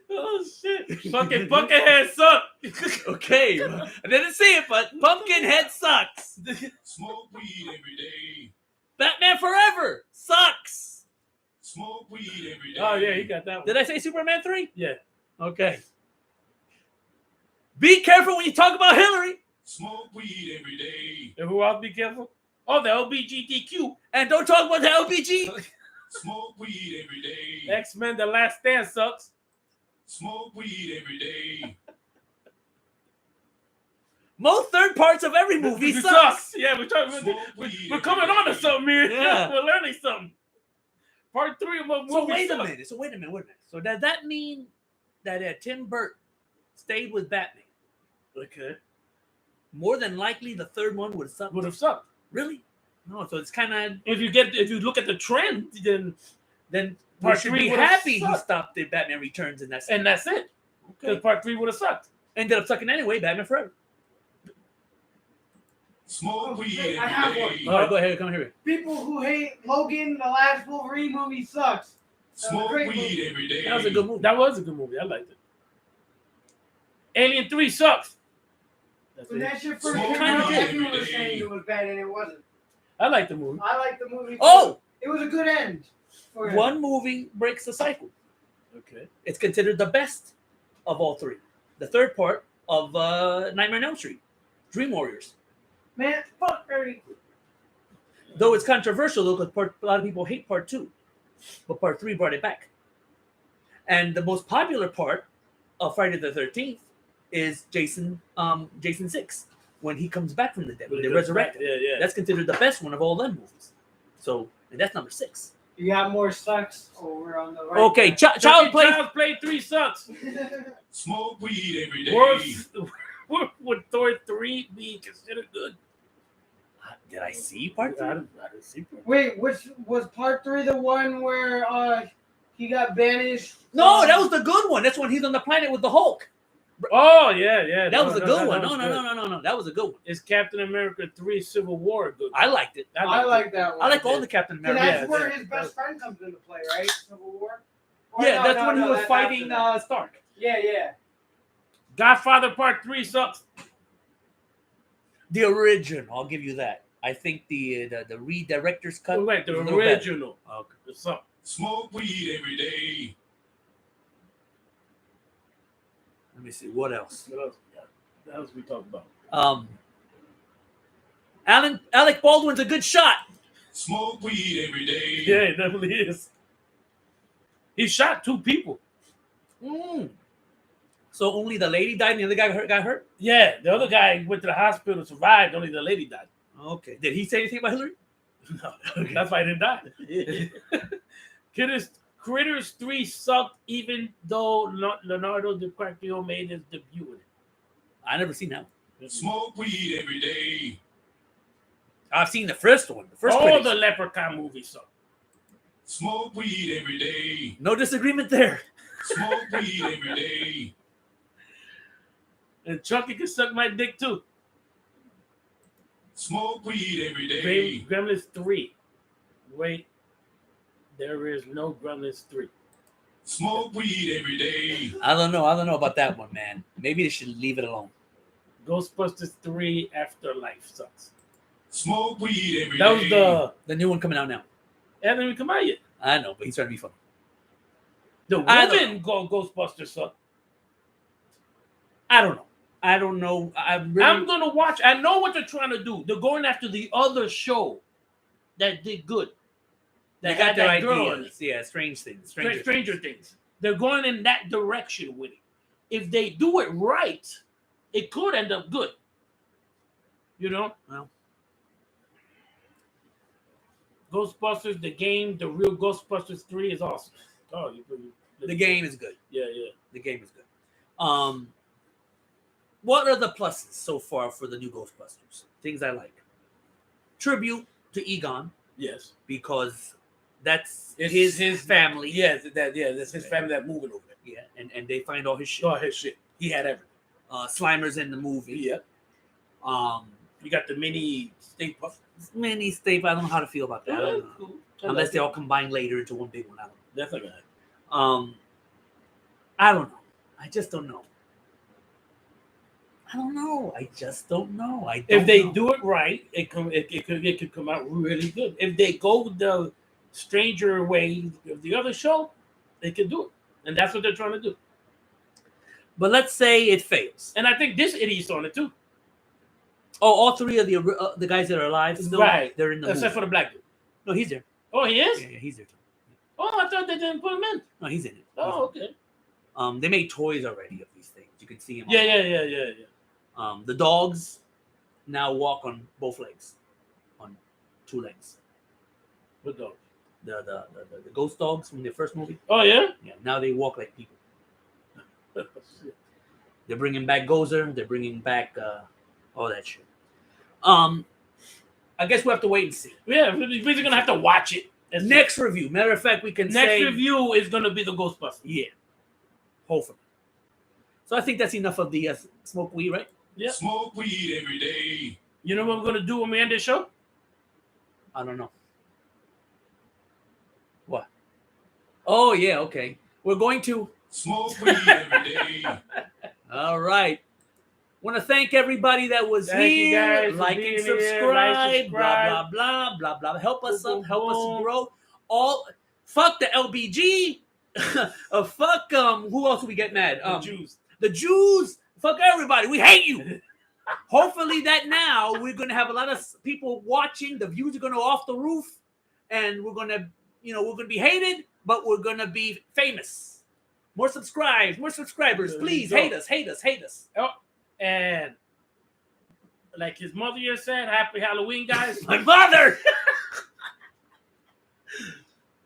Oh shit. Fucking Buckethead suck. Okay, I didn't see it, but Pumpkinhead sucks. Smoke weed every day. Batman Forever sucks. Smoke weed every day. Oh yeah, he got that one. Did I say Superman 3? Yeah. Okay. Be careful when you talk about Hillary. Smoke weed every day. And who else be careful? Oh, the LBGTQ. And don't talk about the LPG. Smoke weed every day. X-Men The Last Stand sucks. Smoke weed every day. Most third-party parts of every movie It sucks. Yeah, Smoke we're weed coming every on to day. something here. Yeah. We're learning something. Part 3 of my movie. So wait a minute. So does that mean that Tim Burton stayed with Batman? Okay. More than likely, the third one would have sucked. Would have sucked. Really? No. So it's kind of If you look at the trend, then we Part should 3 be would've happy he sucked. stopped the Batman Returns and that's And that's it. Because okay. part 3 would have sucked. Ended up sucking anyway. Batman Forever. Smoke weed I have every one. day. All right, go ahead. Come here. People who hate Logan, the last Wolverine movie sucks. Smoke Great weed movie. every day. That was a good movie. That was a good movie. I liked it. Alien 3 sucks. That's When it. that shit first Smoke came out, weed everyone every was day. saying it was bad and it wasn't. I liked the movie. I liked the movie. Oh! It was a good end. For him. One movie breaks the cycle. Okay. It's considered the best of all three. The third part of Nightmare on Elm Street, Dream Warriors. Man, fuck Freddy. Though it's controversial, though, because a lot of people hate part 2, but part 3 brought it back. And the most popular part of Friday the 13th is Jason 6, when he comes back from the dead, when they resurrect him. Yeah. That's considered the best one of all them movies. So, and that's number 6. You got more sucks over on the right. Okay, Child Play. Child's Play 3 sucks. Smoke weed every day. Would Thor 3 be considered good? Did I see part 3? I didn't see part. Wait, which was part 3 the one where he got banished? No, that was the good one. That's when he's on the planet with the Hulk. Oh yeah. That was a good one. was No. That was a good one. Is Captain America 3 Civil War good? I liked it. I like that one. I like all the Captain And America. that's where his best friend comes into play, right? Civil War? Or Yeah, no, that's no, when no, he was that's fighting after that. Stark. Yeah. Godfather Part 3 sucks. The original, I'll give you that. I think the re-director's cut. Oh, wait, the was a little better. original. Okay. It sucks. Smoke weed every day. Let me see what else. What else? Yeah, that else we talked about. Alec Baldwin's a good shot. Smoke weed every day. Yeah, it definitely is. He shot 2 people. So only the lady died and the other guy got hurt? Yeah, the other guy went to the hospital, survived. Only the lady died. Okay. Did he say anything about Hillary? No, that's why he didn't die. Critters 3 sucked, even though Leonardo DiCaprio made his debut in it. I never seen that one. Smoke weed every day. I've seen the first one. All the Leprechaun movies suck. Smoke weed every day. No disagreement there. Smoke weed every day. And Chucky can suck my dick too. Smoke weed every day. Gremlins 3. Wait. There is no Gremlins 3. Smoke weed every day. I don't know about that one, man. Maybe they should leave it alone. Ghostbusters 3 Afterlife sucks. Smoke weed every That was day. The new one coming out now. It hasn't even come out yet. I know, but he's trying to be funny. The I don't woman Ghostbusters suck. I don't know. I'm gonna watch. I know what they're trying to do. They're going after the other show that did good. They That got had their that girl in it. ideas. Yeah, Stranger Things. Stranger Things. They're going in that direction with it. If they do it right, it could end up good. You know? Well. Ghostbusters, the game, the real Ghostbusters 3 is awesome. Oh, The game is good. Yeah. The game is good. What are the pluses so far for the new Ghostbusters? Things I like. Tribute to Egon, Yes. because that's It's his family. Yes, that's his family that moving over there. Yeah, and they find all his shit. Oh, his shit. He had everything. Slimer's in the movie. Yeah. You got the mini Stay Puft. Many staple. I don't know how to feel about that. I don't know. Cool. Unless they all combine later into one big one. I don't know. That's not bad. I don't know. I just don't know. I don't know. I just don't know. If they do it right, it could come out really good. If they go the stranger way of the other show, they can do it, and that's what they're trying to do. But let's say it fails. And I think this idiot's on it too. Oh, all three of the guys that are alive still, Right. they're in the Except movie. for the black dude. No, he's there. Oh, he is? Yeah, he's there too. Oh, I thought they didn't put him in. No, he's in it. Oh, okay. They made toys already of these things. You can see him. Yeah. The dogs now walk on both legs, on 2 legs. What dog? The ghost dogs from the first movie. Oh yeah. Yeah, now they walk like people. They're bringing back Gozer. They're bringing back all that shit. I guess we have to wait and see. Yeah, we're gonna have to watch it. Next review. Matter of fact, we can say review is gonna be the Ghostbusters. Yeah, hopefully. So I think that's enough of the smoke weed, right? Yeah. Smoke weed every day. You know what we're gonna do when we end this show? I don't know. What? Oh yeah, okay. We're going to Smoke weed every day. All right. Want to thank everybody that was Thank you here. guys for Like being and here. subscribe. Like, Blah blah blah blah blah. Help us Boom, up. Help us boom. grow. All fuck the LBG. Fuck who else do we get mad? The Jews. The Jews. Fuck everybody. We hate you. Hopefully that now we're gonna have a lot of people watching. The views are gonna go off the roof, and we're gonna, we're gonna be hated, but we're gonna be famous. More subscribers. Please hate us. Oh, and like his mother just said, happy Halloween, guys. My mother.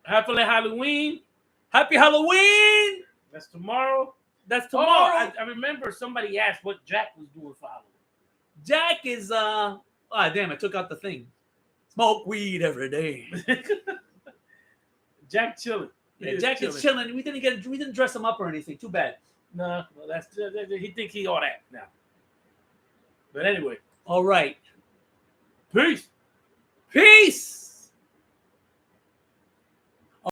Happy Halloween. Happy Halloween. That's tomorrow. That's Oh, tomorrow. I remember somebody asked what Jack was doing for Halloween. Jack is damn, I took out the thing. Smoke weed every day. Jack chilling. Yeah, Jack is chilling. We didn't dress him up or anything. Too bad. No, well, that's he think he all that now. But anyway, All right. peace. Peace.